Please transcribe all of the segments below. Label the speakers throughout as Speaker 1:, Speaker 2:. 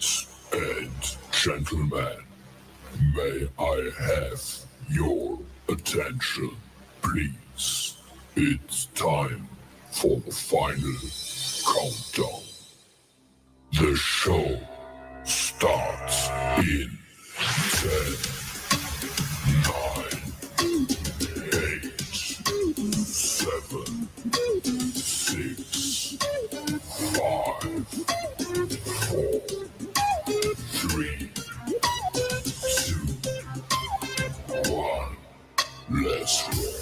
Speaker 1: Ladies and gentlemen, may I have your attention, please? It's time for the final countdown. The show starts in 10, 9, 8, 7, 6, 5, 4, 3, 2, 1. Let's rock.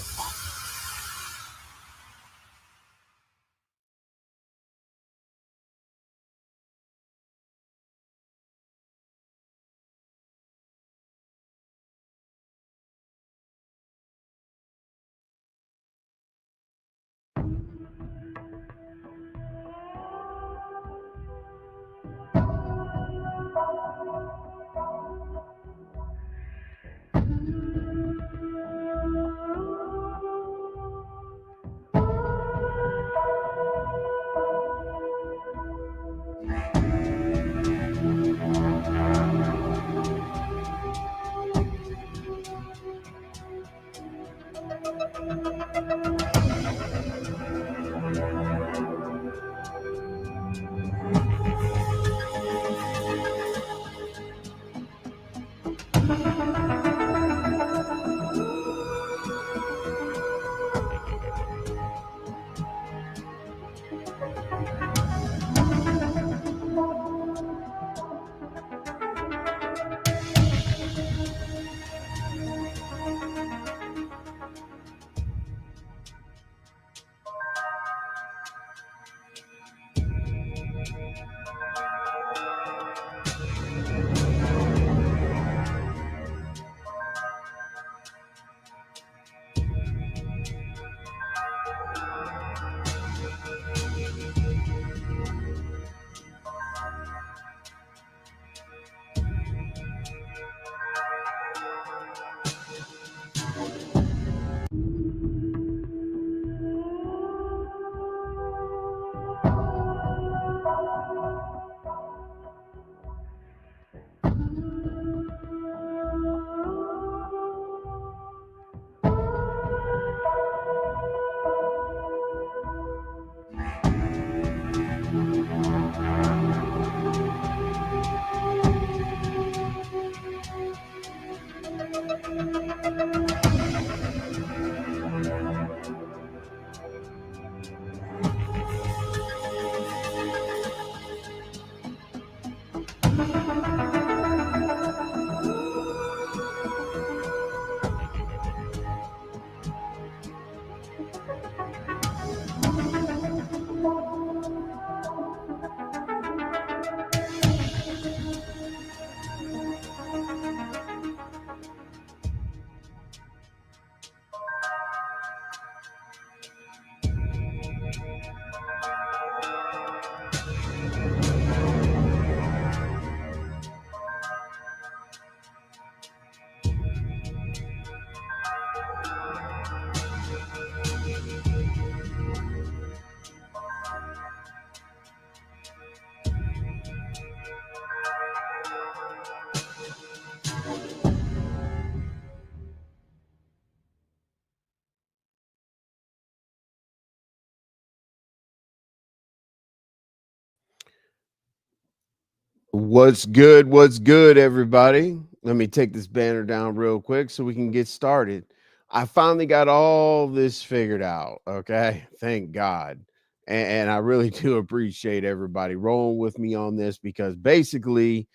Speaker 2: What's good? What's good, everybody? Let me take this banner down real quick so we can get started. I finally got all this figured out. Okay. Thank God. And I really do appreciate everybody rolling with me on this because basically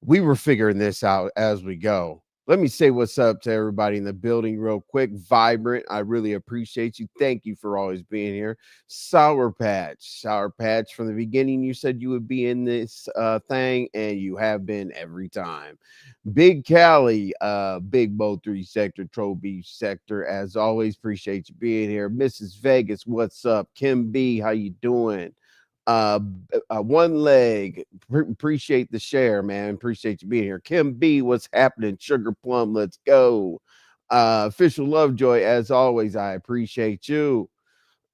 Speaker 2: we were figuring this out as we go. Let me say what's up to everybody in the building real quick. Vibrant, I really appreciate you. Thank you for always being here. Sour Patch, from the beginning, you said you would be in this thing, and you have been every time. Big Cali, Big Bo 3 Sector, Troll Beach Sector, as always, appreciate you being here. Mrs. Vegas, what's up? Kim B, how you doing? One leg. Appreciate the share, man. Appreciate you being here. Kim B, what's happening? Sugar Plum, let's go. Official Lovejoy, as always, I appreciate you.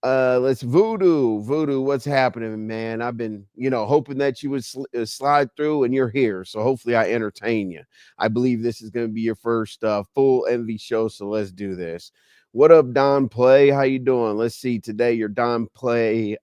Speaker 2: Let's Voodoo, what's happening, man? I've been, hoping that you would slide through, and you're here, so hopefully I entertain you. I believe this is going to be your first full envy show, so let's do this. What up, Don Play? How you doing? Let's see. Today your Don Play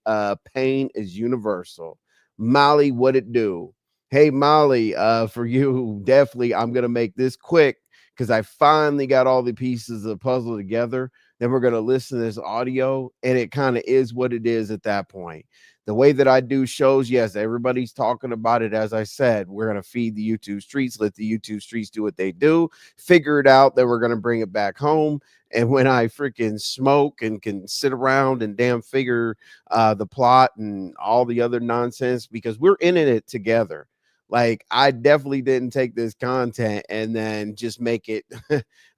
Speaker 2: pain is universal. Molly, what it do? Hey Molly, for you, definitely I'm gonna make this quick because I finally got all the pieces of the puzzle together. Then we're going to listen to this audio, and it kind of is what it is at that point. The way that I do shows, yes, everybody's talking about it. As I said, we're going to feed the YouTube streets, let the YouTube streets do what they do, figure it out, then we're going to bring it back home. And when I freaking smoke and can sit around and damn figure the plot and all the other nonsense, because we're in it together. Like, I definitely didn't take this content and then just make it.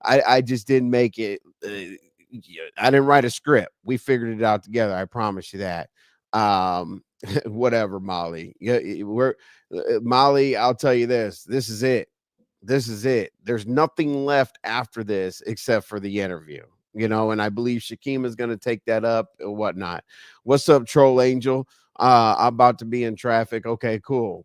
Speaker 2: I just didn't make it. I didn't write a script. We figured it out together. I promise you that. Whatever, Molly. Yeah, we're Molly. I'll tell you this. This is it. This is it. There's nothing left after this except for the interview. And I believe Shakim is going to take that up or whatnot. What's up, Troll Angel? I'm about to be in traffic. Okay, cool.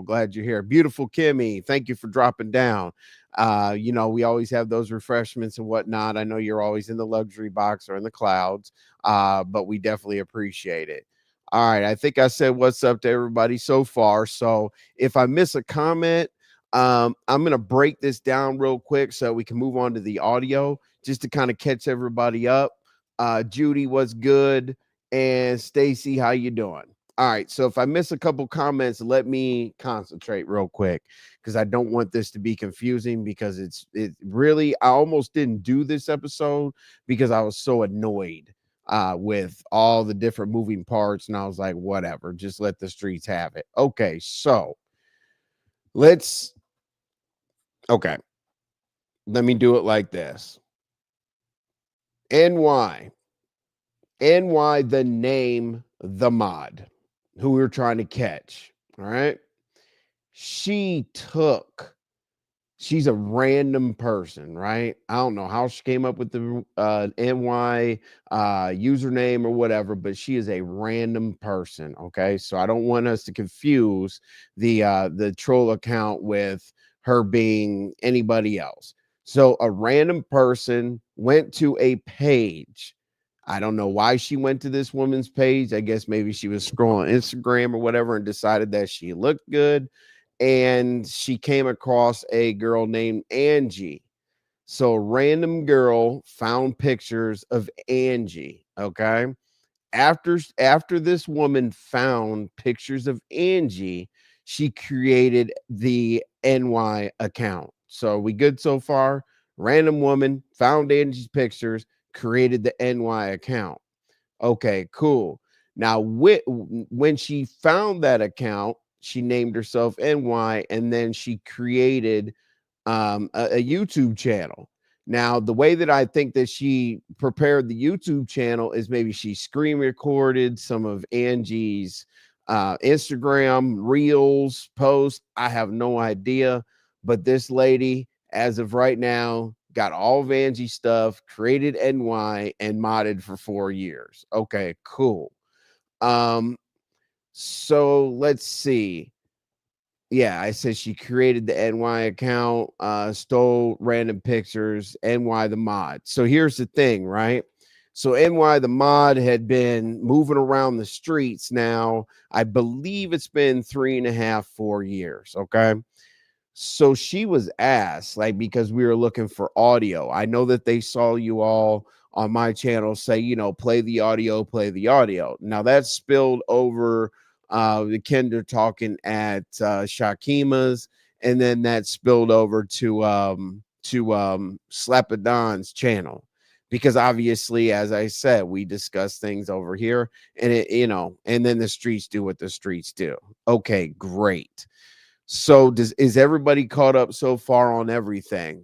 Speaker 2: Glad you're here. Beautiful Kimmy, thank you for dropping down. We always have those refreshments and whatnot. I know you're always in the luxury box or in the clouds, but we definitely appreciate it. All right, I think I said what's up to everybody so far. So if I miss a comment, I'm going to break this down real quick so we can move on to the audio just to kind of catch everybody up. Judy, what's good? And Stacy, how you doing? All right, so if I miss a couple comments, let me concentrate real quick because I don't want this to be confusing, because it really, I almost didn't do this episode because I was so annoyed with all the different moving parts, and I was like, whatever, just let the streets have it. Okay, so okay, let me do it like this. NY, the name, the mod who we were trying to catch. All right. She's a random person, right? I don't know how she came up with the NY username or whatever, but she is a random person. Okay. So I don't want us to confuse the troll account with her being anybody else. So a random person went to a page. I don't know why she went to this woman's page. I guess maybe she was scrolling Instagram or whatever and decided that she looked good. And she came across a girl named Angie. So a random girl found pictures of Angie. Okay. After this woman found pictures of Angie, she created the NY account. So are we good so far? Random woman found Angie's pictures, created the NY account. Okay, cool. Now, when she found that account, she named herself NY, and then she created a YouTube channel. Now, the way that I think that she prepared the YouTube channel is maybe she screen recorded some of Angie's Instagram reels, posts. I have no idea, but this lady, as of right now, got all of Angie's stuff, created NY, and modded for 4 years. Okay, cool. So let's see. Yeah, I said she created the NY account, stole random pictures, NY the mod. So here's the thing, right? So NY the mod had been moving around the streets now. I believe it's been 3.5, 4 years. Okay. So she was asked, like, because we were looking for audio. I know that they saw you all on my channel say, play the audio, play the audio. Now that's spilled over the Kinder talking at Shakima's, and then that spilled over to Slapadon's channel, because obviously, as I said, we discuss things over here, and and then the streets do what the streets do. Okay, great. So is everybody caught up so far on everything?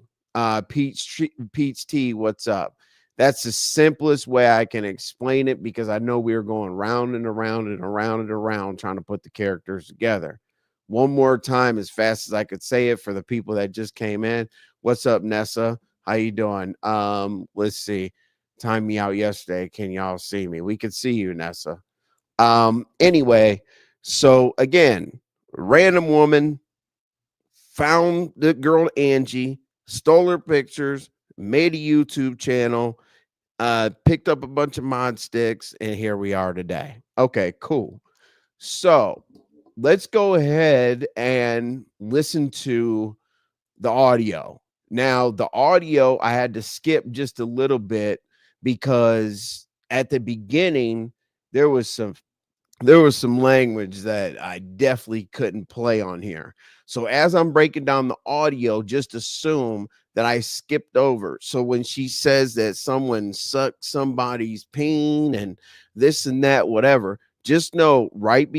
Speaker 2: Peach T, what's up? That's the simplest way I can explain it, because I know we are going round and around and around and around trying to put the characters together. One more time, as fast as I could say it for the people that just came in. What's up, Nessa? How you doing? Let's see. Timed me out yesterday. Can y'all see me? We could see you, Nessa. Anyway, so again, random woman found the girl Angie, stole her pictures, made a YouTube channel, picked up a bunch of mod sticks, and here we are today. Okay, cool. So let's go ahead and listen to the audio. Now, the audio I had to skip just a little bit because at the beginning there was some language that I definitely couldn't play on here. So as I'm breaking down the audio, just assume that I skipped over. So when she says that someone sucked somebody's peen and this and that, whatever, just know right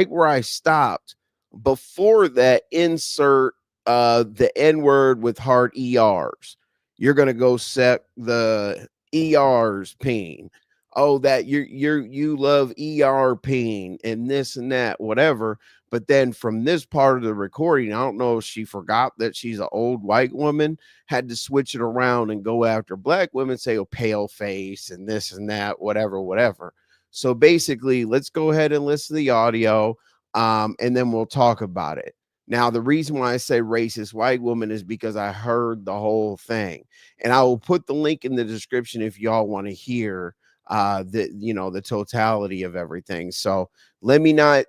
Speaker 2: where I stopped, before that, insert the N word with hard ERs. You're gonna go set the ERs peen. Oh, that you love ERPing and this and that, whatever. But then from this part of the recording, I don't know if she forgot that she's an old white woman, had to switch it around and go after black women, say, oh, pale face and this and that, whatever, whatever. So basically, let's go ahead and listen to the audio, and then we'll talk about it. Now, the reason why I say racist white woman is because I heard the whole thing, and I will put the link in the description if y'all want to hear the totality of everything. So let me not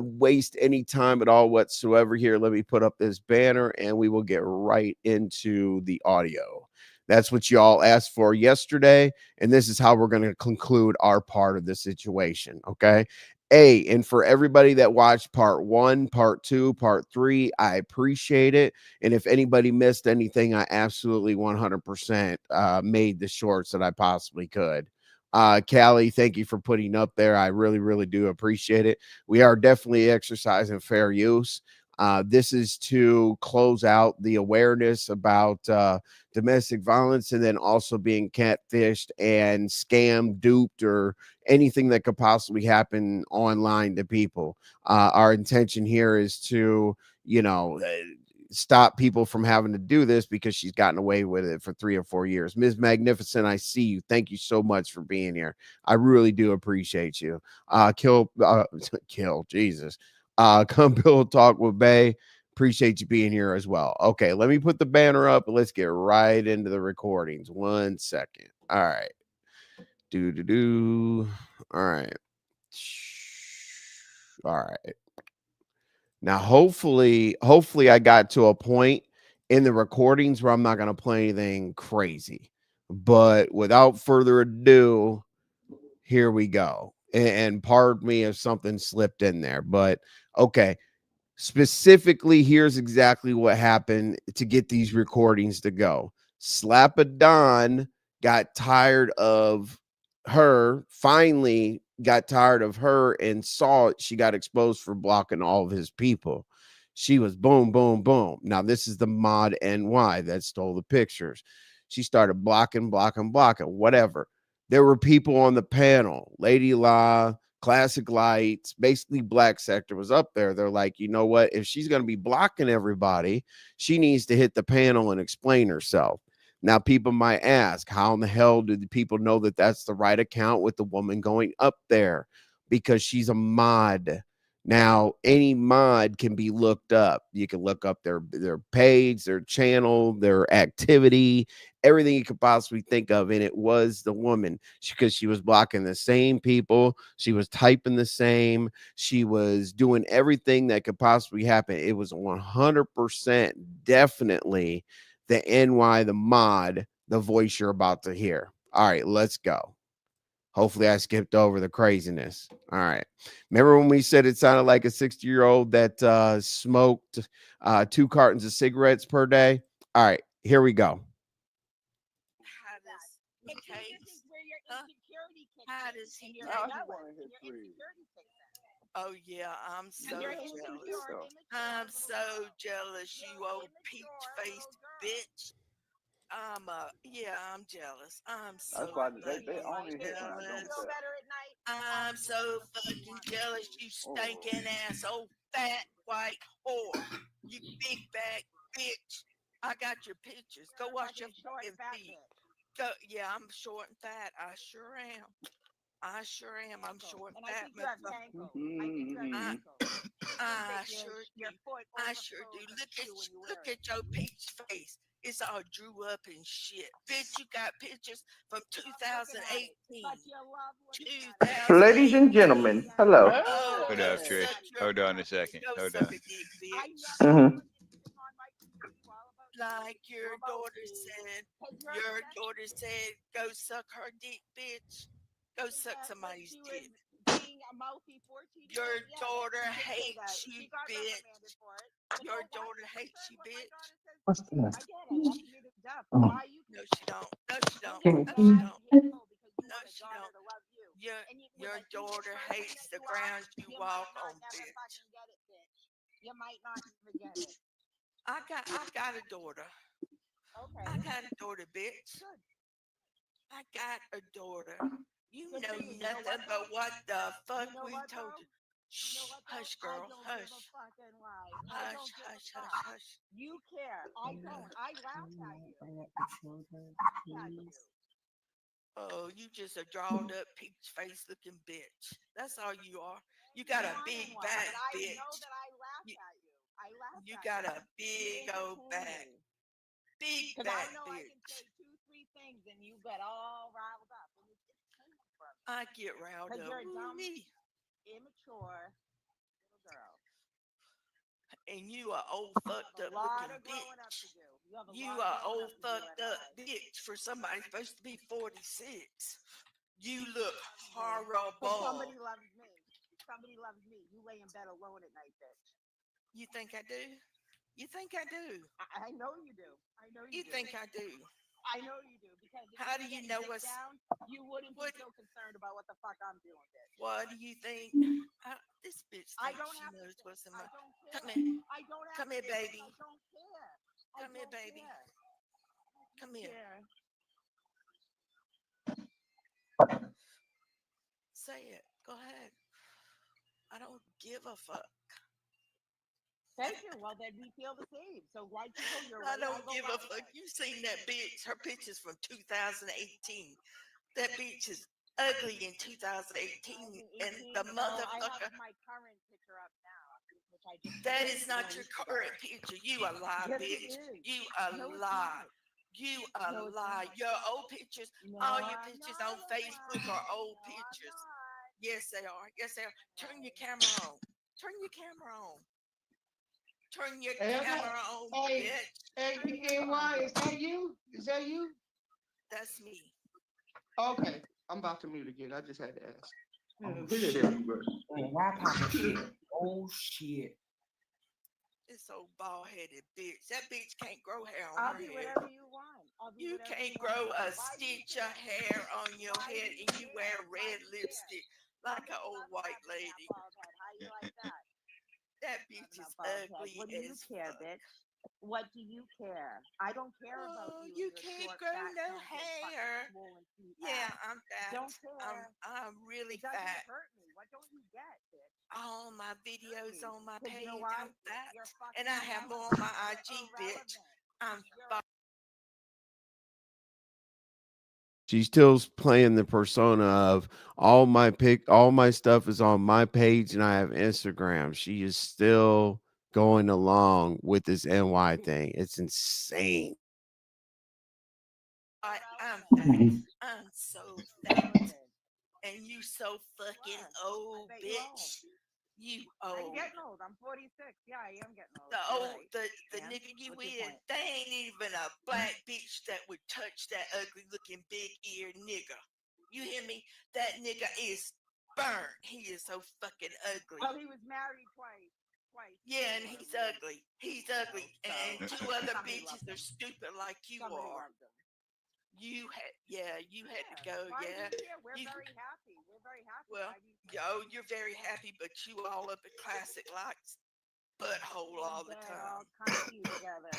Speaker 2: waste any time at all whatsoever here. Let me put up this banner and we will get right into the audio. That's what y'all asked for yesterday, and this is how we're going to conclude our part of the situation. Okay. And for everybody that watched part 1, part 2, part 3, I appreciate it. And if anybody missed anything, I absolutely 100% made the shorts that I possibly could. Callie, thank you for putting up there. I really, really do appreciate it. We are definitely exercising fair use. This is to close out the awareness about domestic violence, and then also being catfished and scammed, duped, or anything that could possibly happen online to people. Our intention here is to, stop people from having to do this, because she's gotten away with it for 3 or 4 years. Ms. Magnificent, I see you. Thank you so much for being here. I really do appreciate you. Kill, Jesus. Come build talk with Bay. Appreciate you being here as well. Okay, let me put the banner up and let's get right into the recordings. 1 second. All right. Do. All right. All right. Now, hopefully I got to a point in the recordings where I'm not going to play anything crazy. But without further ado, here we go. And pardon me if something slipped in there, but okay. Specifically, here's exactly what happened to get these recordings to go. Slap a Don got tired of her, finally got tired of her, and saw it. She got exposed for blocking all of his people. She was boom, boom, boom. Now, this is the mod NY that stole the pictures. She started blocking, whatever. There were people on the panel, Lady La, Classic Lights, basically Black Sector was up there. They're like, you know what? If she's going to be blocking everybody, she needs to hit the panel and explain herself. Now, people might ask, how in the hell do the people know that that's the right account with the woman going up there? Because she's a mod. Now, any mod can be looked up. You can look up their page, their channel, their activity, everything you could possibly think of. And it was the woman, because she was blocking the same people. She was typing the same. She was doing everything that could possibly happen. It was 100% definitely the NY, the mod, the voice you're about to hear. All right, let's go. Hopefully I skipped over the craziness. All right. Remember when we said it sounded like a 60-year-old that smoked 2 cartons of cigarettes per day? All right, here we go.
Speaker 3: How does Case? How does he? Oh yeah, I'm so jealous. I'm so jealous, you old peach-faced bitch. I'm jealous. I'm so fucking jealous. I'm so fucking jealous, you stinking ass old fat white whore. You big back bitch. I got your pictures. Go wash your fucking feet. Go, yeah, I'm short and fat. I sure am. I sure am. I'm short and
Speaker 4: And I
Speaker 3: fat.
Speaker 4: think you have
Speaker 3: Motherfucker.
Speaker 4: ankles. I think you have
Speaker 3: I,
Speaker 4: ankles.
Speaker 3: I
Speaker 4: Your
Speaker 3: sure
Speaker 4: your
Speaker 3: do.
Speaker 4: foot
Speaker 3: I sure do.
Speaker 4: overflows the shoe when you wear
Speaker 3: Look
Speaker 4: it.
Speaker 3: at your peach face. It's all drew up and shit. Bitch, you got pictures from
Speaker 4: Looking at it.
Speaker 3: 2018.
Speaker 4: But you love looking at it.
Speaker 5: Ladies and
Speaker 3: 2018.
Speaker 5: gentlemen, hello.
Speaker 3: Oh,
Speaker 6: Hold
Speaker 3: go
Speaker 6: up, Trish.
Speaker 3: suck your,
Speaker 6: Hold on a second.
Speaker 3: go
Speaker 6: Hold
Speaker 3: suck
Speaker 6: on.
Speaker 3: a dick,
Speaker 4: I
Speaker 3: bitch.
Speaker 4: know
Speaker 5: hmm
Speaker 4: it's on my TV. All about
Speaker 3: Like
Speaker 4: you.
Speaker 3: your
Speaker 4: About
Speaker 3: daughter
Speaker 4: you.
Speaker 3: said.
Speaker 4: 'Cause you're
Speaker 3: Your
Speaker 4: obsessed
Speaker 3: daughter said, go suck her dick, bitch. Go suck
Speaker 4: that
Speaker 3: somebody's
Speaker 4: she was
Speaker 3: dick.
Speaker 4: being a mouthy 14-year-old.
Speaker 3: Your
Speaker 4: Yeah,
Speaker 3: daughter
Speaker 4: she did say that.
Speaker 3: hates you,
Speaker 4: She got
Speaker 3: bitch.
Speaker 4: reprimanded for it. But
Speaker 3: Your
Speaker 4: no, why
Speaker 3: daughter
Speaker 4: you
Speaker 3: hates
Speaker 4: concerned
Speaker 3: you,
Speaker 4: what my
Speaker 3: bitch.
Speaker 4: daughter says
Speaker 5: What's
Speaker 4: to me?
Speaker 5: this?
Speaker 4: I get it. She needed death.
Speaker 5: Oh.
Speaker 4: Why you
Speaker 3: No, she don't. No, she don't.
Speaker 4: you're
Speaker 3: No, she
Speaker 4: glad
Speaker 3: don't.
Speaker 4: you know because you
Speaker 3: No,
Speaker 4: want a
Speaker 3: she
Speaker 4: daughter
Speaker 3: don't.
Speaker 4: to love you.
Speaker 3: Your
Speaker 4: And you, with
Speaker 3: your
Speaker 4: a evil
Speaker 3: daughter
Speaker 4: person
Speaker 3: hates
Speaker 4: that
Speaker 3: the
Speaker 4: you are,
Speaker 3: ground you
Speaker 4: you
Speaker 3: walk
Speaker 4: might not
Speaker 3: on,
Speaker 4: never
Speaker 3: bitch.
Speaker 4: fucking get it, bitch. You might not never get it.
Speaker 3: I got a daughter.
Speaker 4: Okay.
Speaker 3: I got a daughter, bitch.
Speaker 4: Good.
Speaker 3: I got a daughter. You
Speaker 4: Good
Speaker 3: know
Speaker 4: for you. You know
Speaker 3: nothing
Speaker 4: what,
Speaker 3: but
Speaker 4: though?
Speaker 3: what the fuck
Speaker 4: You know
Speaker 3: we
Speaker 4: what,
Speaker 3: told
Speaker 4: though?
Speaker 3: you.
Speaker 4: You know
Speaker 3: Shh,
Speaker 4: what, though?
Speaker 3: hush,
Speaker 4: I
Speaker 3: girl,
Speaker 4: don't give a
Speaker 3: hush,
Speaker 4: fucking lie. I
Speaker 3: hush,
Speaker 4: don't give a
Speaker 3: hush,
Speaker 4: fuck.
Speaker 3: hush, hush.
Speaker 4: You care. I don't. I laugh at you. At you.
Speaker 3: Oh, you just a drawed up peach face looking bitch. That's all you are. You got a big
Speaker 4: One,
Speaker 3: back,
Speaker 4: but I
Speaker 3: bitch.
Speaker 4: know that I laugh
Speaker 3: You,
Speaker 4: at you. I laugh
Speaker 3: you
Speaker 4: at
Speaker 3: got
Speaker 4: you.
Speaker 3: a big old back. Big
Speaker 4: Because I
Speaker 3: back,
Speaker 4: know I can
Speaker 3: bitch.
Speaker 4: say 2-3 things and you get all riled up. And it's coming from me.
Speaker 3: I get riled
Speaker 4: Because
Speaker 3: up.
Speaker 4: you're a
Speaker 3: Ooh,
Speaker 4: dumb,
Speaker 3: me.
Speaker 4: immature little girl.
Speaker 3: And you are old fucked
Speaker 4: A
Speaker 3: up
Speaker 4: lot
Speaker 3: looking
Speaker 4: of growing up to
Speaker 3: bitch.
Speaker 4: do. You have a
Speaker 3: You
Speaker 4: lot
Speaker 3: are
Speaker 4: of growing
Speaker 3: old
Speaker 4: up to do
Speaker 3: fucked
Speaker 4: in
Speaker 3: up
Speaker 4: life.
Speaker 3: bitch for somebody supposed to be 46. You look
Speaker 4: Because
Speaker 3: horrible.
Speaker 4: somebody loves me. Somebody loves me. You lay in bed alone at night, bitch.
Speaker 3: You think I do? You think I do?
Speaker 4: I know you do. I know you
Speaker 3: You
Speaker 4: do.
Speaker 3: think I do?
Speaker 4: I know you do. Because if
Speaker 3: How
Speaker 4: you
Speaker 3: do you
Speaker 4: get
Speaker 3: know
Speaker 4: dick
Speaker 3: what's
Speaker 4: down, you wouldn't
Speaker 3: what?
Speaker 4: be so concerned about what the fuck I'm doing, bitch.
Speaker 3: What do you think? This bitch
Speaker 4: I
Speaker 3: thinks
Speaker 4: don't
Speaker 3: she
Speaker 4: have to
Speaker 3: knows
Speaker 4: think.
Speaker 3: what's in
Speaker 4: I
Speaker 3: my.
Speaker 4: don't
Speaker 3: Come
Speaker 4: care.
Speaker 3: here,
Speaker 4: I don't have
Speaker 3: come
Speaker 4: to
Speaker 3: here,
Speaker 4: think.
Speaker 3: baby.
Speaker 4: I don't care. I
Speaker 3: Come here,
Speaker 4: don't
Speaker 3: baby.
Speaker 4: care.
Speaker 3: Come here.
Speaker 4: Care.
Speaker 3: Say it. Go ahead. I don't give a fuck.
Speaker 4: Thank you. Well, then we feel the same. So why you go your way?
Speaker 3: I don't
Speaker 4: go
Speaker 3: give
Speaker 4: my
Speaker 3: a fuck.
Speaker 4: way.
Speaker 3: You seen that bitch? Her pictures from 2018. That bitch is ugly in 2018, and the
Speaker 4: I
Speaker 3: motherfucker.
Speaker 4: have my current picture up now, which I just.
Speaker 3: That is not your current picture. You a lie,
Speaker 4: Yes,
Speaker 3: bitch.
Speaker 4: it is.
Speaker 3: You a
Speaker 4: No, it's
Speaker 3: lie.
Speaker 4: not.
Speaker 3: You a
Speaker 4: No, it's
Speaker 3: lie.
Speaker 4: not.
Speaker 3: Your old pictures,
Speaker 4: No,
Speaker 3: all your
Speaker 4: I'm
Speaker 3: pictures
Speaker 4: not
Speaker 3: on
Speaker 4: a
Speaker 3: Facebook
Speaker 4: lie.
Speaker 3: are old
Speaker 4: No, I'm
Speaker 3: pictures.
Speaker 4: not.
Speaker 3: Yes, they are. Yes, they are. Turn your camera on. Turn your camera on. Turn your camera on,
Speaker 7: Hey,
Speaker 3: bitch.
Speaker 7: hey, BKY, is that you? Is that you?
Speaker 3: That's me.
Speaker 7: Okay, I'm about to mute again. I just had to ask.
Speaker 5: Oh, shit. Oh, why popping shit? Oh, shit.
Speaker 3: This old bald headed bitch. That bitch can't grow hair on
Speaker 4: I'll
Speaker 3: her
Speaker 4: be
Speaker 3: head.
Speaker 4: whatever you want.
Speaker 3: You can't grow a stitch of hair on your head and you wear red lipstick like an old white lady.
Speaker 4: How you like that?
Speaker 3: That bitch is ugly
Speaker 4: What do you
Speaker 3: as
Speaker 4: care,
Speaker 3: fuck.
Speaker 4: bitch? What do you care? I don't care about
Speaker 3: Oh,
Speaker 4: you.
Speaker 3: you can't grow no hair. Yeah, I'm fat.
Speaker 4: Don't care.
Speaker 3: I'm really
Speaker 4: It doesn't
Speaker 3: fat.
Speaker 4: hurt me. What don't you get, bitch?
Speaker 3: All my videos on my
Speaker 4: 'Cause
Speaker 3: page,
Speaker 4: you know why?
Speaker 3: I'm fat.
Speaker 4: You're
Speaker 3: And
Speaker 4: fucking
Speaker 3: I have more on my IG, bitch.
Speaker 4: irrelevant.
Speaker 3: I'm
Speaker 4: You're
Speaker 3: fat.
Speaker 2: She's still playing the persona of all my stuff is on my page and I have Instagram. She is still going along with this NY thing. It's insane.
Speaker 3: I'm fat. I'm so fat. And you so fucking old, bitch. You
Speaker 4: I'm
Speaker 3: old.
Speaker 4: getting old. I'm 46. Yeah, I am getting old.
Speaker 3: The
Speaker 4: You're
Speaker 3: old,
Speaker 4: right.
Speaker 3: the
Speaker 4: Yeah?
Speaker 3: nigga you
Speaker 4: What's your
Speaker 3: with,
Speaker 4: point?
Speaker 3: they ain't even a black bitch that would touch that ugly looking big ear nigga. You hear me? That nigga is burnt. He is so fucking ugly.
Speaker 4: Oh, he was married twice.
Speaker 3: Yeah, and he's ugly. He's ugly. And two other
Speaker 4: Somebody
Speaker 3: bitches
Speaker 4: loved
Speaker 3: are
Speaker 4: him.
Speaker 3: stupid like you
Speaker 4: Somebody
Speaker 3: are.
Speaker 4: loved him.
Speaker 3: You had to go.
Speaker 4: Why
Speaker 3: Yeah.
Speaker 4: do you care? We're very happy. We're very happy.
Speaker 3: Well,
Speaker 4: Why do you care?
Speaker 3: yo, you're very happy, but you all up at classic lights butthole all the
Speaker 4: They're all
Speaker 3: time.
Speaker 4: cunty together.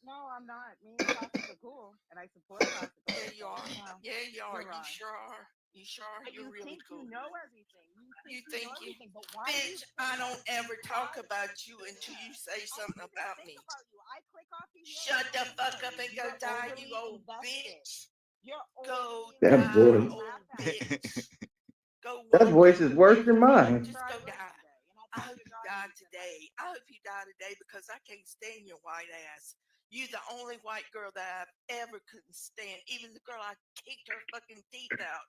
Speaker 4: No, I'm not. Me and classics are cool, and I support classical.
Speaker 3: Yeah, you are.
Speaker 4: Wow.
Speaker 3: Yeah, you are.
Speaker 4: You're
Speaker 3: You
Speaker 4: wrong.
Speaker 3: sure are. You sure?
Speaker 4: But
Speaker 3: You're
Speaker 4: you
Speaker 3: really
Speaker 4: think
Speaker 3: cool.
Speaker 4: you know everything. You think
Speaker 3: You
Speaker 4: everything. But why?
Speaker 3: bitch, I don't ever talk about you until you say something about me.
Speaker 4: About you. I click off of here.
Speaker 3: Shut the fuck up and go
Speaker 4: You're
Speaker 3: die, you
Speaker 4: overly
Speaker 3: old
Speaker 4: invested.
Speaker 3: bitch.
Speaker 4: You're
Speaker 3: Go
Speaker 4: overly
Speaker 5: That
Speaker 3: die,
Speaker 5: voice.
Speaker 4: invested.
Speaker 3: old bitch. Go
Speaker 5: That
Speaker 3: one
Speaker 5: voice
Speaker 3: day.
Speaker 5: is worse than mine.
Speaker 3: Just go die. I hope you die today. I hope you die today because I can't stand your white ass. You the only white girl that I've ever couldn't stand. Even the girl I kicked her fucking teeth out.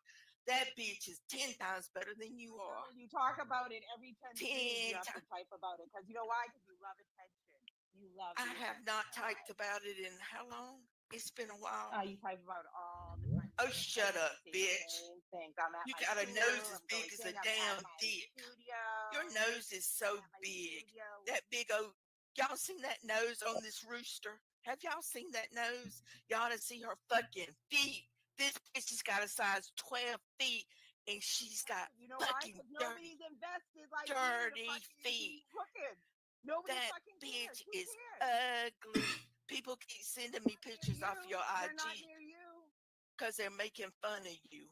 Speaker 3: That bitch is 10 times better than you are.
Speaker 4: You talk about it every 10 seconds. You have to
Speaker 3: 10
Speaker 4: type about it because you know why? Because you love attention. You love.
Speaker 3: I have not typed about it in how long? It's been a while.
Speaker 4: You type about all the time.
Speaker 3: Oh, shut up, bitch.
Speaker 4: Same thing. I'm at
Speaker 3: You
Speaker 4: my
Speaker 3: got a
Speaker 4: studio,
Speaker 3: nose as
Speaker 4: I'm
Speaker 3: big
Speaker 4: going
Speaker 3: as a
Speaker 4: in, I'm
Speaker 3: damn
Speaker 4: at my
Speaker 3: dick.
Speaker 4: studio.
Speaker 3: Your nose is so big. That big old. Y'all seen that nose on this rooster? Have y'all seen that nose? Y'all to see her fucking feet. This bitch has got a size 12 feet, and she's got
Speaker 4: You know
Speaker 3: fucking
Speaker 4: why? Because
Speaker 3: dirty,
Speaker 4: nobody's invested like
Speaker 3: dirty
Speaker 4: you to
Speaker 3: feet.
Speaker 4: looking. Nobody
Speaker 3: That
Speaker 4: fucking
Speaker 3: bitch
Speaker 4: cares. Who
Speaker 3: is
Speaker 4: cares?
Speaker 3: ugly. People keep sending me pictures off your
Speaker 4: They're not
Speaker 3: IG
Speaker 4: near you.
Speaker 3: because they're making fun of you.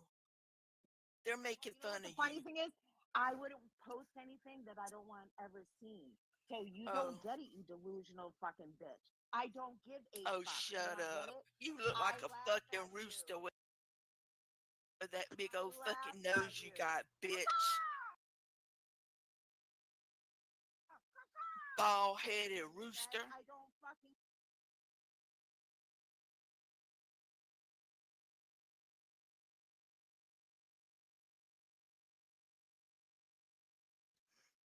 Speaker 3: They're making
Speaker 4: You know
Speaker 3: fun
Speaker 4: what
Speaker 3: of
Speaker 4: the funny
Speaker 3: you.
Speaker 4: thing is? I wouldn't post anything that I don't want ever seen. So you don't
Speaker 3: Oh,
Speaker 4: get it, you delusional fucking bitch. I don't give a
Speaker 3: oh,
Speaker 4: fuck. You
Speaker 3: shut
Speaker 4: not get
Speaker 3: up.
Speaker 4: it?
Speaker 3: You look
Speaker 4: I
Speaker 3: like a
Speaker 4: laugh
Speaker 3: fucking
Speaker 4: at
Speaker 3: rooster
Speaker 4: you.
Speaker 3: with that big
Speaker 4: I
Speaker 3: old
Speaker 4: laugh
Speaker 3: fucking
Speaker 4: at
Speaker 3: nose you
Speaker 4: you.
Speaker 3: got, bitch. Bald headed rooster.
Speaker 4: I don't fucking.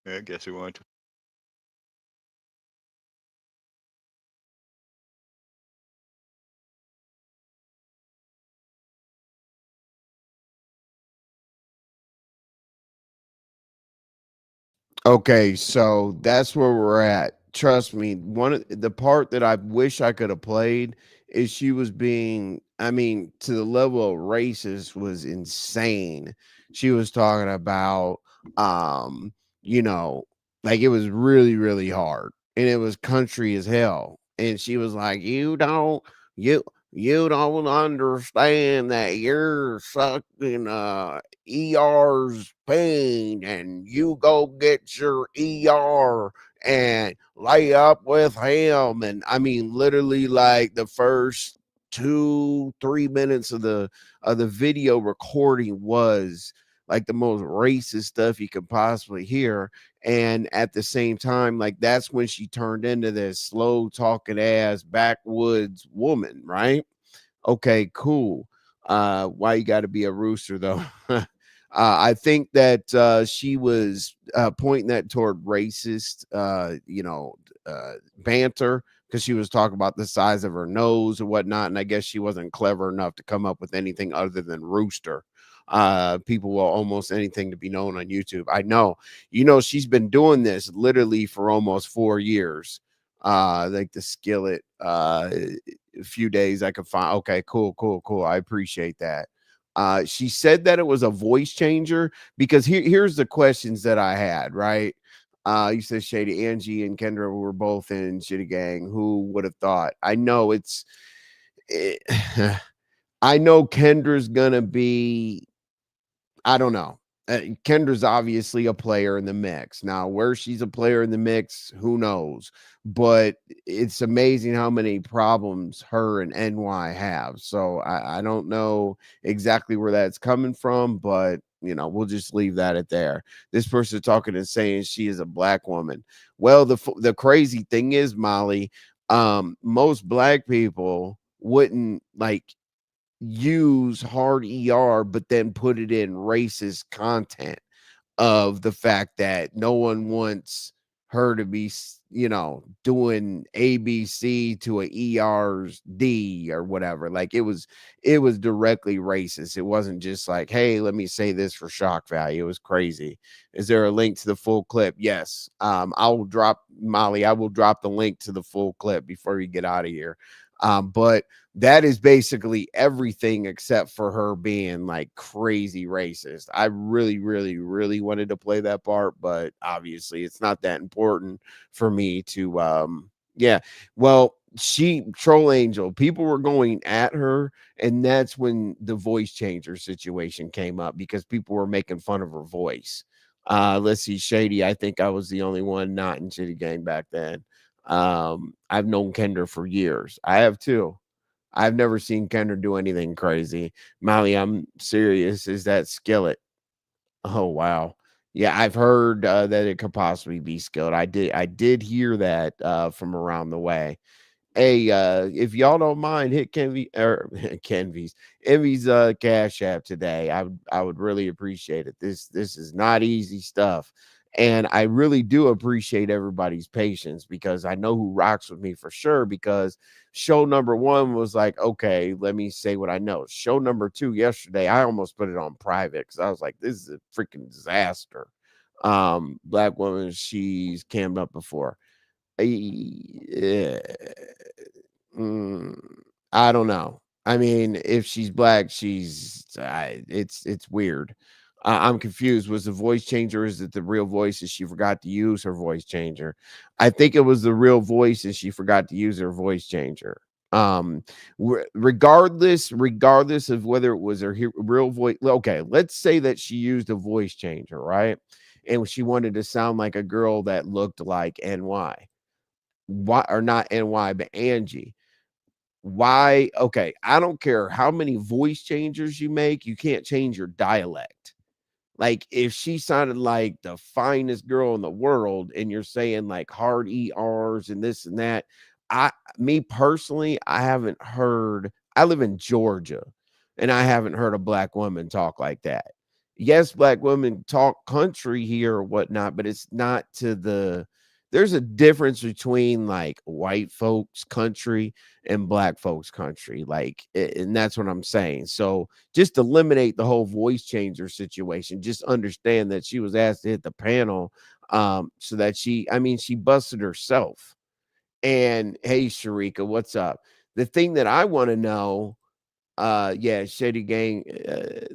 Speaker 6: I guess we want to.
Speaker 2: Okay, so that's where we're at. Trust me, one of the part that I wish I could have played is she was being, I mean, to the level of racist was insane. She was talking about you know, like it was really, really hard. And it was country as hell. And she was like, you you don't understand that you're sucking ER's pain and you go get your ER and lay up with him. And I mean, literally, like the first 2-3 minutes of the video recording was like the most racist stuff you could possibly hear. And at the same time, like that's when she turned into this slow talking ass backwoods woman, right? Okay, cool. Why you got to be a rooster though? I think that she was pointing that toward racist, banter because she was talking about the size of her nose and whatnot. And I guess she wasn't clever enough to come up with anything other than rooster. People will almost anything to be known on YouTube. I know, she's been doing this literally for almost 4 years. Like the skillet, a few days I could find. Okay, cool, cool, cool. I appreciate that. She said that it was a voice changer because here's the questions that I had, right? You said Shady Angie and Kendra were both in Shitty Gang. Who would have thought? I know it, I know Kendra's gonna be, I don't know. Kendra's obviously a player in the mix. Now, where she's a player in the mix, who knows? But it's amazing how many problems her and NY have. So I don't know exactly where that's coming from, but we'll just leave that at there. This person talking and saying she is a black woman. Well, the crazy thing is, Molly, most black people wouldn't like use hard ER, but then put it in racist content of the fact that no one wants her to be, doing ABC to a ER's D or whatever. Like it was directly racist. It wasn't just like, hey, let me say this for shock value. It was crazy. Is there a link to the full clip? Yes. I will drop Molly. I will drop the link to the full clip before you get out of here. But that is basically everything except for her being like crazy racist. I really, really, really wanted to play that part, but obviously it's not that important for me to yeah. Well, she Troll Angel, people were going at her, and that's when the voice changer situation came up because people were making fun of her voice. Let's see, Shady. I think I was the only one not in Shitty Gang back then. I've known Kendra for years. I have too. I've never seen Kendra do anything crazy. Molly, I'm serious. Is that Skillet? Oh wow. Yeah, I've heard that it could possibly be Skillet. I did hear that from around the way. Hey, if y'all don't mind, hit Kenvy or Envy's Cash App today. I would really appreciate it. This is not easy stuff. And I really do appreciate everybody's patience because I know who rocks with me for sure. Because show number one was like, okay, let me say what I know. Show number two yesterday, I almost put it on private because I was like, this is a freaking disaster. Black woman, she's cammed up before. Yeah. Mm, I don't know. I mean, if she's black, it's weird. I'm confused. Was the voice changer? Is it the real voice? And she forgot to use her voice changer? I think it was the real voice, and she forgot to use her voice changer. Um, regardless of whether it was her real voice. Okay, let's say that she used a voice changer, right? And she wanted to sound like a girl that looked like NY. Why, or not NY, but Angie? Why? Okay, I don't care how many voice changers you make, you can't change your dialect. Like if she sounded like the finest girl in the world and you're saying like hard ERs and this and that, me personally, I haven't heard. I live in Georgia and I haven't heard a black woman talk like that. Yes, black women talk country here or whatnot, but it's not to the there's a difference between like white folks country and black folks country. Like, and that's what I'm saying. So just eliminate the whole voice changer situation. Just understand that she was asked to hit the panel, so that I mean, she busted herself. And hey, Sharika, what's up? The thing that I want to know, yeah, Shady Gang,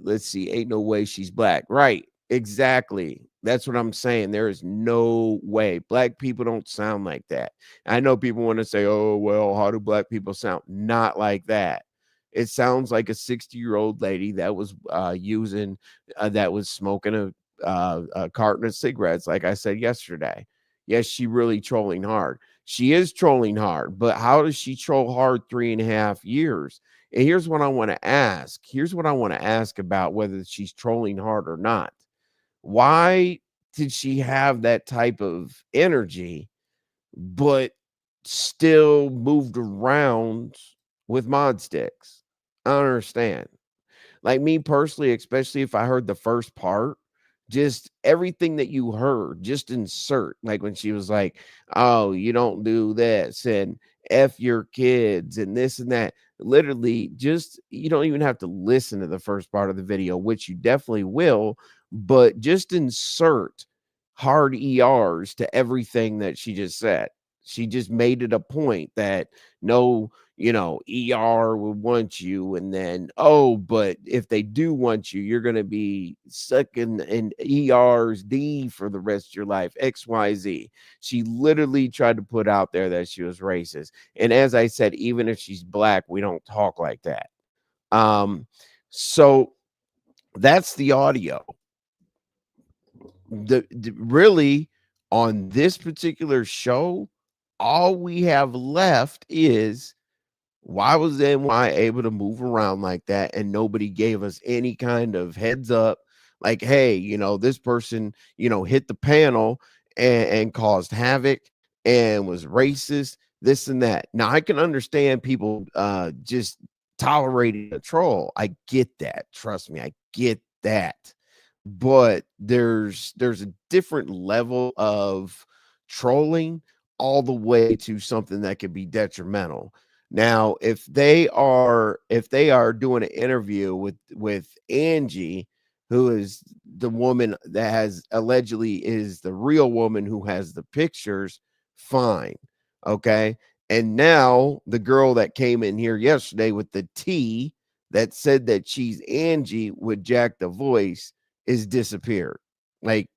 Speaker 2: let's see, ain't no way she's black. Right, exactly. That's what I'm saying. There is no way. Black people don't sound like that. I know people want to say, oh, well, how do black people sound? Not like that. It sounds like a 60-year-old lady that was that was smoking a carton of cigarettes, like I said yesterday. Yes, she really trolling hard. She is trolling hard, but how does she troll hard 3.5 years? And here's what I want to ask. Here's what I want to ask about whether she's trolling hard or not. Why did she have that type of energy, but still moved around with mod sticks? I don't understand. Like me personally, especially if I heard the first part, just everything that you heard, just insert. Like when she was like, oh, you don't do this and F your kids and this and that. Literally, just you don't even have to listen to the first part of the video, which you definitely will, but just insert hard ERs to everything that she just said. She just made it a point that no, ER would want you. And then, oh, but if they do want you, you're going to be sucking in ER's D for the rest of your life, XYZ. She literally tried to put out there that she was racist. And as I said, even if she's black, we don't talk like that. So that's the audio. Really on this particular show, all we have left is why was NY able to move around like that and nobody gave us any kind of heads up? Like, hey, this person, hit the panel and caused havoc and was racist, this and that. Now, I can understand people just tolerating a troll. I get that. Trust me, I get that. But there's a different level of trolling all the way to something that could be detrimental. Now, if they are doing an interview with Angie, who is the woman that has allegedly is the real woman who has the pictures, fine. Okay. And now the girl that came in here yesterday with the T that said that she's Angie with Jack the Voice is disappeared. Like,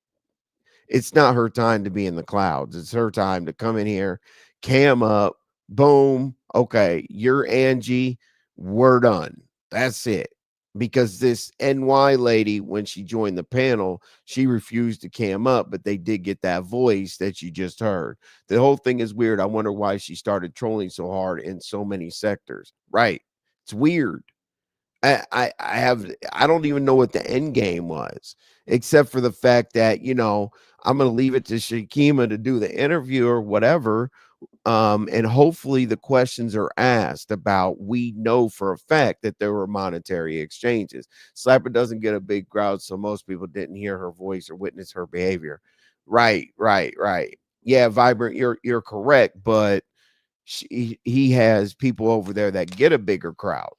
Speaker 2: it's not her time to be in the clouds. It's her time to come in here, cam up, Boom. Okay, you're Angie. We're done. That's it. Because this NY lady, when she joined the panel, she refused to cam up, but they did get that voice that you just heard. The whole thing is weird. I wonder why she started trolling so hard in so many sectors. Right. It's weird. I don't even know what the end game was, except for the fact that, I'm gonna leave it to Shakima to do the interview or whatever. And hopefully the questions are asked about, we know for a fact that there were monetary exchanges. Slapper doesn't get a big crowd, so most people didn't hear her voice or witness her behavior. Right, right, right. Yeah, Vibrant, you're correct, but he has people over there that get a bigger crowd.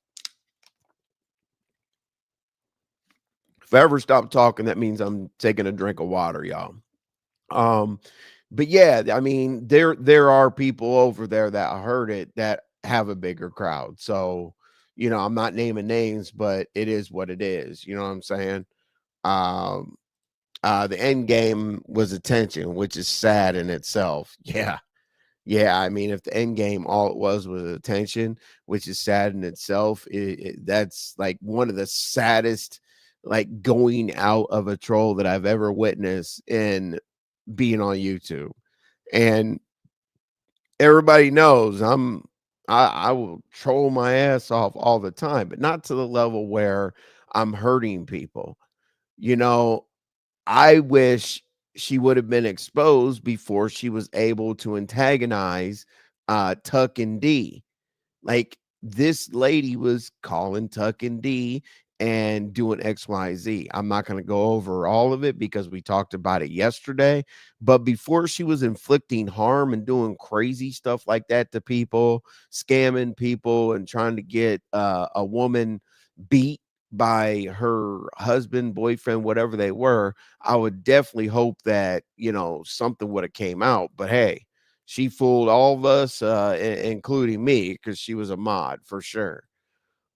Speaker 2: If I ever stop talking, that means I'm taking a drink of water, y'all. But yeah, I mean, there are people over there that heard it that have a bigger crowd. So, I'm not naming names, but it is what it is. You know what I'm saying? Um, the end game was attention, which is sad in itself. Yeah. Yeah, I mean, if the end game all it was attention, which is sad in itself, that's like one of the saddest, like, going out of a troll that I've ever witnessed in being on YouTube. And everybody knows I will troll my ass off all the time, but not to the level where I'm hurting people. You know, I wish she would have been exposed before she was able to antagonize Tuck and D. Like, this lady was calling Tuck and D and doing XYZ. I'm not going to go over all of it because we talked about it yesterday. But before she was inflicting harm and doing crazy stuff like that to people, scamming people, and trying to get a woman beat by her husband, boyfriend, whatever they were, I would definitely hope that, something would have came out. But hey, she fooled all of us, including me, because she was a mod for sure.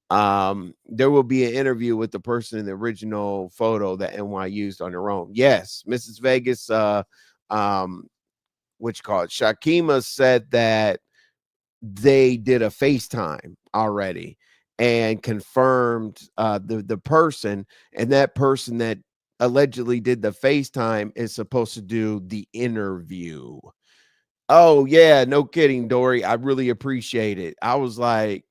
Speaker 2: There will be an interview with the person in the original photo that NY used on their own. Yes, Mrs. Vegas, um, what you call it? Shakima said that they did a FaceTime already and confirmed the person, and that person that allegedly did the FaceTime is supposed to do the interview. Oh, yeah, no kidding, Dory. I really appreciate it. I was like,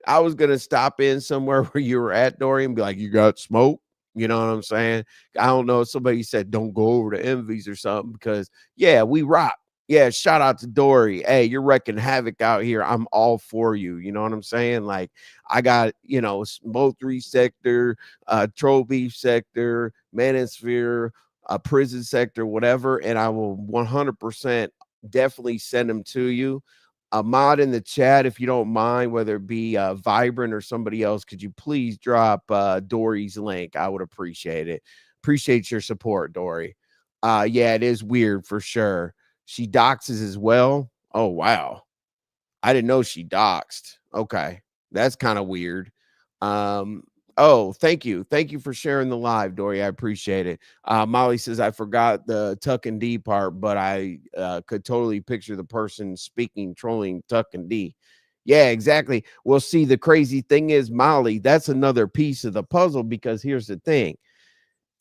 Speaker 2: I was gonna stop in somewhere where you were at, Dory, and be like, "You got smoke?" You know what I'm saying? I don't know. Somebody said, "Don't go over to Envy's or something," because yeah, we rock. Yeah, shout out to Dory. Hey, you're wrecking havoc out here. I'm all for you. You know what I'm saying? Like, I got, Smoke 3 sector, Troll Beef sector, Manosphere, prison sector, whatever, and I will 100% definitely send them to you. A mod in the chat, if you don't mind, whether it be Vibrant or somebody else, could you please drop Dory's link? I would appreciate it. Appreciate your support, Dory. Yeah, it is weird for sure. She doxes as well. Oh, wow. I didn't know she doxed. Okay. That's kind of weird. Oh, thank you. Thank you for sharing the live, Dory. I appreciate it. Molly says, I forgot the Tuck and D part, but I could totally picture the person speaking, trolling Tuck and D. Yeah, exactly. Well, see, the crazy thing is, Molly, that's another piece of the puzzle, because here's the thing.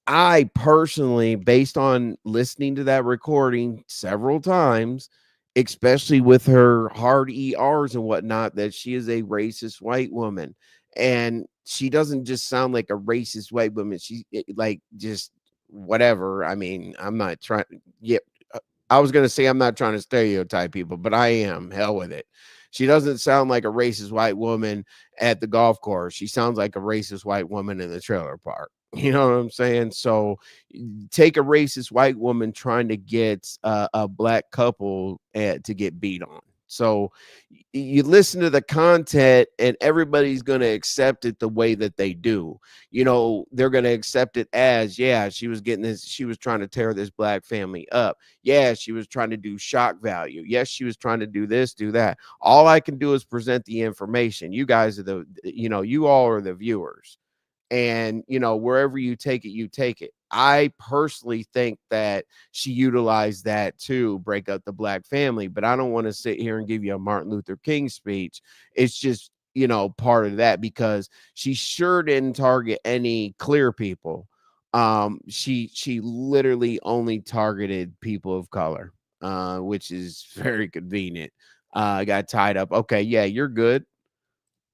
Speaker 2: I personally, based on listening to that recording several times, especially with her hard ERs and whatnot, that she is a racist white woman. And she doesn't just sound like a racist white woman. She like just whatever. I mean, I'm not trying. Yeah, I was going to say I'm not trying to stereotype people, but I am. Hell with it. She doesn't sound like a racist white woman at the golf course. She sounds like a racist white woman in the trailer park. You know what I'm saying? So take a racist white woman trying to get a black couple to get beat on. So you listen to the content and everybody's going to accept it the way that they do. They're going to accept it as, yeah, she was getting this. She was trying to tear this black family up. Yeah, she was trying to do shock value. Yes, she was trying to do this, do that. All I can do is present the information. You guys are you all are the viewers. And, wherever you take it, you take it. I personally think that she utilized that to break up the black family, but I don't want to sit here and give you a Martin Luther King speech. It's just, you know, part of that because she sure didn't target any clear people. She literally only targeted people of color, which is very convenient. I got tied up. Okay, yeah, you're good.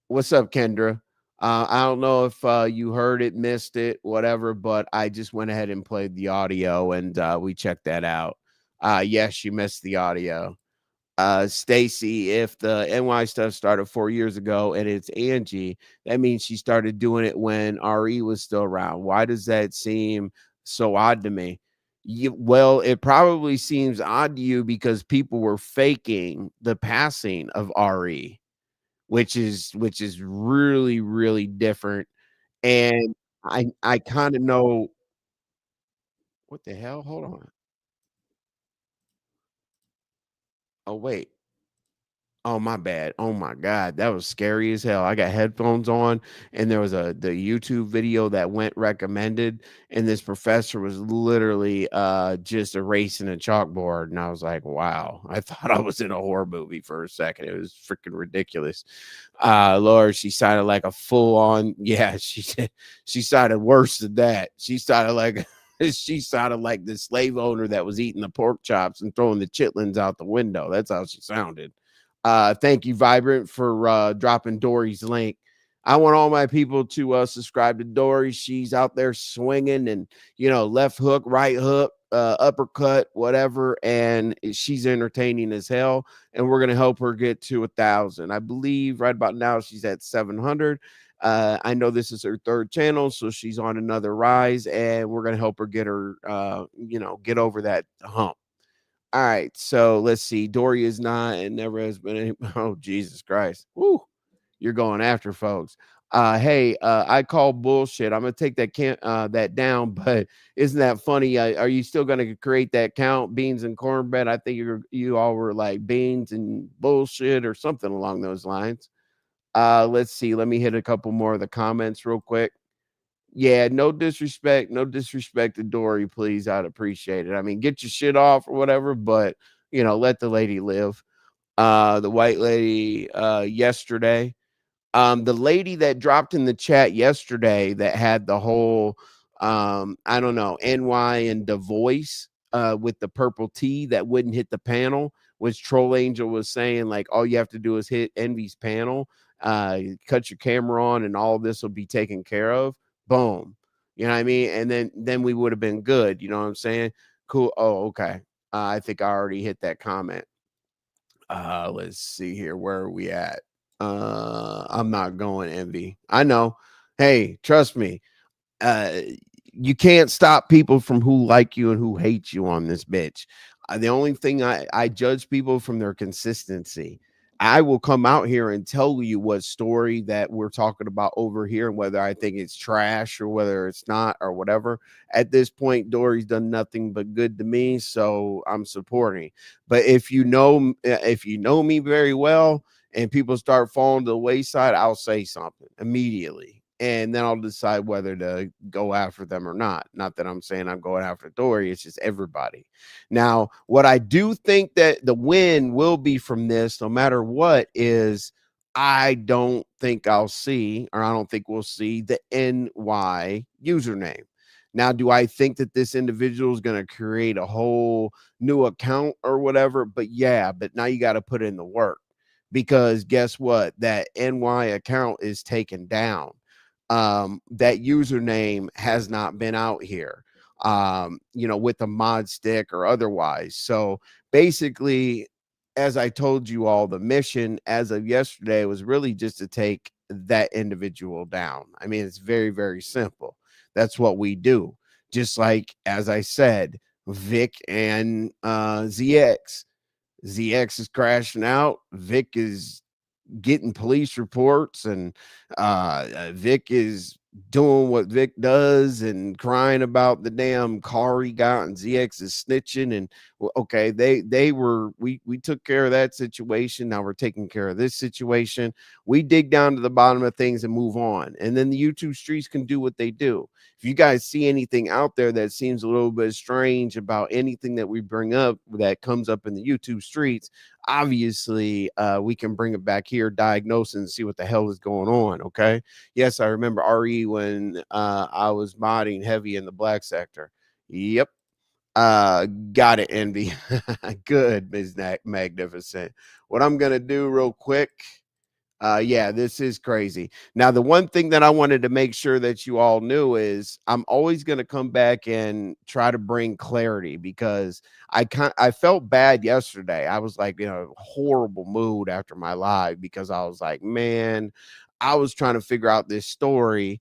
Speaker 2: What's up, Kendra? I don't know if you heard it, missed it, whatever, but I just went ahead and played the audio and we checked that out. Yes, you missed the audio. Stacy, if the NY stuff started 4 years ago and it's Angie, that means she started doing it when RE was still around. Why does that seem so odd to me? Well, it probably seems odd to you because people were faking the passing of RE, which is really, really different. And I kind of know what the hell. Hold on. Oh, wait. Oh, my bad. Oh my God. That was scary as hell. I got headphones on and there was the YouTube video that went recommended, and this professor was literally just erasing a chalkboard. And I was like, wow, I thought I was in a horror movie for a second. It was freaking ridiculous. Lord, she sounded like a full on, yeah, she did. She sounded worse than that. She sounded like she sounded like the slave owner that was eating the pork chops and throwing the chitlins out the window. That's how she sounded. Thank you, Vibrant, for dropping Dory's link. I want all my people to subscribe to Dory. She's out there swinging and, you know, left hook, right hook, uppercut, whatever. And she's entertaining as hell. And we're going to help her get to 1,000. I believe right about now she's at 700. I know this is her third channel, so she's on another rise. And we're going to help her get her, you know, get over that hump. All right, so let's see. Dory is not and never has been any. Oh, Jesus Christ. Woo, you're going after folks. Hey, I call bullshit. I'm gonna take that down, but isn't that funny? Are you still gonna create that count? Beans and cornbread. I think you all were like beans and bullshit or something along those lines. Let's see. Let me hit a couple more of the comments real quick. Yeah, no disrespect to Dory, please. I'd appreciate it. I mean, get your shit off or whatever, but you know, let the lady live. The white lady yesterday. The lady that dropped in the chat yesterday that had the whole I don't know, NY and the voice with the purple T that wouldn't hit the panel, which Troll Angel was saying, like, all you have to do is hit Envy's panel, cut your camera on, and all this will be taken care of. Boom. You know what I mean? And then we would have been good. You know what I'm saying? Cool. Oh, okay. I think I already hit that comment. Let's see here. Where are we at? I'm not going Envy. I know. Hey, trust me. Uh, you can't stop people from who like you and who hate you on this bitch. The only thing I judge people from their consistency. I will come out here and tell you what story that we're talking about over here and whether I think it's trash or whether it's not or whatever. At this point, Dory's done nothing but good to me, so I'm supporting. But if you know me very well and people start falling to the wayside, I'll say something immediately. And then I'll decide whether to go after them or not. Not that I'm saying I'm going after Dory, it's just everybody. Now, what I do think that the win will be from this, no matter what, is I don't think I'll see, or I don't think we'll see the NY username. Now, do I think that this individual is going to create a whole new account or whatever? But yeah, but now you got to put in the work because guess what? That NY account is taken down. That username has not been out here, you know, with a mod stick or otherwise. So basically, as I told you all, the mission as of yesterday was really just to take that individual down. I mean, it's very, very simple. That's what we do. Just like, as I said, Vic and ZX. ZX is crashing out. Vic is getting police reports, and Vic is doing what Vic does and crying about the damn car he got, and ZX is snitching. And okay, we took care of that situation. Now we're taking care of this situation. We dig down to the bottom of things and move on, and then the YouTube streets can do what they do. If you guys see anything out there that seems a little bit strange about anything that we bring up that comes up in the YouTube streets, obviously we can bring it back here, diagnose and see what the hell is going on. Okay. Yes, I remember RE when I was modding heavy in the black sector. Yep. Got it, Envy. Good, Ms. Magnificent. What I'm gonna do real quick. Yeah, this is crazy. Now, the one thing that I wanted to make sure that you all knew is I'm always going to come back and try to bring clarity, because I felt bad yesterday. I was like in a horrible mood after my live, because I was like, man, I was trying to figure out this story.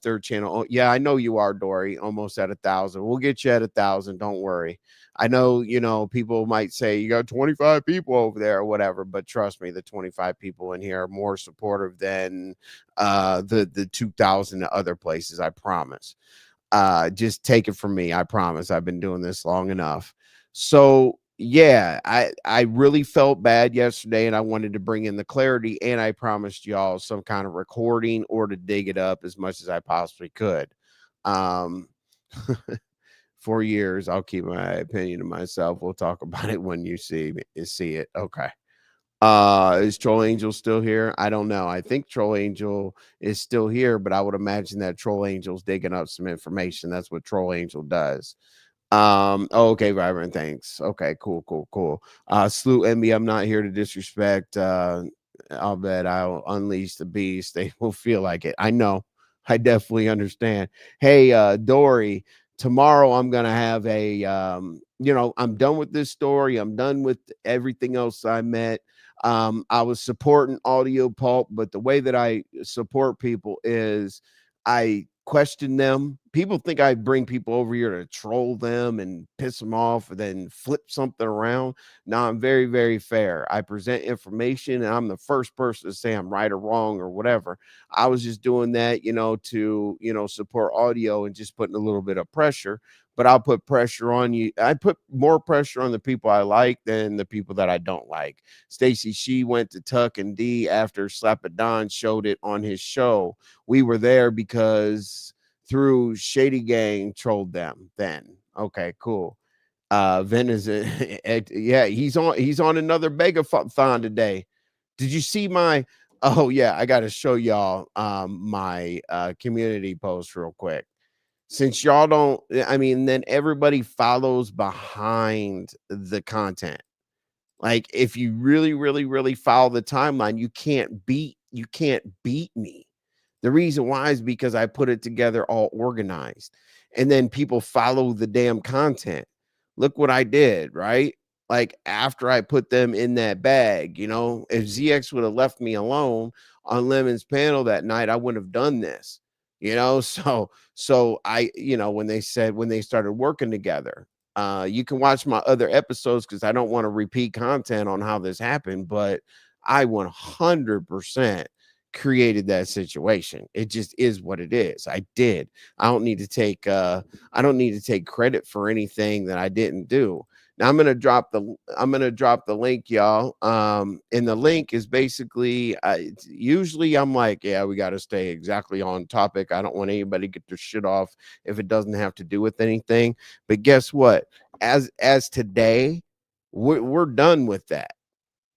Speaker 2: Third channel. Oh, yeah, I know you are, Dory. Almost at 1,000. We'll get you at 1,000. Don't worry. I know, people might say you got 25 people over there or whatever, but trust me, the 25 people in here are more supportive than the 2,000 other places. I promise. Just take it from me. I promise. I've been doing this long enough. So yeah, I really felt bad yesterday, and I wanted to bring in the clarity, and I promised y'all some kind of recording or to dig it up as much as I possibly could. 4 years, I'll keep my opinion to myself. We'll talk about it when you see it. Okay. Is Troll Angel still here? I don't know. I think Troll Angel is still here, but I would imagine that Troll Angel's digging up some information. That's what Troll Angel does. Okay, Vibrant, thanks. Okay, cool. Salute Envy, I'm not here to disrespect. I'll bet I'll unleash the beast. They will feel like it. I know. I definitely understand. Hey, Dory, tomorrow I'm gonna have a I'm done with this story. I'm done with everything else I met. I was supporting Audio Pulp, but the way that I support people is I question them. People think I bring people over here to troll them and piss them off and then flip something around. No, I'm very, very fair. I present information, and I'm the first person to say I'm right or wrong or whatever. I was just doing that, to, support audio and just putting a little bit of pressure. But I'll put pressure on you. I put more pressure on the people I like than the people that I don't like. Stacy, she went to Tuck and D after Slapadon showed it on his show. We were there because through Shady Gang trolled them then. Okay, cool. Vin is yeah, he's on another megathon today. Did you see my I gotta show y'all my community post real quick. Since y'all don't, then everybody follows behind the content. Like, if you really, really, really follow the timeline, you can't beat me. The reason why is because I put it together all organized, and then people follow the damn content. Look what I did, right? Like, after I put them in that bag, if ZX would have left me alone on Lemon's panel that night, I wouldn't have done this. So I, when they started working together, you can watch my other episodes because I don't want to repeat content on how this happened, but I 100% created that situation. It just is what it is. I did. I don't need to take credit for anything that I didn't do. Now I'm gonna drop the link, y'all. And the link is basically usually I'm like, yeah, we got to stay exactly on topic. I don't want anybody to get their shit off if it doesn't have to do with anything. But guess what? As today, we're done with that.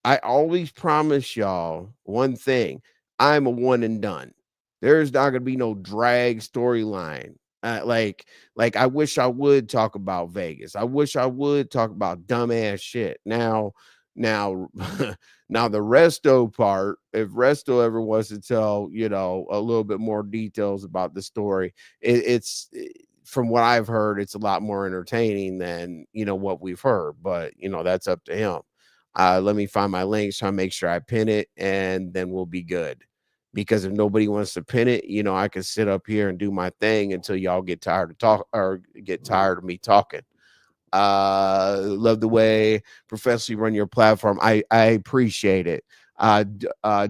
Speaker 2: I always promise y'all one thing. I'm a one and done. There's not gonna be no drag storyline. Like I wish I would talk about Vegas. I wish I would talk about dumbass shit. Now, now the Resto part, if Resto ever wants to tell, a little bit more details about the story, it's from what I've heard, it's a lot more entertaining than, what we've heard, but that's up to him. Let me find my links, try to make sure I pin it, and then we'll be good. Because if nobody wants to pin it, I can sit up here and do my thing until y'all get tired of me talking. Love the way professionally run your platform. I appreciate it.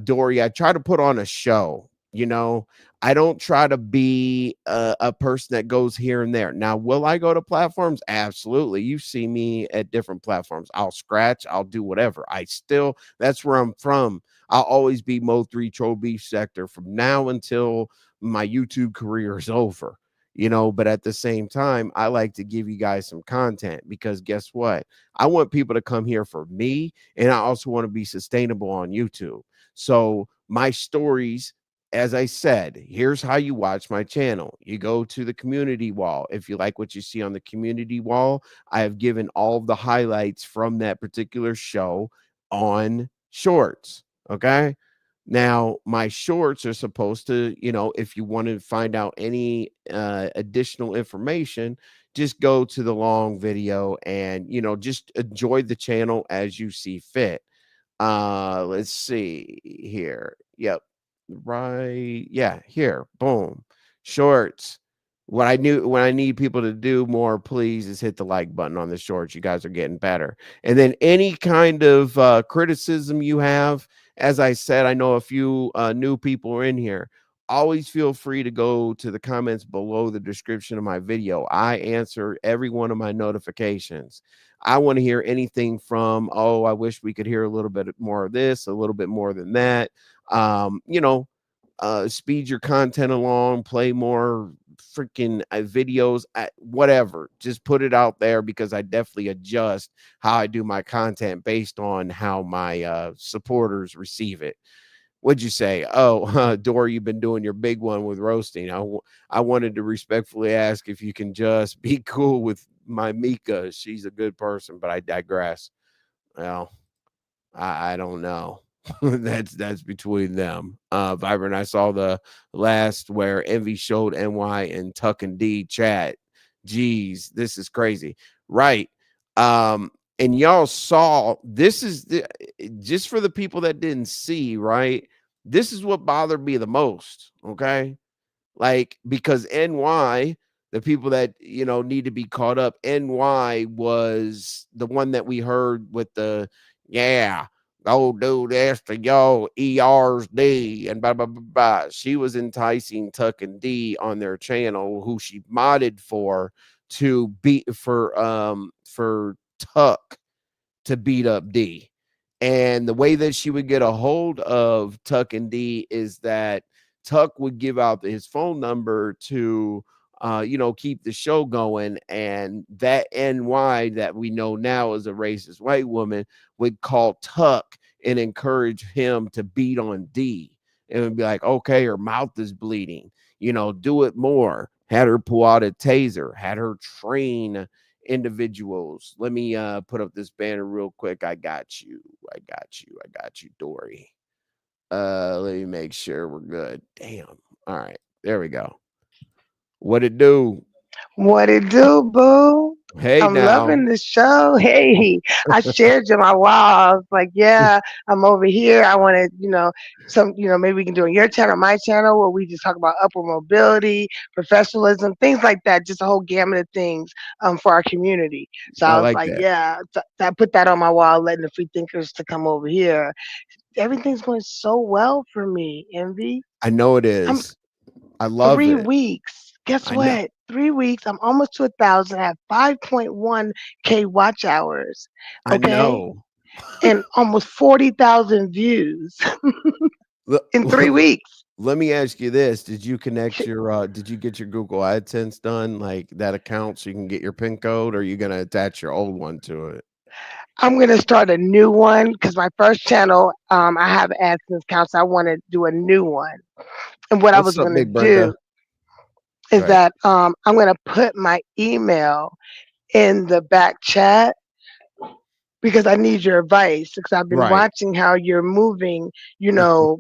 Speaker 2: Dory, I try to put on a show. I don't try to be a person that goes here and there. Now, will I go to platforms? Absolutely. You see me at different platforms. I'll scratch. I'll do whatever. That's where I'm from. I'll always be Mo3 Troll Beef Sector from now until my YouTube career is over. but at the same time, I like to give you guys some content because guess what? I want people to come here for me, and I also want to be sustainable on YouTube. So my stories, as I said, here's how you watch my channel. You go to the community wall. If you like what you see on the community wall, I have given all of the highlights from that particular show on shorts. Okay. Now, my shorts are supposed to, if you want to find out any additional information, just go to the long video and, just enjoy the channel as you see fit. Let's see here. Yep. Right. Yeah. Here. Boom. Shorts. What I knew when I need people to do more, please, is hit the like button on the shorts. You guys are getting better. And then any kind of criticism you have, as I said, I know a few new people are in here. Always feel free to go to the comments below the description of my video. I answer every one of my notifications. I want to hear anything from, oh, I wish we could hear a little bit more of this, a little bit more than that. Speed your content along, play more freaking videos, whatever. Just put it out there because I definitely adjust how I do my content based on how my supporters receive it. What'd you say? Oh, Dora, you've been doing your big one with roasting. I wanted to respectfully ask if you can just be cool with my Mika. She's a good person, but I digress. Well, I don't know. That's between them. Vibrant, I saw the last where Envy showed NY and Tuck and D chat. Jeez, this is crazy. Right. And y'all saw this is just for the people that didn't see, right? This is what bothered me the most. Okay. Like, because NY, the people that need to be caught up, NY was the one that we heard with the go do this to yo ER's D and blah blah blah blah. She was enticing Tuck and D on their channel, who she modded for to beat for Tuck to beat up D. And the way that she would get a hold of Tuck and D is that Tuck would give out his phone number to keep the show going, and that NY that we know now as a racist white woman would call Tuck and encourage him to beat on D. It would be like, okay, her mouth is bleeding, do it more. Had her pull out a taser, had her train individuals. Let me put up this banner real quick. I got you, Dory. Let me make sure we're good. Damn. All right, there we go. What it do?
Speaker 6: What it do, boo?
Speaker 2: Hey,
Speaker 6: I'm
Speaker 2: now.
Speaker 6: loving the show. Hey, I shared you my wall. I was like, yeah, I'm over here. I want to, maybe we can do it on your channel, my channel, where we just talk about upward mobility, professionalism, things like that. Just a whole gamut of things for our community. So
Speaker 2: I
Speaker 6: I was
Speaker 2: like
Speaker 6: like,
Speaker 2: that.
Speaker 6: yeah, I put that on my wall, letting the free thinkers to come over here. Everything's going so well for me, Envy.
Speaker 2: I know it
Speaker 6: I'm
Speaker 2: is. I love
Speaker 6: 3 weeks. Guess
Speaker 2: I know.
Speaker 6: what? 3 weeks. I'm almost to 1,000. I have 5.1K watch hours.
Speaker 2: I
Speaker 6: Okay,
Speaker 2: know.
Speaker 6: and almost 40,000 views in 3 weeks.
Speaker 2: Let me ask you this. Did you connect your did you get your Google AdSense done, like that account, so you can get your PIN code, or are you gonna attach your old one to it?
Speaker 6: I'm gonna start a new one because my first channel, I have AdSense accounts. So I want to do a new one, and what I
Speaker 2: What's
Speaker 6: was
Speaker 2: up,
Speaker 6: gonna
Speaker 2: Big Brenda?
Speaker 6: do is
Speaker 2: Right.
Speaker 6: that I'm gonna put my email in the back chat because I need your advice because I've been
Speaker 2: Right.
Speaker 6: watching how you're moving,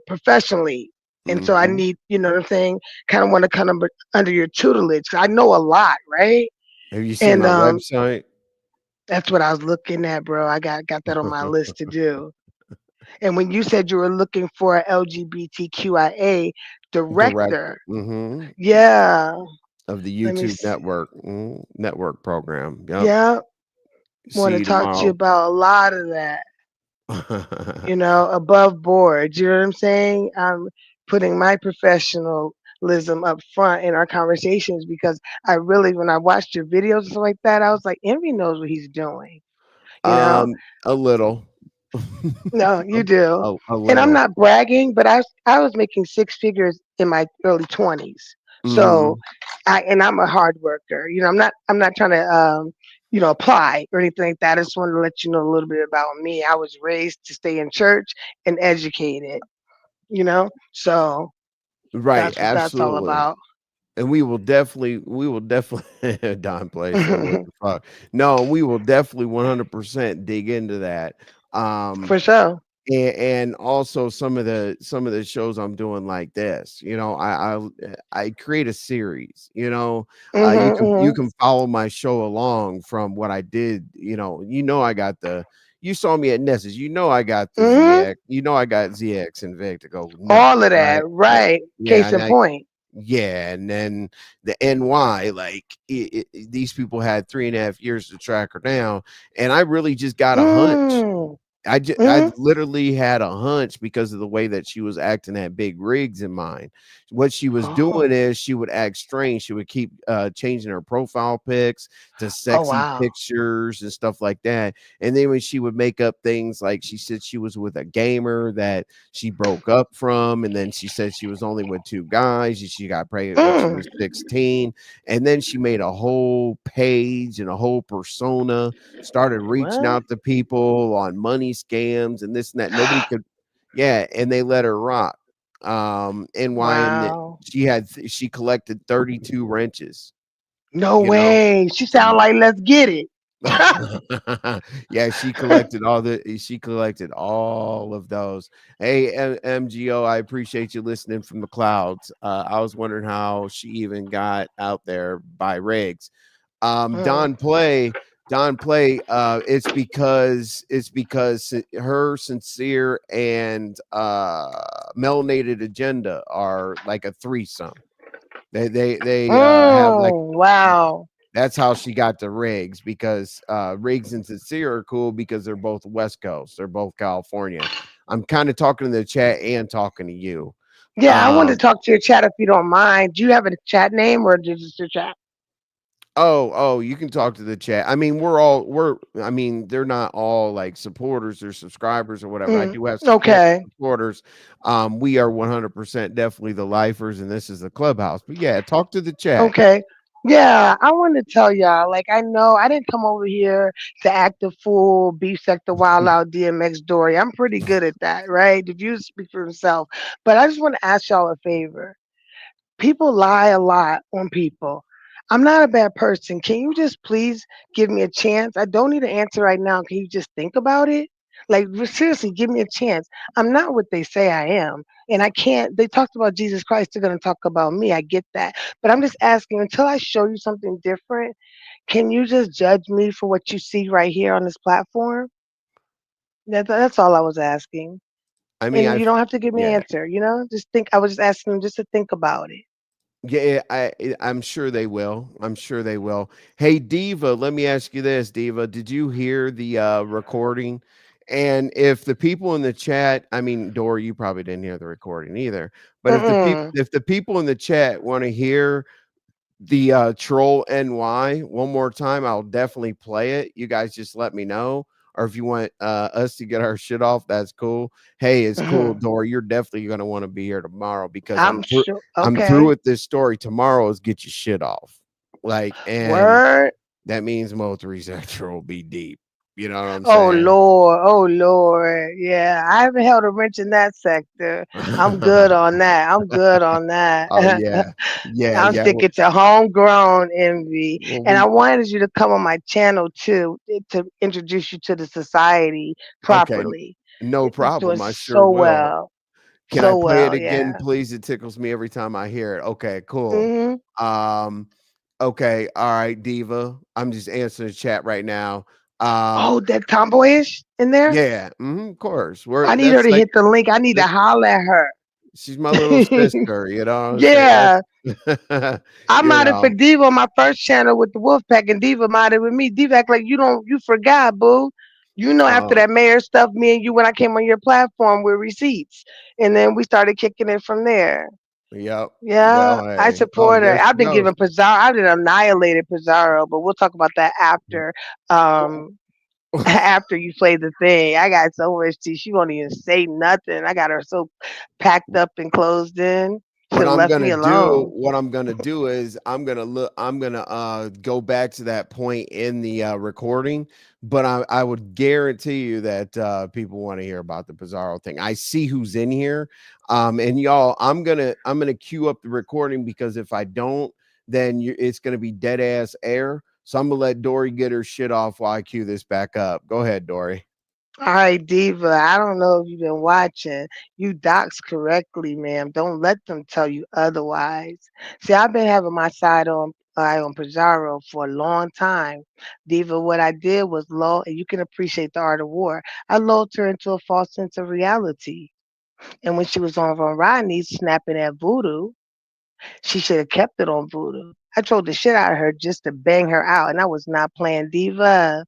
Speaker 6: professionally. And so I
Speaker 2: Mhm.
Speaker 6: need, you know what I'm saying, kind of want to come under your tutelage. I know a lot, right?
Speaker 2: Have you seen
Speaker 6: And
Speaker 2: my website?
Speaker 6: that's what I was looking at, bro. I got that on my list to do. And when you said you were looking for an LGBTQIA
Speaker 2: Direct.
Speaker 6: director,
Speaker 2: Mhm.
Speaker 6: yeah,
Speaker 2: Of the
Speaker 6: let me
Speaker 2: YouTube
Speaker 6: see.
Speaker 2: network. Network program. Yep.
Speaker 6: Yeah, want
Speaker 2: See
Speaker 6: to
Speaker 2: you
Speaker 6: talk to you
Speaker 2: tomorrow.
Speaker 6: about a lot of that. Above board. You know what I'm saying? I'm putting my professionalism up front in our conversations because I really, when I watched your videos and stuff like that, I was like, Envy knows what he's doing. You know?
Speaker 2: A little.
Speaker 6: No,
Speaker 2: a,
Speaker 6: you do.
Speaker 2: a
Speaker 6: And I'm
Speaker 2: little.
Speaker 6: not bragging, but I was making six figures in my early 20s. So
Speaker 2: Mhm.
Speaker 6: I'm a hard worker. I'm not trying to apply or anything like that. I just wanted to let you know a little bit about me. I was raised to stay in church and educated. So
Speaker 2: Right,
Speaker 6: that's what that's all
Speaker 2: absolutely.
Speaker 6: about.
Speaker 2: And we will definitely Don Play said, "What the fuck?" No, we will definitely 100% dig into that. Um,
Speaker 6: For sure.
Speaker 2: and also some of the shows I'm doing like this, I create a series, you
Speaker 6: Mhm.
Speaker 2: can
Speaker 6: Mhm.
Speaker 2: follow my show along from what I did, I got the you saw me at Nessus, I got the
Speaker 6: Mhm.
Speaker 2: ZX, I got ZX and Vic to go
Speaker 6: All
Speaker 2: nuts,
Speaker 6: of that,
Speaker 2: right?
Speaker 6: right?
Speaker 2: Yeah,
Speaker 6: Case
Speaker 2: and
Speaker 6: in point.
Speaker 2: and then the NY, like these people had 3.5 years to track her down, and I really just got a hunch.
Speaker 6: Mm.
Speaker 2: I
Speaker 6: Mhm.
Speaker 2: literally had a hunch because of the way that she was acting at Big Rigs in mind. What she was doing
Speaker 6: Oh.
Speaker 2: is she would act strange. She would keep changing her profile pics to
Speaker 6: Oh
Speaker 2: sexy
Speaker 6: wow.
Speaker 2: pictures and stuff like that. And then when she would make up things like she said she was with a gamer that she broke up from, and then she said she was only with two guys and she got pregnant when she
Speaker 6: Mm.
Speaker 2: was 16. And then she made a whole page and a whole persona, started reaching
Speaker 6: What?
Speaker 2: out to people on money scams and this and that. Nobody could, yeah, and they let her rock. NY, and
Speaker 6: Wow.
Speaker 2: she collected 32 wrenches,
Speaker 6: No
Speaker 2: you know.
Speaker 6: way. She sound like let's get it.
Speaker 2: Yeah, she collected all of those. Hey, MGO, I appreciate you listening from the clouds. I was wondering how she even got out there by rigs.
Speaker 6: Mm.
Speaker 2: Don Play, it's because her sincere and melanated agenda are like a threesome. They have like,
Speaker 6: Mm. Wow.
Speaker 2: that's how she got to Riggs, because Riggs and Sincere are cool because they're both West Coast. They're both California. I'm kind of talking to the chat and talking to you.
Speaker 6: Yeah, I wanted to
Speaker 2: Um,
Speaker 6: talk to your chat if you don't mind. Do you have a chat name or just your chat?
Speaker 2: oh, you can talk to the chat. I mean, I mean, they're not all like supporters or subscribers or whatever. I
Speaker 6: Mm.
Speaker 2: do have
Speaker 6: Okay.
Speaker 2: supporters. We are 100% definitely the lifers, and this is the clubhouse. But yeah, talk to the chat.
Speaker 6: Okay. Yeah, I want to tell y'all, like, I know I didn't come over here to act a fool, beef the wild out DMX Dory. I'm pretty good at that, right? The views speak for himself. But I just want to ask y'all a favor. People lie a lot on people. I'm not a bad person. Can you just please give me a chance? I don't need an answer right now. Can you just think about it? Like, seriously, give me a chance. I'm not what they say I am. And I can't, they talked about Jesus Christ. They're going to talk about me. I get that. But I'm just asking, until I show you something different, can you just judge me for what you see right here on this platform? That's all I was asking.
Speaker 2: I mean,
Speaker 6: And you don't have to give me an
Speaker 2: yeah.
Speaker 6: answer, just think. I was just asking them just to think about it.
Speaker 2: Yeah, I'm sure they will. I'm sure they will. Hey, Diva, let me ask you this, Diva. Did you hear the recording? And if the people in the chat, I mean, Dora, you probably didn't hear the recording either. But
Speaker 6: Mm-mm.
Speaker 2: if the people in the chat want to hear the Troll NY one more time, I'll definitely play it. You guys just let me know. Or if you want us to get our shit off, that's cool. Hey, it's cool,
Speaker 6: Mhm.
Speaker 2: Dora. You're definitely gonna want to be here tomorrow because
Speaker 6: I'm sure.
Speaker 2: I'm through
Speaker 6: Okay.
Speaker 2: with this story. Tomorrow is get your shit off. Like, and
Speaker 6: Word.
Speaker 2: that means Mo 3 Sector will be deep. You know what I'm
Speaker 6: Oh
Speaker 2: saying?
Speaker 6: Lord. Oh Lord. Yeah, I haven't held a wrench in that sector. I'm good on that. I'm good on that.
Speaker 2: Oh yeah. Yeah,
Speaker 6: I'm
Speaker 2: yeah.
Speaker 6: sticking to homegrown envy,
Speaker 2: Well,
Speaker 6: and I
Speaker 2: we
Speaker 6: wanted you to come on my channel too to introduce you to the society
Speaker 2: okay,
Speaker 6: properly.
Speaker 2: no
Speaker 6: It's doing
Speaker 2: problem. I sure
Speaker 6: so
Speaker 2: will.
Speaker 6: well,
Speaker 2: Can I
Speaker 6: so
Speaker 2: play it
Speaker 6: well.
Speaker 2: again,
Speaker 6: Yeah.
Speaker 2: please? It tickles me every time I hear it. Okay, cool.
Speaker 6: Hmm.
Speaker 2: Um, okay, all right, Diva. I'm just answering the chat right now. Um,
Speaker 6: Oh, that tomboyish in there.
Speaker 2: yeah, of course. We're
Speaker 6: I need her
Speaker 2: that's
Speaker 6: to
Speaker 2: like
Speaker 6: hit the link. I need to
Speaker 2: that,
Speaker 6: holler at her.
Speaker 2: she's my little sister, you know what I'm saying?
Speaker 6: Yeah,
Speaker 2: That's
Speaker 6: I
Speaker 2: you
Speaker 6: modded for
Speaker 2: know.
Speaker 6: Diva on my first channel with the Wolfpack, and Diva modded with me. Diva act like you forgot, boo. After
Speaker 2: Uh,
Speaker 6: that mayor stuff, me and you, when I came on your platform with receipts, and then we started kicking it from there.
Speaker 2: yep.
Speaker 6: Yeah,
Speaker 2: Well,
Speaker 6: I
Speaker 2: hey. Oh,
Speaker 6: support her.
Speaker 2: there she
Speaker 6: I've been
Speaker 2: goes.
Speaker 6: giving Pizarro, I've been annihilated Pizarro, but we'll talk about that after. Um, after you play the thing, I got so much tea. She won't even say nothing. I got her so packed up and closed in. Should have left me alone.
Speaker 2: what I'm gonna do is I'm gonna go back to that point in the recording, but I would guarantee you that people want to hear about the Pizarro thing. I see who's in here. And y'all, I'm gonna queue up the recording, because if I don't, then it's gonna be dead ass air. So I'm gonna let Dory get her shit off while I queue this back up. Go ahead, Dory.
Speaker 6: All right, Diva. I don't know if you've been watching. You docs correctly, ma'am. Don't let them tell you otherwise. See, I've been having my eye on Pizarro for a long time. Diva, what I did was lull, and you can appreciate the art of war. I lulled her into a false sense of reality. And when she was on Von Rodney snapping at voodoo, she should have kept it on voodoo. I trolled the shit out of her just to bang her out, and I was not playing Diva.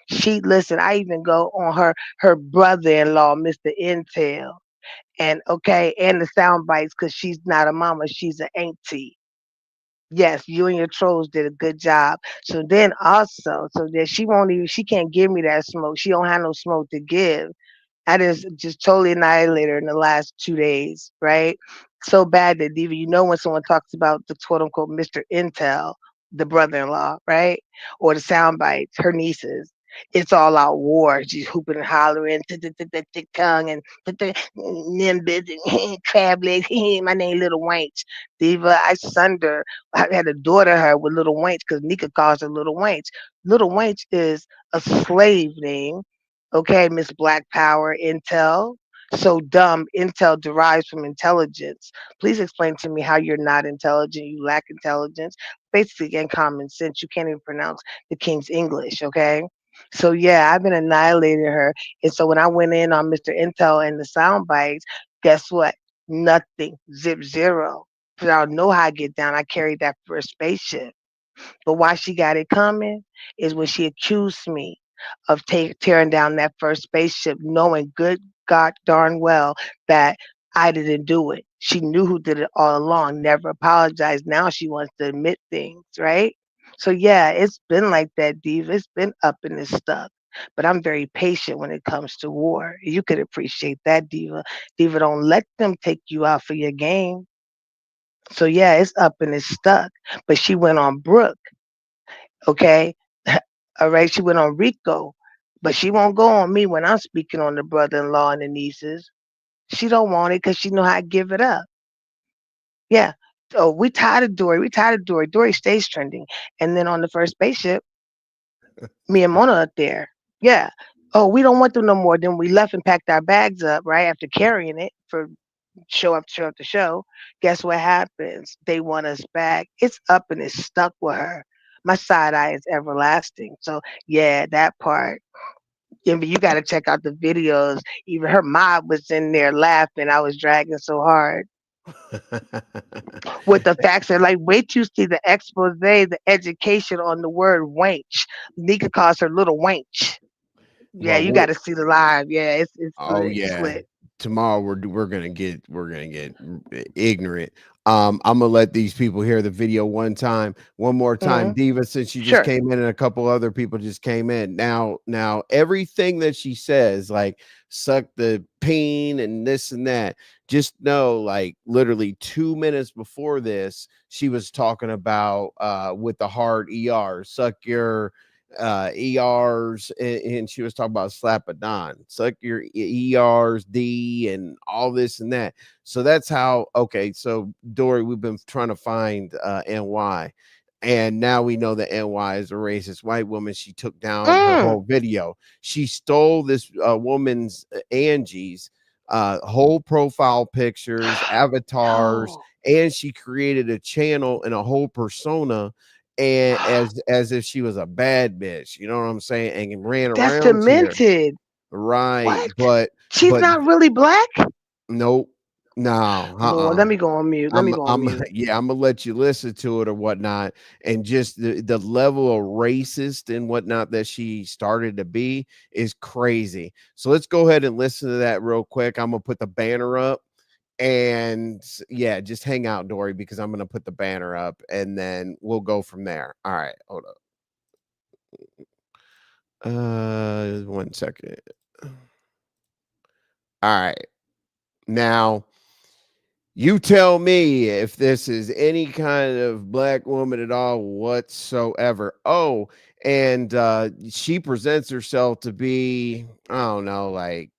Speaker 6: She listen. I even go on her brother-in-law, Mr. Intel, and okay, and the sound bites because she's not a mama, she's an auntie. Yes, you and your trolls did a good job. So then also, so that she can't give me that smoke. She don't have no smoke to give. I just totally annihilated her in the last 2 days, right? So bad that Diva, when someone talks about the quote unquote Mr. Intel, the brother-in-law, right? Or the sound bites, her nieces. It's all out war. She's hooping and hollering, tick tongue and nimbus and crab legs. My name Little Wench. Diva, I sunned her. I had to daughter her with Little Wench because Nika calls her Little Wench. Little Wench is a slave name. Okay, Miss Black Power Intel. So dumb. Intel derives from intelligence. Please explain to me how you're not intelligent. You lack intelligence. Basically, and common sense. You can't even pronounce the King's English. Okay. So yeah, I've been annihilating her. And so when I went in on Mr. Intel and the sound bites, guess what? Nothing. Zip zero. 'Cause I don't know how I get down. I carried that first spaceship. But why she got it coming is when she accused me of tearing down that first spaceship, knowing good God darn well that I didn't do it. She knew who did it all along, never apologized. Now she wants to admit things, right? So yeah, it's been like that, Diva. It's been up and it's stuck. But I'm very patient when it comes to war. You could appreciate that, Diva. Diva, don't let them take you out for your game. So yeah, it's up and it's stuck. But she went on Brooke. Okay. All right. She went on Rico, but she won't go on me when I'm speaking on the brother-in-law and the nieces. She don't want it because she know how to give it up. Yeah. Oh, we tired of Dory. We tired of Dory. Dory stays trending. And then on the first spaceship, me and Mona up there. Yeah. Oh, we don't want them no more. Then we left and packed our bags up right after carrying it for show after show. Guess what happens? They want us back. It's up and it's stuck with her. My side eye is everlasting. So yeah, that part. Yeah, but you got to check out the videos. Even her mom was in there laughing. I was dragging so hard with the facts. And like, wait till you see the expose, the education on the word wench. Nika calls her little wench. Yeah,
Speaker 2: Well,
Speaker 6: you got to see the live. Yeah, it's
Speaker 2: oh
Speaker 6: lit. It's
Speaker 2: yeah.
Speaker 6: lit.
Speaker 2: Tomorrow we're gonna get ignorant. I'm gonna let these people hear the video one more time.
Speaker 6: Hmm.
Speaker 2: Diva, since you just
Speaker 6: Sure.
Speaker 2: came in and a couple other people just came in. Now everything that she says, like suck the pain and this and that, just know, like literally 2 minutes before this, she was talking about with the hard ER, suck your ERs, and she was talking about Slapadon, suck your ERs, D, and all this and that. So that's how. Okay, so Dory, we've been trying to find NY, and now we know that NY is a racist white woman. She took down her
Speaker 6: Mm,
Speaker 2: whole video. She stole this woman's Angie's whole profile pictures, avatars,
Speaker 6: yo,
Speaker 2: and she created a channel and a whole persona, and as if she was a bad bitch, you know what I'm saying, and ran
Speaker 6: that's
Speaker 2: around here,
Speaker 6: demented.
Speaker 2: right?
Speaker 6: What? She's
Speaker 2: But
Speaker 6: not really black?
Speaker 2: nope, no,
Speaker 6: Lord, let me go on mute. Let me go on
Speaker 2: I'm
Speaker 6: mute.
Speaker 2: yeah, I'm gonna let you listen to it or whatnot, and just the level of racist and whatnot that she started to be is crazy. So let's go ahead and listen to that real quick. I'm gonna put the banner up, and yeah, just hang out, Dory, because I'm gonna put the banner up, and then we'll go from there. All right, hold up. 1 second. All right. Now, You tell me if this is any kind of black woman at all whatsoever. Oh, and she presents herself to be, I don't know, like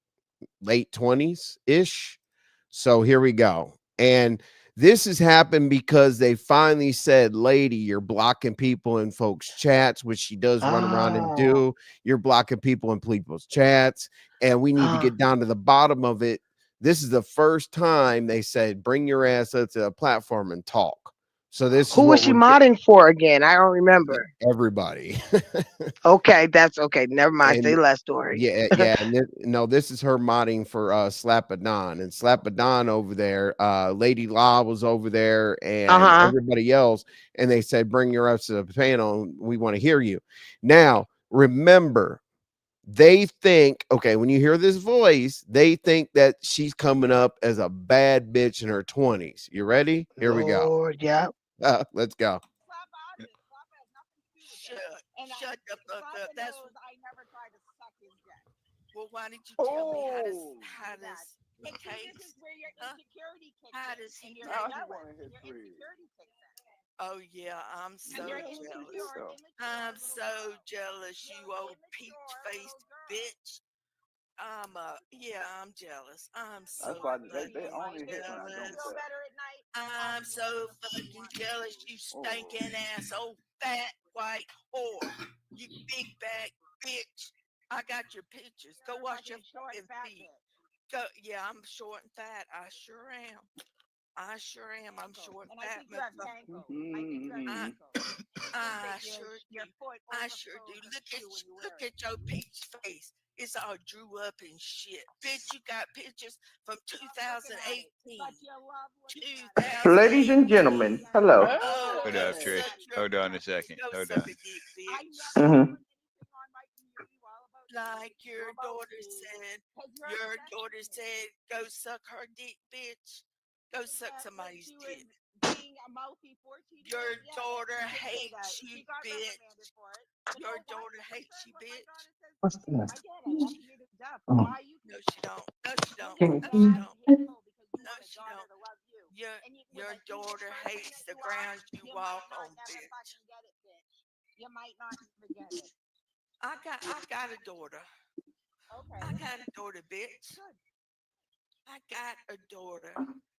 Speaker 2: late 20s ish. So here we go. And this has happened because they finally said, lady, you're blocking people in folks' chats, which she does run around and
Speaker 6: Oh,
Speaker 2: do. You're blocking people in people's chats. And we need to get down to the bottom of it. This is the first time they said, bring your ass up to a platform and talk. So this is
Speaker 6: who was
Speaker 2: what
Speaker 6: she
Speaker 2: we're
Speaker 6: modding for again? I don't remember.
Speaker 2: everybody.
Speaker 6: Okay, that's okay. Never mind. Say
Speaker 2: And
Speaker 6: less story.
Speaker 2: yeah, and no, this is her modding for Slapadon, and Slapadon over there, Lady La was over there, and
Speaker 6: Uh-huh.
Speaker 2: everybody else, and they said, bring your ups to the panel, we want to hear you. Now, remember, they think, okay, when you hear this voice, they think that she's coming up as a bad bitch in her 20s. You ready? Here we go.
Speaker 6: Lord, yeah.
Speaker 2: Let's go.
Speaker 4: Slap has nothing to do with
Speaker 3: Shut,
Speaker 4: it. And
Speaker 3: shut the fuck
Speaker 4: Slappa
Speaker 3: up. That's
Speaker 4: knows I never tried to suck his dick.
Speaker 3: well. Why didn't you tell me how
Speaker 4: That.
Speaker 3: does
Speaker 4: And see,
Speaker 3: okay?
Speaker 4: this is where your
Speaker 3: Huh?
Speaker 4: insecurity kicks
Speaker 3: How
Speaker 4: in.
Speaker 3: does
Speaker 4: And
Speaker 3: he
Speaker 4: you're
Speaker 3: take?
Speaker 4: jealous. Your insecurity kicks in.
Speaker 3: Oh yeah, I'm so
Speaker 4: And you're
Speaker 3: jealous.
Speaker 4: immature
Speaker 3: I'm
Speaker 4: little
Speaker 3: so
Speaker 4: girl.
Speaker 3: jealous, you
Speaker 4: You're
Speaker 3: old
Speaker 4: immature
Speaker 3: peach-faced
Speaker 4: little girl.
Speaker 3: bitch. I'm jealous. I'm so
Speaker 4: You are
Speaker 3: fucking jealous.
Speaker 4: feel better at night.
Speaker 3: I'm so fucking jealous, you stinking ass old fat white whore. You big back bitch. I got your pictures. Go wash your
Speaker 4: Short,
Speaker 3: fucking
Speaker 4: fat
Speaker 3: feet.
Speaker 4: bitch.
Speaker 3: Go. Yeah, I'm short and fat. I sure am. I sure am. I'm short
Speaker 4: And
Speaker 3: and
Speaker 4: I
Speaker 3: fat,
Speaker 4: think you have
Speaker 3: motherfucker.
Speaker 4: ankles. I think you have
Speaker 3: I,
Speaker 4: ankles.
Speaker 3: I
Speaker 4: Your,
Speaker 3: sure
Speaker 4: your
Speaker 3: do.
Speaker 4: foot
Speaker 3: I sure do.
Speaker 4: overflows with shoe when you wear
Speaker 3: Look
Speaker 4: it.
Speaker 3: at your peach face. It's all drew up and shit. Bitch, you got pictures from
Speaker 4: Love looking at it.
Speaker 3: 2018.
Speaker 4: But you love looking at it.
Speaker 3: 2018.
Speaker 5: Ladies and gentlemen, hello.
Speaker 3: Oh,
Speaker 8: Hold
Speaker 3: go
Speaker 8: up, Trish.
Speaker 3: suck your
Speaker 8: Hold on a second.
Speaker 3: go
Speaker 8: Hold
Speaker 3: suck
Speaker 8: on.
Speaker 3: a dick,
Speaker 4: I
Speaker 3: bitch.
Speaker 4: never
Speaker 5: Mhm.
Speaker 4: put anything on my community wall about
Speaker 3: Like
Speaker 4: you.
Speaker 3: your
Speaker 4: About
Speaker 3: daughter
Speaker 4: you.
Speaker 3: said.
Speaker 4: 'Cause you're
Speaker 3: Your
Speaker 4: obsessed
Speaker 3: daughter
Speaker 4: with me.
Speaker 3: said, "Go suck her dick, bitch. Go suck
Speaker 4: That
Speaker 3: somebody's
Speaker 4: she
Speaker 3: dick."
Speaker 4: was being a mouthy 14-year-old.
Speaker 3: Your
Speaker 4: Yeah,
Speaker 3: daughter
Speaker 4: she can say that.
Speaker 3: hates
Speaker 4: She
Speaker 3: you,
Speaker 4: got reprimanded
Speaker 3: bitch.
Speaker 4: for it. But
Speaker 3: Your
Speaker 4: no, why
Speaker 3: daughter
Speaker 4: are you
Speaker 3: hates
Speaker 4: concerned
Speaker 3: you,
Speaker 4: what my
Speaker 3: bitch.
Speaker 4: daughter says
Speaker 5: What's
Speaker 4: to me?
Speaker 5: this?
Speaker 4: I get it. I love you to death. But
Speaker 5: Oh.
Speaker 4: why are you
Speaker 3: No,
Speaker 4: concerned?
Speaker 3: she don't. No, she don't.
Speaker 4: You're
Speaker 3: No,
Speaker 4: a
Speaker 3: she
Speaker 4: bad
Speaker 3: don't.
Speaker 4: asshole because you
Speaker 3: No,
Speaker 4: want a
Speaker 3: she
Speaker 4: daughter
Speaker 3: don't.
Speaker 4: to love you.
Speaker 3: Your
Speaker 4: And you, with
Speaker 3: your
Speaker 4: a decent
Speaker 3: daughter
Speaker 4: person
Speaker 3: hates
Speaker 4: that
Speaker 3: the
Speaker 4: you are,
Speaker 3: ground you
Speaker 4: you
Speaker 3: walk
Speaker 4: might not
Speaker 3: on,
Speaker 4: never
Speaker 3: bitch.
Speaker 4: fucking get it, bitch. You might not never get it.
Speaker 3: I got a daughter.
Speaker 4: Okay.
Speaker 3: I got a daughter, bitch.
Speaker 4: Good.
Speaker 3: I got a daughter.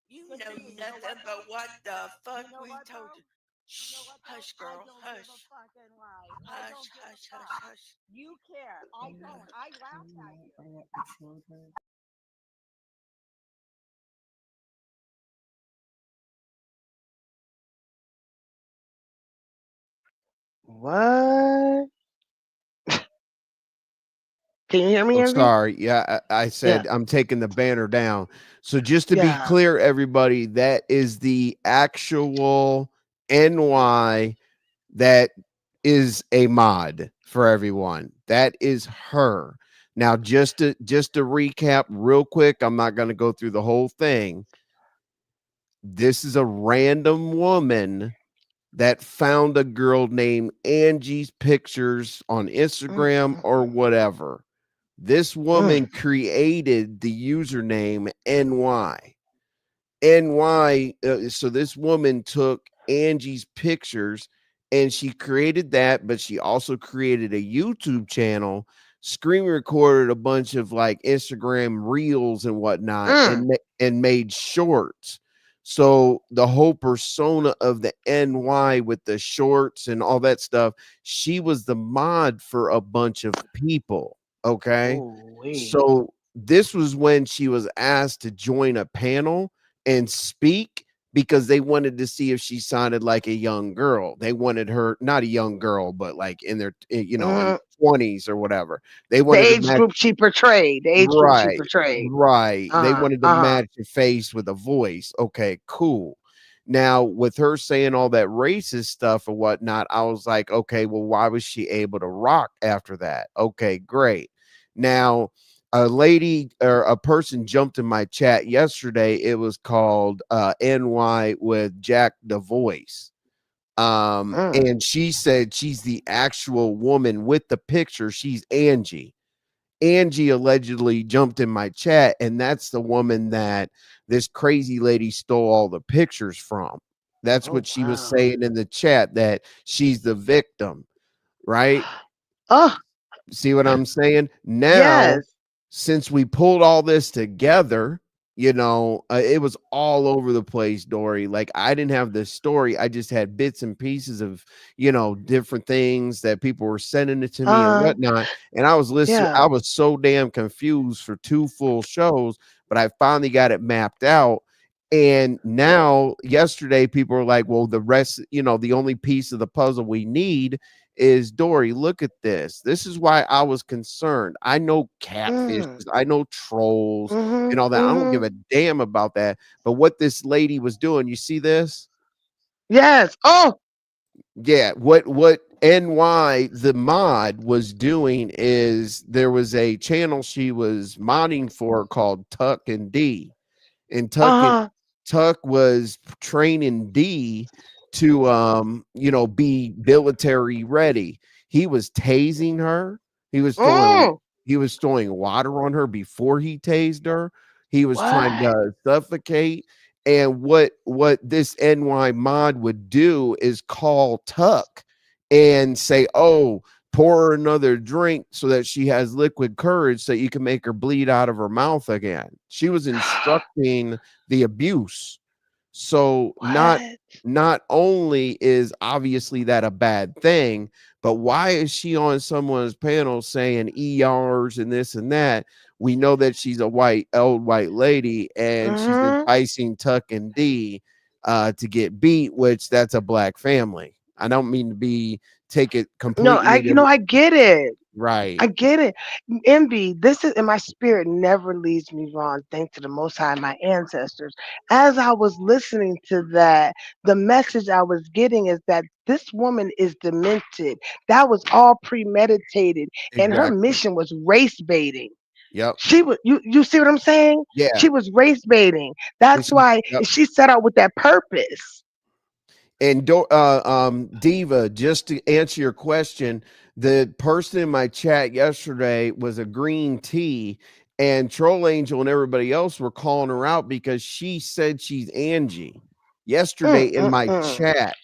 Speaker 3: You
Speaker 4: Good
Speaker 3: know
Speaker 4: for you. You know
Speaker 3: nothing
Speaker 4: what,
Speaker 3: but
Speaker 4: though?
Speaker 3: what the fuck
Speaker 4: You know
Speaker 3: we
Speaker 4: what,
Speaker 3: told
Speaker 4: though?
Speaker 3: you.
Speaker 4: You know
Speaker 3: Shh,
Speaker 4: what, though?
Speaker 3: hush,
Speaker 4: I
Speaker 3: girl,
Speaker 4: don't give a
Speaker 3: hush,
Speaker 4: fucking lie. I
Speaker 3: hush,
Speaker 4: don't give a
Speaker 3: hush,
Speaker 4: fuck.
Speaker 3: hush, hush.
Speaker 4: You care. I don't. I laugh at you.
Speaker 6: What? Can you hear me,
Speaker 2: Oh,
Speaker 6: Envy?
Speaker 2: sorry. Yeah, I
Speaker 6: Yeah.
Speaker 2: said I'm taking the banner down. So just to be
Speaker 6: Yeah.
Speaker 2: clear, everybody, that is the actual NY that is a mod for everyone. That is her. Now, just to recap real quick, I'm not going to go through the whole thing. This is a random woman that found a girl named Angie's pictures on Instagram or whatever. This woman created the username NY. So this woman took Angie's pictures and she created that, but she also created a YouTube channel, screen recorded a bunch of like Instagram reels and whatnot, and made shorts. So the whole persona of the NY with the shorts and all that stuff, she was the mod for a bunch of people. Okay.
Speaker 6: Ooh-wee.
Speaker 2: So this was when she was asked to join a panel and speak because they wanted to see if she sounded like a young girl. They wanted her, not a young girl, but like in their, in
Speaker 6: Mhm.
Speaker 2: 20s or whatever. They
Speaker 6: The
Speaker 2: wanted to
Speaker 6: age
Speaker 2: match,
Speaker 6: group she portrayed. The age group she
Speaker 2: right,
Speaker 6: portrayed.
Speaker 2: right. They
Speaker 6: Uh-huh.
Speaker 2: wanted to
Speaker 6: Uh-huh.
Speaker 2: match your face with a voice. Okay, cool. Now, with her saying all that racist stuff or whatnot, I was like, okay, well, why was she able to rock after that? Okay, great. Now, a lady or a person jumped in my chat yesterday. It was called NY with Jack the Voice. And she said she's the actual woman with the picture. She's Angie. Angie allegedly jumped in my chat, and that's the woman that this crazy lady stole all the pictures from. That's
Speaker 5: Oh,
Speaker 2: what she was
Speaker 5: wow.
Speaker 2: saying in the chat, that she's the victim, right?
Speaker 6: Oh,
Speaker 2: See what I'm saying? Now,
Speaker 6: yes.
Speaker 2: since we pulled all this together, it was all over the place, Dory. Like, I didn't have this story. I just had bits and pieces of, different things that people were sending it to me and whatnot. And I was listening.
Speaker 6: Yeah.
Speaker 2: I was so damn confused for 2 full shows, but I finally got it mapped out. And now, yesterday, people were like, well, the rest, the only piece of the puzzle we need is Dory. Look at this. This is why I was concerned. I know catfishes,
Speaker 6: Mm.
Speaker 2: I know trolls
Speaker 6: Mm-hmm.
Speaker 2: and all that. I don't give
Speaker 6: Mm-hmm.
Speaker 2: a damn about that. But what this lady was doing, you see this?
Speaker 6: Yes. Oh,
Speaker 2: Yeah, what NY the mod was doing is there was a channel she was modding for called Tuck and D. And
Speaker 6: uh-huh.
Speaker 2: Tuck was training D to be military ready. He was tasing her. He was throwing
Speaker 6: Mm.
Speaker 2: he was throwing water on her before he tased her. He was trying
Speaker 6: What?
Speaker 2: to suffocate. And what this NY mod would do is call Tuck and say, "Oh, pour her another drink so that she has liquid courage so you can make her bleed out of her mouth again." She was instructing the abuse. So not
Speaker 6: What?
Speaker 2: not only is obviously that a bad thing, but why is she on someone's panel saying ERs and this and that? We know that she's a old white lady, and she's
Speaker 6: Mm-hmm.
Speaker 2: enticing Tuck and D to get beat, which that's a black family. I don't mean to take it
Speaker 6: No,
Speaker 2: completely
Speaker 6: I get it.
Speaker 2: right.
Speaker 6: I get it. Envy, this is in my spirit never leads me wrong. Thanks to the Most High, my ancestors. As I was listening to that, the message I was getting is that this woman is demented. That was all premeditated, and her
Speaker 2: Exactly.
Speaker 6: mission was race baiting.
Speaker 2: Yep.
Speaker 6: She was you see what I'm saying?
Speaker 2: Yeah.
Speaker 6: She was race baiting.
Speaker 2: And
Speaker 6: That's why
Speaker 2: yep.
Speaker 6: she set out with that purpose.
Speaker 2: And Diva, just to answer your question, the person in my chat yesterday was a green tea, and Troll Angel and everybody else were calling her out because she said she's Angie yesterday in my
Speaker 6: Mm.
Speaker 2: chat.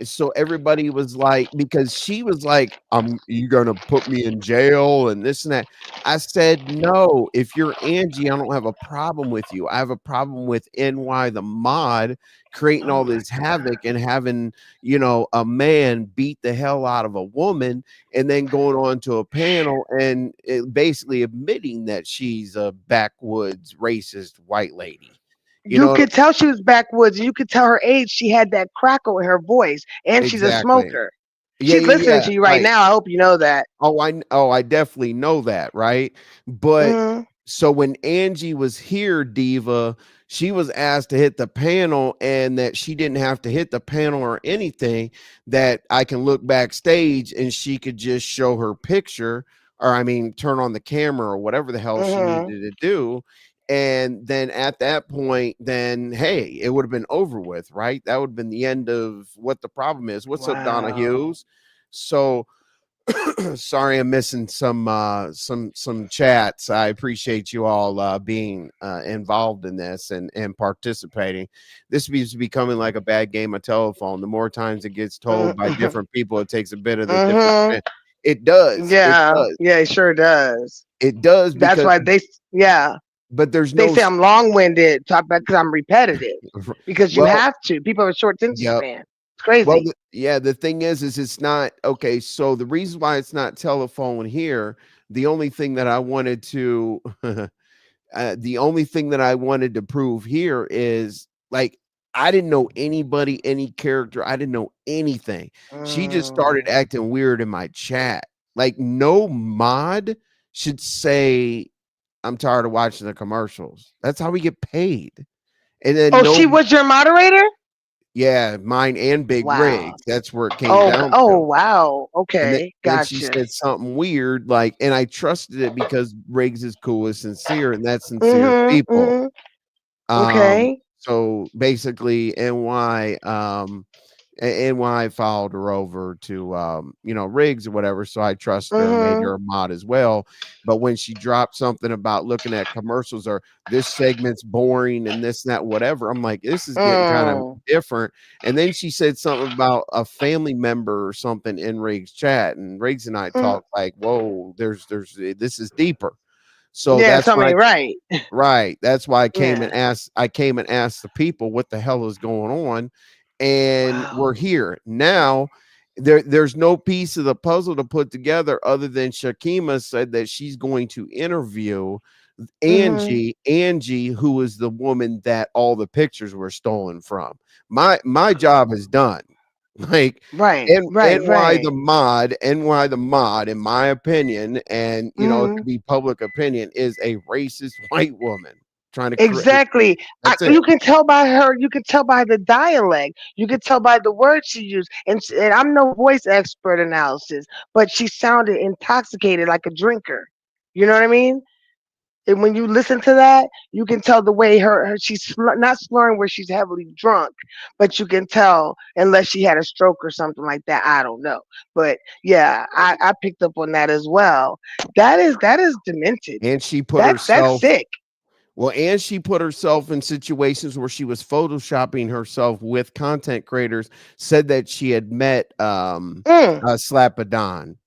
Speaker 2: So everybody was like, because she was like, you gonna put me in jail and this and that. I said, no, if you're Angie, I don't have a problem with you. I have a problem with NY the mod creating
Speaker 6: Oh
Speaker 2: all
Speaker 6: my
Speaker 2: this havoc and having a man beat the hell out of a woman and then going on to a panel and basically admitting that she's a backwoods racist white lady. You
Speaker 6: You
Speaker 2: know
Speaker 6: could tell she was backwoods. You could tell her age. She had that crackle in her voice, and she's a
Speaker 2: exactly.
Speaker 6: smoker.
Speaker 2: Yeah,
Speaker 6: She's
Speaker 2: yeah,
Speaker 6: listening
Speaker 2: yeah.
Speaker 6: to you right
Speaker 2: Right.
Speaker 6: now. I hope you know that.
Speaker 2: I definitely know that, right? But
Speaker 6: Mhm.
Speaker 2: so when Angie was here, Diva, she was asked to hit the panel, and that she didn't have to hit the panel or anything, that I can look backstage and she could just show her picture, or I mean turn on the camera or whatever the hell she
Speaker 6: Mhm.
Speaker 2: needed to do. And then at that point, then hey, it would have been over with, right? That would have been the end of what the problem is. What's up, Donna
Speaker 6: Wow.
Speaker 2: Hughes? So sorry, I'm missing some chats. I appreciate you all being involved in this and participating. This is becoming like a bad game of telephone. The more times it gets told by
Speaker 6: Mhm.
Speaker 2: different people, it takes a bit of the different
Speaker 6: Mhm.
Speaker 2: spin. It does. It
Speaker 6: Yeah.
Speaker 2: does.
Speaker 6: Yeah. It sure does.
Speaker 2: It does
Speaker 6: That's
Speaker 2: because,
Speaker 6: why they. Yeah.
Speaker 2: but there's
Speaker 6: They
Speaker 2: no.
Speaker 6: say I'm long-winded. Talk about because I'm repetitive. Because you
Speaker 2: Well,
Speaker 6: have to. People have a short attention
Speaker 2: yep.
Speaker 6: span. It's
Speaker 2: Well,
Speaker 6: crazy.
Speaker 2: the thing is it's not okay. So the reason why it's not telephone here, the only thing that I wanted to, the only thing that I wanted to prove here is like I didn't know anybody, any character. I didn't know anything. She just started
Speaker 6: Mm.
Speaker 2: acting weird in my chat. Like no mod should say, "I'm tired of watching the commercials." That's how we get paid. And then
Speaker 6: Oh,
Speaker 2: no,
Speaker 6: she was your moderator?
Speaker 2: yeah, mine and Big
Speaker 6: Wow.
Speaker 2: Rigs. That's where it came
Speaker 6: Oh.
Speaker 2: down
Speaker 6: Oh.
Speaker 2: to.
Speaker 6: Wow.
Speaker 2: And
Speaker 6: Okay.
Speaker 2: then she
Speaker 6: Gotcha.
Speaker 2: said something weird, like, and I trusted it because Riggs is cool and sincere, and that's sincere
Speaker 6: Mhm.
Speaker 2: people.
Speaker 6: Mhm. Okay.
Speaker 2: So basically, NY, NY followed her over to Riggs or whatever, so I trusted her and made
Speaker 6: Mm-hmm.
Speaker 2: her a mod as well. But when she dropped something about looking at commercials or this segment's boring and this and that whatever, I'm like, this is getting kind of
Speaker 6: Mm.
Speaker 2: different. And then she said something about a family member or something in Riggs chat, and Riggs and I
Speaker 6: Mm.
Speaker 2: talked like, whoa, there's this is deeper. So
Speaker 6: Yeah,
Speaker 2: that's
Speaker 6: tell
Speaker 2: when
Speaker 6: me
Speaker 2: I
Speaker 6: right.
Speaker 2: right. That's why I came and
Speaker 6: Yeah.
Speaker 2: asked the people what the hell is going on. And
Speaker 6: Wow.
Speaker 2: we're here. Now there's no piece of the puzzle to put together other than Shakima said that she's going to interview
Speaker 6: Mm-hmm.
Speaker 2: Angie, who is the woman that all the pictures were stolen from. My job is done. Like
Speaker 6: Right.
Speaker 2: and
Speaker 6: Right. Right.
Speaker 2: NY the mod, in my opinion, and it
Speaker 6: Mm-hmm.
Speaker 2: could be public opinion, is a racist white woman trying to create.
Speaker 6: Exactly.
Speaker 2: That's it.
Speaker 6: You can tell by her. You can tell by the dialect. You can tell by the words she used. And I'm no voice expert analysis, but she sounded intoxicated like a drinker. You know what I mean? And when you listen to that, you can tell the way she's not slurring where she's heavily drunk, but you can tell unless she had a stroke or something like that. I don't know, but yeah, I picked up on that as well. That is demented.
Speaker 2: And she put
Speaker 6: That's
Speaker 2: herself
Speaker 6: sick.
Speaker 2: Well, and she put herself in situations where she was photoshopping herself with content creators, said that she had met
Speaker 6: Mm,
Speaker 2: Slapadon.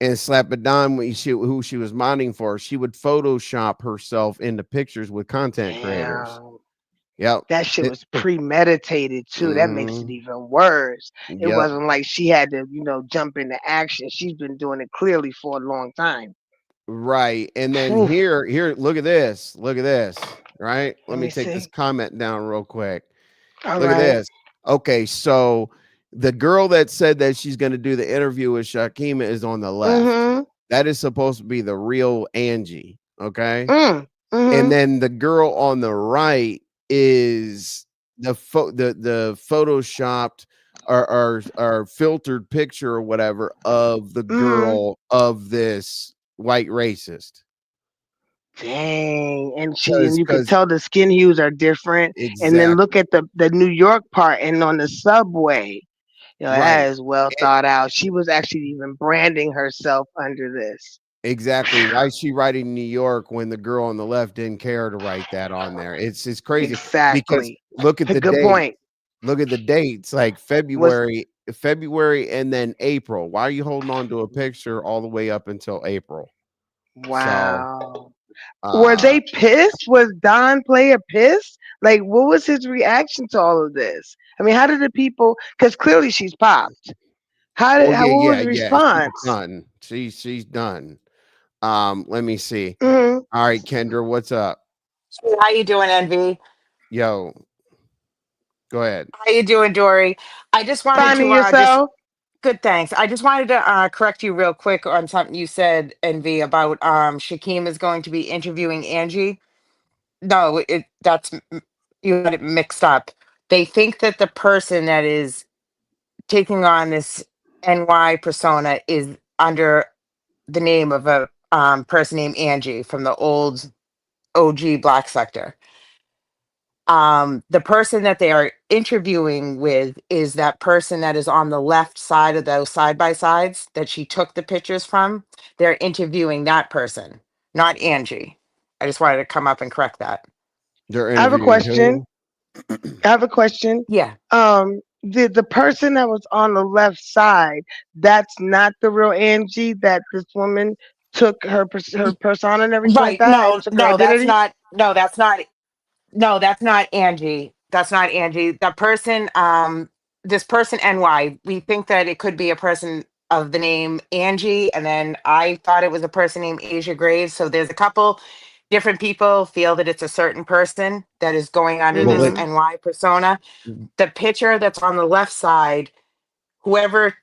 Speaker 2: And Slapadon, who she was modding for, she would Photoshop herself into pictures with content creators.
Speaker 6: damn.
Speaker 2: Yep.
Speaker 6: That shit was premeditated too. That makes it
Speaker 2: Mhm.
Speaker 6: even worse. It
Speaker 2: Yep.
Speaker 6: wasn't like she had to, jump into action. She's been doing it clearly for a long time.
Speaker 2: Right. And then
Speaker 6: Oof.
Speaker 2: here, look at this. Look at this. Right. Let
Speaker 6: Let
Speaker 2: me
Speaker 6: me
Speaker 2: take this
Speaker 6: see.
Speaker 2: comment down real quick.
Speaker 6: All
Speaker 2: Look at
Speaker 6: right.
Speaker 2: this. Okay, so the girl that said that she's going to do the interview with Shakima is on the left.
Speaker 6: Mm-hmm.
Speaker 2: That is supposed to be the real Angie. Okay.
Speaker 6: Mm.
Speaker 2: And
Speaker 6: Mm-hmm.
Speaker 2: then the girl on the right is the photoshopped or filtered picture or whatever of the
Speaker 6: Mm-hmm.
Speaker 2: girl of this white racist.
Speaker 6: Dang. And you could
Speaker 2: Because
Speaker 6: tell the skin hues are different. And then look
Speaker 2: exactly
Speaker 6: at the New York part and on the subway.
Speaker 2: right.
Speaker 6: That is well thought out. She was actually even branding herself under this.
Speaker 2: Exactly.
Speaker 6: Wow.
Speaker 2: Why is she writing New York when the girl on the left didn't care to write that on there? It's crazy because
Speaker 6: Exactly.
Speaker 2: look at the
Speaker 6: Good
Speaker 2: date.
Speaker 6: point.
Speaker 2: Look at the dates, like
Speaker 6: Was
Speaker 2: February and then April. Why are you holding on to a picture all the way up until April? So
Speaker 6: wow. Were
Speaker 2: uh
Speaker 6: they pissed? Was Don Player pissed? Like, what was his reaction to all of this? I mean, how did the people? Because clearly she's popped.
Speaker 2: oh
Speaker 6: How
Speaker 2: yeah,
Speaker 6: what was
Speaker 2: yeah,
Speaker 6: the
Speaker 2: yeah. She's
Speaker 6: response?
Speaker 2: done. She's done. Let me see.
Speaker 6: Hmm.
Speaker 2: All right, Kendra, what's up?
Speaker 8: Hey, how you doing, Envy?
Speaker 2: Yo, go ahead.
Speaker 8: How you doing, Dory? I just wanted to
Speaker 6: Finding
Speaker 8: just
Speaker 6: yourself?
Speaker 8: good, thanks. I just wanted to correct you real quick on something you said, Envy, about Shakim is going to be interviewing Angie. No, you had it mixed up. They think that the person that is taking on this NY persona is under the name of a person named Angie from the old OG Black Sector. The person that they are interviewing with is that person that is on the left side of those side by sides that she took the pictures from. They're interviewing that person, not Angie. I just wanted to come up and correct that.
Speaker 2: They're
Speaker 6: I have a
Speaker 2: interviewing
Speaker 6: question.
Speaker 2: who?
Speaker 6: I have a question.
Speaker 8: Yeah.
Speaker 6: The person that was on the left side, that's not the real Angie. That this woman took her
Speaker 8: Y-
Speaker 6: persona and everything like
Speaker 8: Right.
Speaker 6: that, and
Speaker 8: No,
Speaker 6: took her
Speaker 8: no, that's
Speaker 6: identity.
Speaker 8: not no, that's not no, that's not Angie. That's not Angie. That person, this person NY, we think that it could be a person of the name Angie, and then I thought it was a person named Asia Graves. So there's a couple different people feel that it's a certain person that is going under
Speaker 2: Well,
Speaker 8: this
Speaker 6: Mm-hmm.
Speaker 8: NY persona. The picture that's on the left side, whoever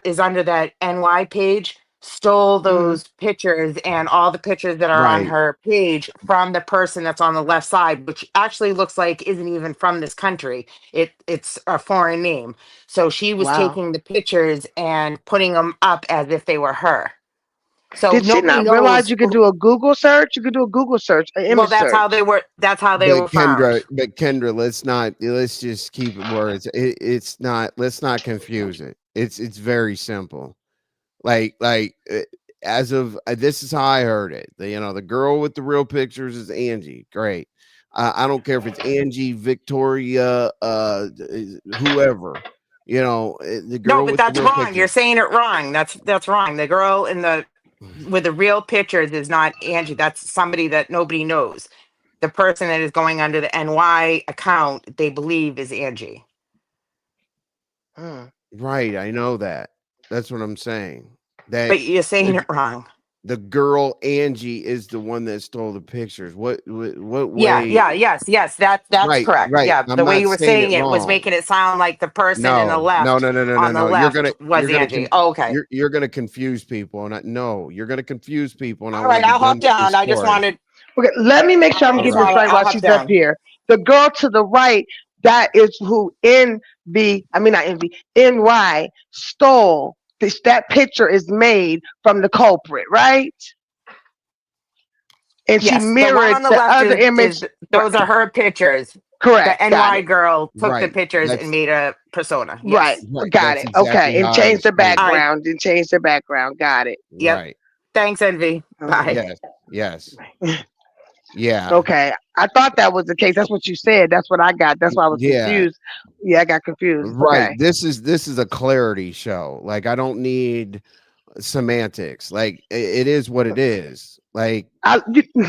Speaker 8: is under that NY page stole
Speaker 6: Mm-hmm.
Speaker 8: those pictures and all the pictures that are on
Speaker 2: right.
Speaker 8: her page from the person that's on the left side, which actually looks like isn't even from this country. It's a foreign name. So she was
Speaker 6: Wow.
Speaker 8: taking the pictures and putting them up as if they were her. So
Speaker 6: Did she
Speaker 8: nobody
Speaker 6: not realize
Speaker 8: knows.
Speaker 6: you could do a Google search? You could do a Google search, an
Speaker 8: Well,
Speaker 6: image
Speaker 8: that's how
Speaker 6: search.
Speaker 8: they were. That's how they were found.
Speaker 2: But Kendra, let's just keep it where it's not. Let's not confuse it. It's very simple. As of this is how I heard it. The girl with the real pictures is Angie. Great. I don't care if it's Angie, Victoria, whoever. The
Speaker 8: No,
Speaker 2: girl
Speaker 8: but
Speaker 2: with the
Speaker 8: that's
Speaker 2: real
Speaker 8: wrong. You're
Speaker 2: pictures.
Speaker 8: saying it wrong. That's wrong. The girl with the real pictures is not Angie. That's somebody that nobody knows. The person that is going under the NY account, they believe is Angie.
Speaker 6: Hmm.
Speaker 2: Right, I know that. That's what I'm saying.
Speaker 8: But
Speaker 2: That
Speaker 8: you're saying
Speaker 2: the,
Speaker 8: it wrong.
Speaker 2: the girl Angie is the one that stole the pictures. What
Speaker 8: Yeah,
Speaker 2: way?
Speaker 8: yes. That's
Speaker 2: Right,
Speaker 8: correct.
Speaker 2: right.
Speaker 8: Yeah,
Speaker 2: I'm
Speaker 8: the way
Speaker 2: not
Speaker 8: you were
Speaker 2: saying it
Speaker 8: saying it was
Speaker 2: wrong.
Speaker 8: making it sound like the person in the
Speaker 2: No, no,
Speaker 8: left
Speaker 2: no, no, no, no,
Speaker 8: on the
Speaker 2: no.
Speaker 8: left was Angie. Oh, okay.
Speaker 2: You're gonna confuse people, and no, you're gonna confuse people, and I
Speaker 8: All
Speaker 2: want to
Speaker 8: right,
Speaker 2: be
Speaker 8: I'll
Speaker 2: done
Speaker 8: hop
Speaker 2: with this
Speaker 8: down. I just
Speaker 2: story.
Speaker 8: wanted.
Speaker 6: Okay, let me make sure I'm
Speaker 8: I
Speaker 2: All
Speaker 8: just
Speaker 6: getting this
Speaker 2: right.
Speaker 8: wanted.
Speaker 6: right
Speaker 8: I'll
Speaker 6: while
Speaker 8: hop
Speaker 6: she's up
Speaker 8: down.
Speaker 6: here. The girl to the right, that is who NY stole. That picture is made from the culprit, right? And she
Speaker 8: Yes, the one
Speaker 6: mirrored
Speaker 8: on the
Speaker 6: the
Speaker 8: left
Speaker 6: other
Speaker 8: is
Speaker 6: image.
Speaker 8: those are her pictures. The
Speaker 6: Correct. Got
Speaker 8: NY
Speaker 6: it.
Speaker 8: girl took the
Speaker 2: Right.
Speaker 8: pictures and
Speaker 2: That's
Speaker 8: made a persona.
Speaker 6: Right.
Speaker 8: Yes.
Speaker 2: right.
Speaker 6: Got
Speaker 2: That's
Speaker 6: it.
Speaker 2: exactly
Speaker 6: Okay. And
Speaker 2: how I
Speaker 6: change the
Speaker 2: explained
Speaker 8: All
Speaker 2: it.
Speaker 8: right.
Speaker 6: background. And change the background. Got it.
Speaker 8: Yep.
Speaker 2: Right.
Speaker 8: Thanks, Envy. Bye.
Speaker 6: Okay.
Speaker 2: Yes. Yes. Yeah.
Speaker 6: Okay. I thought that was the case. That's what you said. That's what I got. That's why I was
Speaker 2: Yeah.
Speaker 6: confused. Yeah, I got confused.
Speaker 2: Right.
Speaker 6: Okay.
Speaker 2: This is a clarity show. Like, I don't need semantics. Like, it is what it is. Like,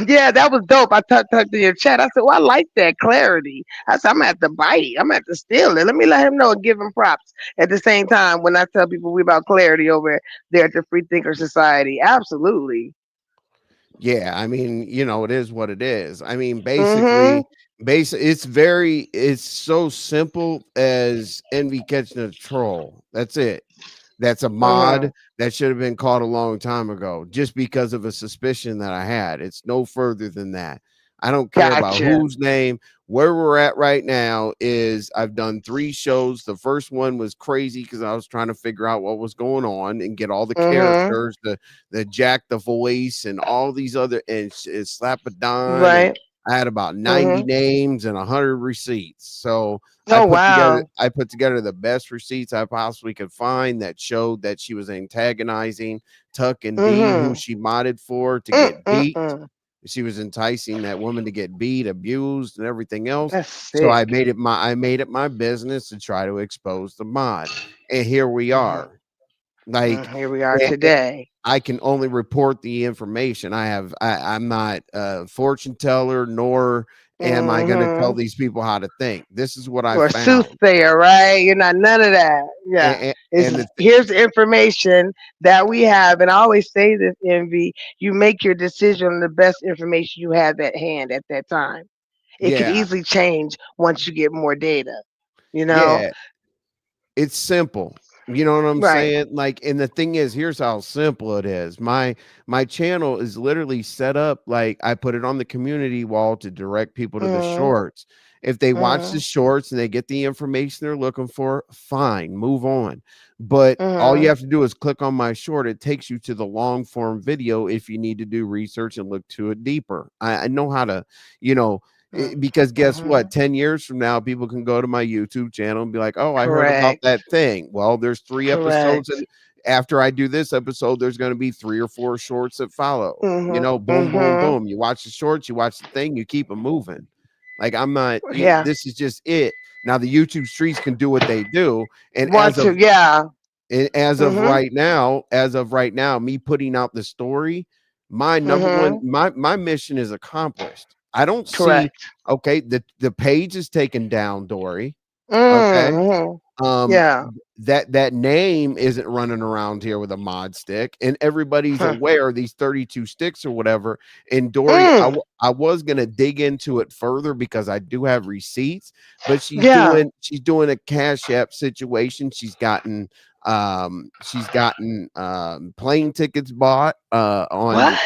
Speaker 6: Yeah, that was dope. I typed in your chat. I said, well, I like that clarity. I said, I'm gonna have to bite. I'm gonna have to steal it. Let me let him know and give him props. At the same time, when I tell people we about clarity over there at the Free Thinker Society, absolutely.
Speaker 2: yeah, I mean, it is what it is. I mean,
Speaker 6: Mm-hmm.
Speaker 2: it's so simple as Envy catching a troll. That's it. That's a
Speaker 6: Mm-hmm.
Speaker 2: mod that should have been caught a long time ago, just because of a suspicion that I had. It's no further than that. I don't care about
Speaker 6: Gotcha.
Speaker 2: whose name. Where we're at right now is I've done 3 shows. The first one was crazy because I was trying to figure out what was going on and get all the
Speaker 6: Mm-hmm.
Speaker 2: characters, the Jack the Voice, and all these other, and Slap a Don, and
Speaker 6: Right.
Speaker 2: I had about 90
Speaker 6: Mm-hmm.
Speaker 2: names and 100 receipts. So
Speaker 6: Oh wow.
Speaker 2: I put together the best receipts I possibly could find that showed that she was antagonizing Tuck and D, who
Speaker 6: Mm-hmm.
Speaker 2: she modded for to get beat.
Speaker 6: Mm-mm-mm.
Speaker 2: She was enticing that woman to get beat, abused, and everything else.
Speaker 6: That's
Speaker 2: So
Speaker 6: sick.
Speaker 2: I made it my business to try to expose the mod. And here we
Speaker 6: Mm-hmm.
Speaker 2: are. Like,
Speaker 6: Here we are
Speaker 2: eh, eh,
Speaker 6: today.
Speaker 2: I can only report the information. I'm not a fortune teller, nor am I going to tell
Speaker 6: Mm-hmm.
Speaker 2: these people how to think. This is what I
Speaker 6: Or
Speaker 2: found.
Speaker 6: soothsayer, right? You're not none of that. Yeah.
Speaker 2: And,
Speaker 6: It's
Speaker 2: and the
Speaker 6: here's the information that we have. And I always say this, Envy, you make your decision on the best information you have at hand at that time. It can
Speaker 2: yeah,
Speaker 6: easily change once you get more data, you know?
Speaker 2: yeah, it's simple. You know what I'm
Speaker 6: Right.
Speaker 2: saying? Like, and the thing is, here's how simple it is. My channel is literally set up like I put it on the community wall to direct people to the
Speaker 6: Mm-hmm.
Speaker 2: shorts. If they watch the
Speaker 6: Mm-hmm.
Speaker 2: shorts and they get the information they're looking for, fine, move on. But all you
Speaker 6: Mm-hmm.
Speaker 2: have to do is click on my short. It takes you to the long form video if you need to do research and look to it deeper. I know how to, you know, because guess
Speaker 6: Mm-hmm.
Speaker 2: what? 10 years from now, people can go to my YouTube channel and be like, oh, I heard about
Speaker 6: Correct.
Speaker 2: that thing. Well, there's 3 episodes.
Speaker 6: Correct.
Speaker 2: And after I do this episode, there's going to be 3 or 4 shorts that follow.
Speaker 6: Mm-hmm.
Speaker 2: Boom, boom,
Speaker 6: Mm-hmm.
Speaker 2: boom. You watch the shorts, you watch the thing, you keep them moving. Like, I'm not,
Speaker 6: Yeah.
Speaker 2: this is just it. Now, the YouTube streets can do what they do. And
Speaker 6: Want to, yeah.
Speaker 2: as of
Speaker 6: Mm-hmm.
Speaker 2: right now, me putting out the story, my number one,
Speaker 6: Mm-hmm.
Speaker 2: my mission is accomplished. I don't see,
Speaker 6: Correct.
Speaker 2: okay, the page is taken down, Dory. Okay.
Speaker 6: Mm-hmm. Yeah.
Speaker 2: That name isn't running around here with a mod stick, and everybody's
Speaker 6: Huh.
Speaker 2: aware these 32 sticks or whatever. And Dory,
Speaker 6: Mm.
Speaker 2: I was gonna dig into it further because I do have receipts, but
Speaker 6: Yeah.
Speaker 2: she's doing a Cash App situation. She's gotten plane tickets bought on
Speaker 6: What?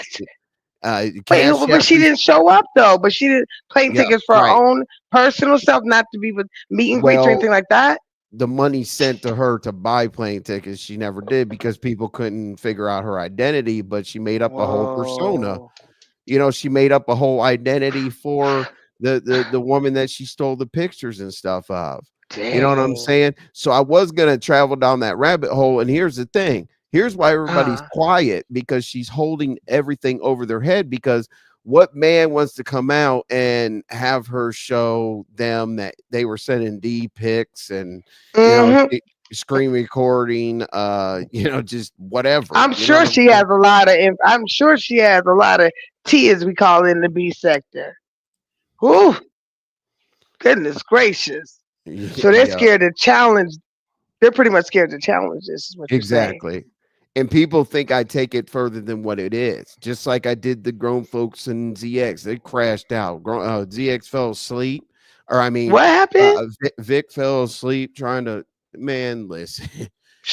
Speaker 6: Wait,
Speaker 2: Cash
Speaker 6: but
Speaker 2: App.
Speaker 6: she didn't show up though. But she did plane
Speaker 2: Yeah,
Speaker 6: tickets for her
Speaker 2: right.
Speaker 6: own personal self, not to be with meet and greets or
Speaker 2: Well,
Speaker 6: anything like that.
Speaker 2: the money sent to her to buy plane tickets. She never did because people couldn't figure out her identity, but she made up a whole persona.
Speaker 6: Whoa.
Speaker 2: You know, she made up a whole identity for the woman that she stole the pictures and stuff of. You know what I'm
Speaker 6: Dang.
Speaker 2: saying? So I was gonna travel down that rabbit hole, and here's the thing. Here's why everybody's
Speaker 6: Uh,
Speaker 2: quiet, because she's holding everything over their head. Because what man wants to come out and have her show them that they were sending D pics and
Speaker 6: hmm
Speaker 2: screen recording, just whatever.
Speaker 6: I'm
Speaker 2: You know
Speaker 6: sure
Speaker 2: what I'm
Speaker 6: she
Speaker 2: saying?
Speaker 6: has a lot of. I'm sure she has a lot of T, as we call it in the B sector. Whew, goodness gracious. So they're
Speaker 2: Yeah,
Speaker 6: scared to challenge. They're pretty much scared to challenge this. Is what you're saying?
Speaker 2: exactly. And people think I take it further than what it is. Just like I did the grown folks and ZX. They crashed out. ZX fell asleep. Or I mean,
Speaker 6: What happened?
Speaker 2: Vic fell asleep trying to, man, listen.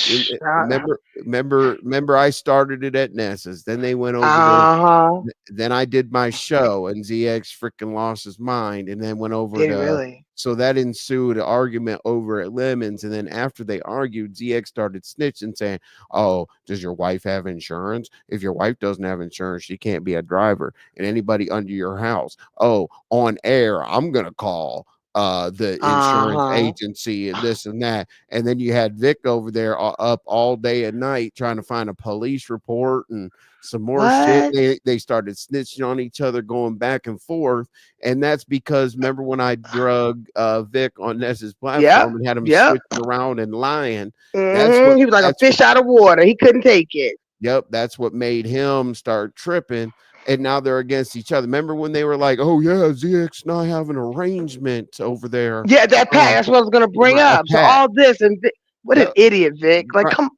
Speaker 6: Uh
Speaker 2: Remember I started it at Nessa's. Then they went over to
Speaker 6: huh.
Speaker 2: then I did my show and ZX freaking lost his mind and then went over
Speaker 6: Did he
Speaker 2: to,
Speaker 6: really?
Speaker 2: so that ensued an argument over at Lemons. And then after they argued, ZX started snitching, saying, "Oh, does your wife have insurance? If your wife doesn't have insurance, she can't be a driver. And anybody under your house, oh, on air, I'm gonna call the
Speaker 6: Uh
Speaker 2: insurance
Speaker 6: huh.
Speaker 2: agency and this and that." And then you had Vic over there up all day and night trying to find a police report and some more shit.
Speaker 6: What?
Speaker 2: They started snitching on each other, going back and forth. And that's because remember when I drug Vic on Ness's
Speaker 6: Yep.
Speaker 2: platform and had him
Speaker 6: Yep.
Speaker 2: switching around and lying. That's what
Speaker 6: He was like a
Speaker 2: that's
Speaker 6: fish out of water. He couldn't take it.
Speaker 2: Yep, that's what made him start tripping. And now they're against each other. Remember when they were like, "Oh yeah, ZX and I have an arrangement over there."
Speaker 6: Yeah, that pack. That's what I was gonna bring
Speaker 2: Right, a
Speaker 6: up. So
Speaker 2: pact.
Speaker 6: all this and what an
Speaker 2: Yep,
Speaker 6: idiot, Vic. Like,
Speaker 2: right,
Speaker 6: come,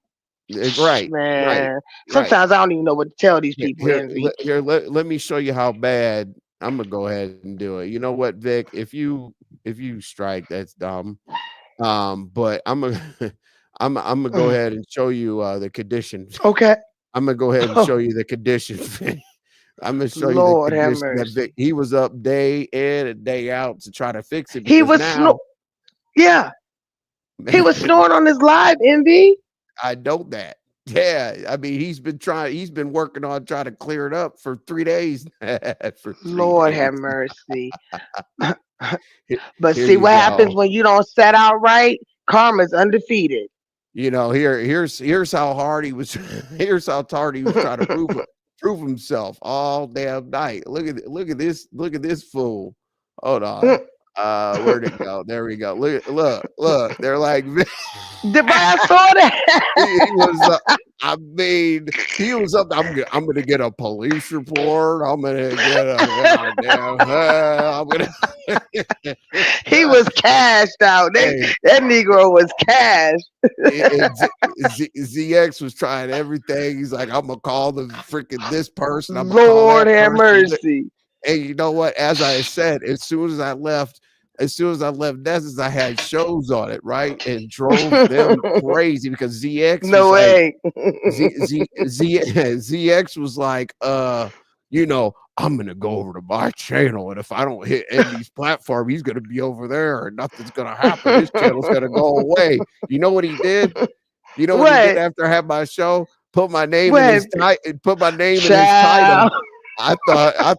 Speaker 2: right, right,
Speaker 6: man.
Speaker 2: right.
Speaker 6: Sometimes I don't even know what to tell these
Speaker 2: Here,
Speaker 6: people.
Speaker 2: here,
Speaker 6: Envy.
Speaker 2: let me show you how bad. I'm gonna go ahead and do it. You know what, Vic? If you strike, that's dumb. But I'm gonna I'm gonna go
Speaker 6: Mm,
Speaker 2: ahead and show you the condition.
Speaker 6: okay.
Speaker 2: I'm gonna go ahead and show you the condition. I'm gonna show you the
Speaker 6: Lord have
Speaker 2: condition that Vic,
Speaker 6: mercy.
Speaker 2: he was up day in and day out to try to fix it
Speaker 6: He
Speaker 2: because
Speaker 6: was
Speaker 2: now
Speaker 6: yeah. He was snoring on his live, Envy.
Speaker 2: I know that. Yeah, I mean he's been working on trying to clear it up for 3 days. For three
Speaker 6: Lord have
Speaker 2: days.
Speaker 6: mercy.
Speaker 2: Here,
Speaker 6: But
Speaker 2: here
Speaker 6: see
Speaker 2: you
Speaker 6: what happens
Speaker 2: go.
Speaker 6: when you don't set out right? Karma's undefeated.
Speaker 2: Here's how hard he was. Here's how hard he was trying to prove himself all damn night. Look at this fool. Hold on.
Speaker 6: Mm.
Speaker 2: Where'd it go? There we go. Look. They're like
Speaker 6: I saw that.
Speaker 2: he was. I mean, he was up. I'm gonna get a police report. I'm gonna get a goddamn. I'm gonna.
Speaker 6: He was cashed out.
Speaker 2: Hey,
Speaker 6: That Negro was cashed.
Speaker 2: ZX was trying everything. He's like, I'm gonna call the freaking this person. I'm gonna call
Speaker 6: Lord
Speaker 2: that
Speaker 6: have
Speaker 2: person.
Speaker 6: mercy.
Speaker 2: And you know what? As I said, as soon as I left Ness's, I had shows on it, right? And drove them crazy because ZX was
Speaker 6: No
Speaker 2: like,
Speaker 6: way.
Speaker 2: ZX was like, I'm gonna go over to my channel, and if I don't hit Envy's platform, he's gonna be over there, and nothing's gonna happen. His channel's gonna go away. You know what he did? You know what he did
Speaker 6: What?
Speaker 2: after I had my show? Put my name in
Speaker 6: What?
Speaker 2: his put my name in his
Speaker 6: Child.
Speaker 2: title. I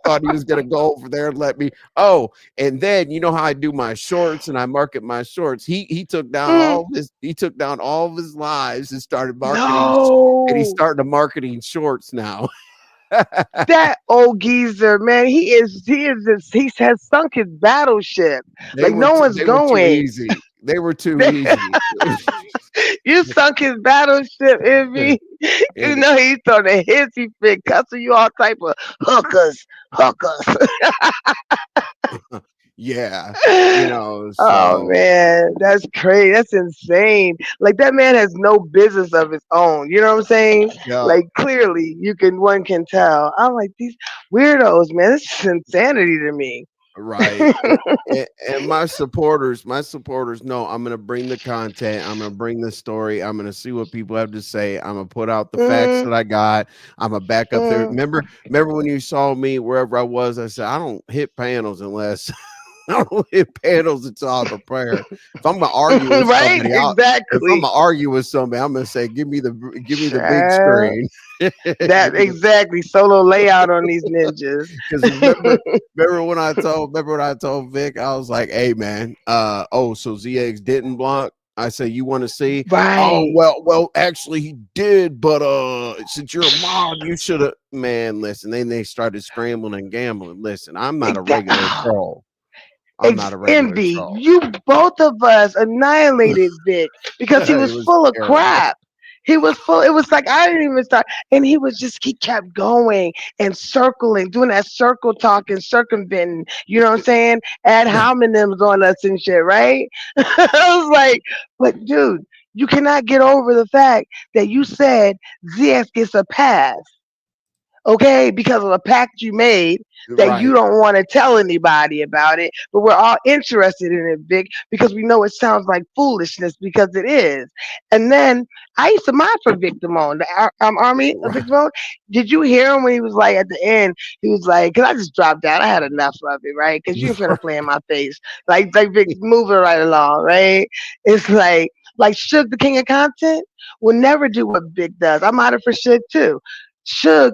Speaker 2: thought he was gonna go over there and let me. Oh, and then you know how I do my shorts and I market my shorts. He took down
Speaker 6: Mm,
Speaker 2: all this. He took down all of his lives and started marketing. And he
Speaker 6: no.
Speaker 2: started marketing shorts now.
Speaker 6: That old geezer, man, he has sunk his battleship. Like no one's
Speaker 2: They were too
Speaker 6: going.
Speaker 2: easy. They were too easy.
Speaker 6: You sunk his battleship, Envy. You
Speaker 2: And
Speaker 6: know he's on the hissy fit, cussing you all type of hookers.
Speaker 2: yeah,
Speaker 6: Oh
Speaker 2: so
Speaker 6: man, that's crazy. That's insane. Like that man has no business of his own. You know what I'm saying?
Speaker 2: yeah.
Speaker 6: Like clearly, one can tell. I'm like these weirdos, man. This is insanity to me.
Speaker 2: Right. And my supporters know I'm gonna bring the content, I'm gonna bring the story, I'm gonna see what people have to say, I'm gonna put out the facts
Speaker 6: Mm,
Speaker 2: that I got, I'm gonna back up there.
Speaker 6: mm.
Speaker 2: Remember when you saw me wherever I was, I said I don't hit panels unless I don't hit panels until I prepare. If I'm gonna argue with
Speaker 6: Right?
Speaker 2: somebody, if I'm
Speaker 6: Exactly.
Speaker 2: gonna argue with somebody, I'm gonna say, give me the big
Speaker 6: Child.
Speaker 2: screen.
Speaker 6: That
Speaker 2: Give me the
Speaker 6: exactly solo layout on these ninjas.
Speaker 2: because remember when I told Vic, I was like, hey man, so ZX didn't block. I say you want to see? Oh
Speaker 6: Right.
Speaker 2: well, actually he did, but since you're a mod, you should have. Man, listen. Then they started scrambling and gambling. Listen, I'm not a regular
Speaker 6: Exactly.
Speaker 2: troll. I'm not a regular
Speaker 6: Envy,
Speaker 2: troll.
Speaker 6: you both of us annihilated Vic because he
Speaker 2: It
Speaker 6: was
Speaker 2: was
Speaker 6: full of
Speaker 2: terrible.
Speaker 6: crap. He was full. It was like I didn't even start, and he kept going and circling, doing that circle talk and circumventing. You know what I'm saying? Ad hominems on us and shit, right? I was like, but dude, you cannot get over the fact that you said ZX gets a pass, okay, because of a pact you made that you
Speaker 2: Right.
Speaker 6: don't want to tell anybody about it, but we're all interested in it, Vic, because we know it sounds like foolishness because it is. And then I used to mod for Vic Damone, the army of Vic
Speaker 2: Right.
Speaker 6: Damone. Did you hear him when he was like at the end? He was like, "Cause I just dropped out. I had enough of it, right? Cause you're finna play in my face, like Vic, moving right along, right? It's like Suge, the king of content, will never do what Vic does. I'm out for Suge too. Suge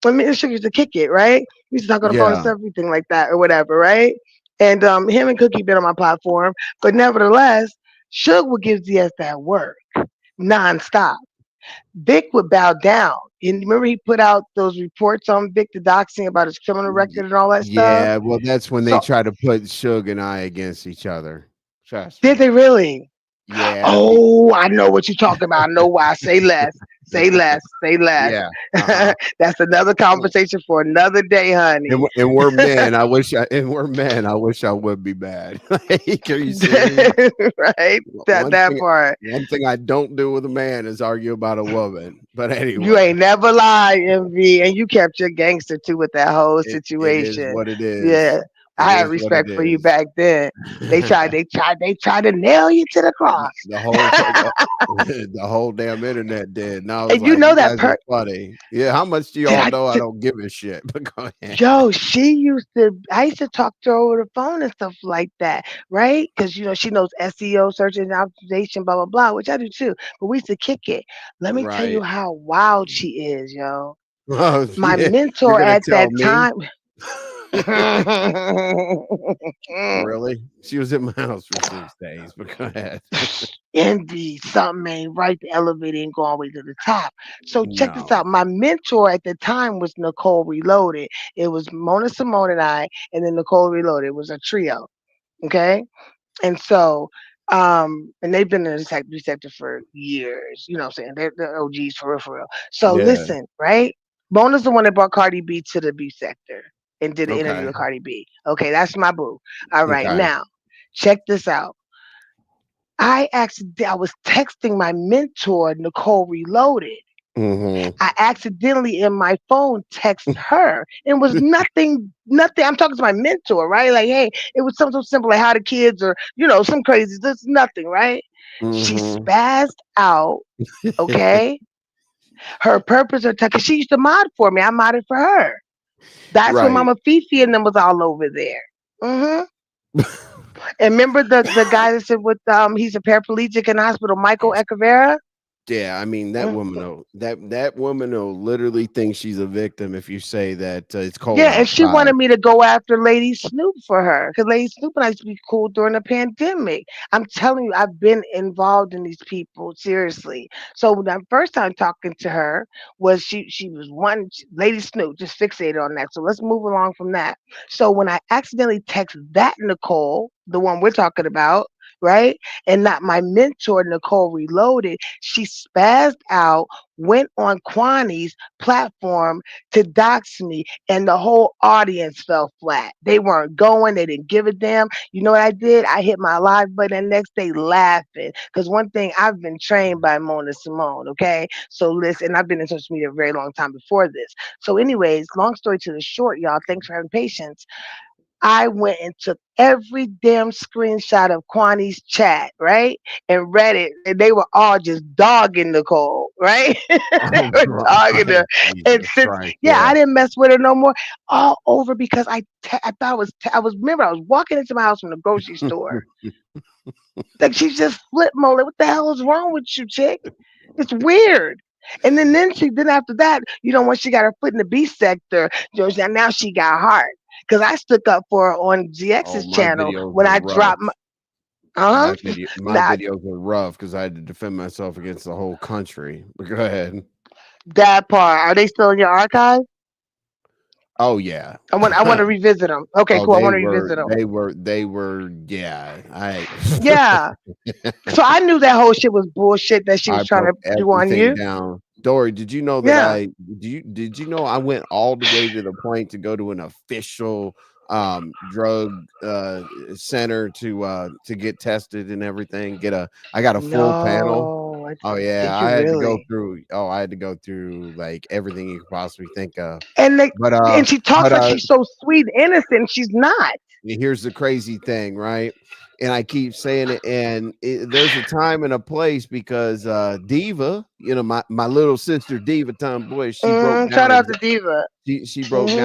Speaker 6: when me and Sugar used to kick it, right? We used to talk on the phone and
Speaker 2: Yeah.
Speaker 6: stuff, everything like that or whatever, right? And him and Cookie been on my platform, but nevertheless, Suge would give ZS that work nonstop. Vic would bow down. And remember he put out those reports on Vic the doxing about his criminal
Speaker 2: Y-
Speaker 6: record and all that stuff?
Speaker 2: Yeah. Well, that's when they
Speaker 6: So
Speaker 2: try to put Suge and I against each other. Trust
Speaker 6: did
Speaker 2: me.
Speaker 6: they really?
Speaker 2: Yeah.
Speaker 6: Oh, I know what you're talking about. I know why. Say less. Say less. Say less.
Speaker 2: Yeah. Uh-huh.
Speaker 6: That's another conversation for another day, honey.
Speaker 2: And we're men. And we're men. I wish I would be bad. Like, are you serious?
Speaker 6: Right? That
Speaker 2: One
Speaker 6: that
Speaker 2: thing
Speaker 6: part.
Speaker 2: one thing I don't do with a man is argue about a woman. But
Speaker 6: You
Speaker 2: anyway,
Speaker 6: ain't never lied, MV, and you kept your gangster too with that whole
Speaker 2: it is
Speaker 6: situation.
Speaker 2: what it
Speaker 6: Yeah,
Speaker 2: is. It
Speaker 6: I had
Speaker 2: is what it
Speaker 6: respect for you
Speaker 2: is.
Speaker 6: back then. They tried to nail you to the cross.
Speaker 2: The whole the whole damn internet did. And I was
Speaker 6: And you
Speaker 2: like,
Speaker 6: know
Speaker 2: you
Speaker 6: that
Speaker 2: guys are
Speaker 6: per
Speaker 2: funny. Yeah, how much do
Speaker 6: did
Speaker 2: y'all
Speaker 6: I
Speaker 2: know? I
Speaker 6: did,
Speaker 2: don't give a shit. But go ahead.
Speaker 6: yo, I used to talk to her over the phone and stuff like that, right? Because she knows SEO, search engine optimization, blah blah blah, which I do too. But we used to kick it. Let me tell you
Speaker 2: Right.
Speaker 6: how wild she is, yo.
Speaker 2: Oh,
Speaker 6: My
Speaker 2: yeah. You're
Speaker 6: mentor
Speaker 2: gonna
Speaker 6: at
Speaker 2: tell
Speaker 6: that
Speaker 2: me?
Speaker 6: time.
Speaker 2: Really? She was at my house for 6 days, but go ahead.
Speaker 6: Indeed, something ain't right. The elevator ain't go all the way to the top. So check this
Speaker 2: No.
Speaker 6: out. My mentor at the time was Nicole Reloaded. It was Mona Simone and I, and then Nicole Reloaded. It was a trio. Okay. And so, and they've been in the tech sector for years. You know what I'm saying? They're OGs for real, for real. So
Speaker 2: Yeah.
Speaker 6: listen, right? Mona's the one that brought Cardi B to the B sector and did an interview
Speaker 2: Okay.
Speaker 6: with Cardi B. Okay, that's my boo. All right,
Speaker 2: Okay.
Speaker 6: now check this out. I was texting my mentor, Nicole Reloaded.
Speaker 2: Hmm.
Speaker 6: I accidentally in my phone text her. It was nothing. I'm talking to my mentor, right? Like, hey, it was something so simple like how the kids or, some crazy, just nothing, right? She
Speaker 2: Hmm.
Speaker 6: spazzed out, okay? Her purpose or because she used to mod for me. I modded for her. That's when
Speaker 2: Right.
Speaker 6: Mama Fifi and them was all over there. hmm And remember the guy that said with he's a paraplegic in the hospital, Michael Ecavera?
Speaker 2: Yeah, I mean that woman will that woman will literally think she's a victim if you say that it's cold
Speaker 6: Yeah, and she
Speaker 2: outside.
Speaker 6: wanted me to go after Lady Snoop for her because Lady Snoop and I used to be cool during the pandemic. I'm telling you, I've been involved in these people seriously. So when I first time talking to her was she was Lady Snoop just fixated on that. So let's move along from that. So when I accidentally text that Nicole, the one we're talking about, right, and not my mentor Nicole Reloaded, she spazzed out, went on Kwani's platform to dox me, and the whole audience fell flat. They weren't going, they didn't give a damn. You know what I did? I hit my live button the next day laughing. Because one thing, I've been trained by Mona Simone, okay? So listen, I've been in social media a very long time before this. So, anyways, long story to the short, y'all, thanks for having patience. I went and took every damn screenshot of Kwani's chat, right? And read it. And they were all just dogging Nicole. right? They
Speaker 2: Oh,
Speaker 6: were talking to her. And
Speaker 2: Jesus
Speaker 6: since,
Speaker 2: Christ.
Speaker 6: yeah, I
Speaker 2: Yeah.
Speaker 6: didn't mess with her no more. All over because I thought it was, remember, I was walking into my house from the grocery store. Like, she just flip mode. Like, what the hell is wrong with you, chick? It's weird. And then after that, when she got her foot in the B sector, now she got heart. Because I stuck up for her on
Speaker 2: Oh,
Speaker 6: GX's
Speaker 2: my
Speaker 6: channel
Speaker 2: videos
Speaker 6: when
Speaker 2: were
Speaker 6: I
Speaker 2: rough.
Speaker 6: dropped my, uh-huh.
Speaker 2: My
Speaker 6: Not
Speaker 2: videos were rough because I had to defend myself against the whole country. But go ahead.
Speaker 6: that part. Are they still in your archive?
Speaker 2: Oh yeah.
Speaker 6: I want to revisit them. Okay,
Speaker 2: Oh,
Speaker 6: cool. I want to revisit them.
Speaker 2: they were. Yeah.
Speaker 6: Yeah. So I knew that whole shit was bullshit that she
Speaker 2: I
Speaker 6: was trying
Speaker 2: broke
Speaker 6: to do on
Speaker 2: everything
Speaker 6: you.
Speaker 2: down. Dory, did you know that
Speaker 6: Yeah.
Speaker 2: did you know I went all the way to the point to go to an official drug center to get tested and everything? I got a full panel.
Speaker 6: No.
Speaker 2: Oh yeah,
Speaker 6: Did you really?
Speaker 2: I had to go through like everything you could possibly think of.
Speaker 6: And they
Speaker 2: But
Speaker 6: and she talks like she's so sweet, innocent. She's not.
Speaker 2: here's the crazy thing, right? And I keep saying it, and there's a time and a place because Diva, my little sister Diva Tomboy, she broke
Speaker 6: Shout
Speaker 2: down
Speaker 6: out to Diva.
Speaker 2: she broke
Speaker 6: Hmm.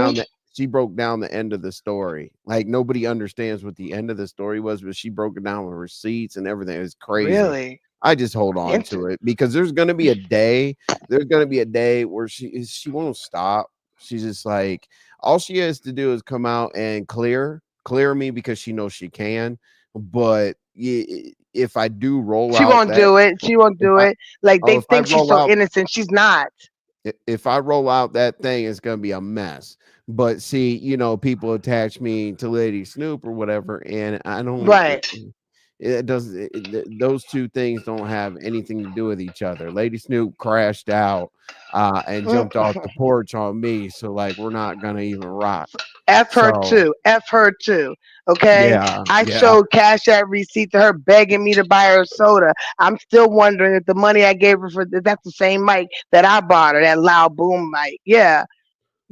Speaker 2: down the end of the story. Like nobody understands what the end of the story was, but she broke it down with receipts and everything. It's crazy.
Speaker 6: Really?
Speaker 2: I just hold on to it because there's gonna be a day. There's gonna be a day where she won't stop. She's just like all she has to do is come out and clear me because she knows she can. But if I do roll
Speaker 6: She
Speaker 2: out
Speaker 6: won't
Speaker 2: that,
Speaker 6: do it. She won't
Speaker 2: if
Speaker 6: do
Speaker 2: I
Speaker 6: it. Like they
Speaker 2: if I
Speaker 6: think she's
Speaker 2: roll
Speaker 6: so
Speaker 2: out
Speaker 6: innocent. She's not.
Speaker 2: if I roll out that thing, it's gonna be a mess. But see, people attach me to Lady Snoop or whatever, and I don't.
Speaker 6: Right.
Speaker 2: It doesn't. Those two things don't have anything to do with each other. Lady Snoop crashed out and jumped off the porch on me, so like we're not gonna even rock.
Speaker 6: F her
Speaker 2: So
Speaker 6: too. F her too. Okay.
Speaker 2: yeah,
Speaker 6: I
Speaker 2: yeah.
Speaker 6: showed Cash App receipt to her begging me to buy her soda. I'm still wondering if the money I gave her for that's the same mic that I bought her, that loud boom mic. Yeah,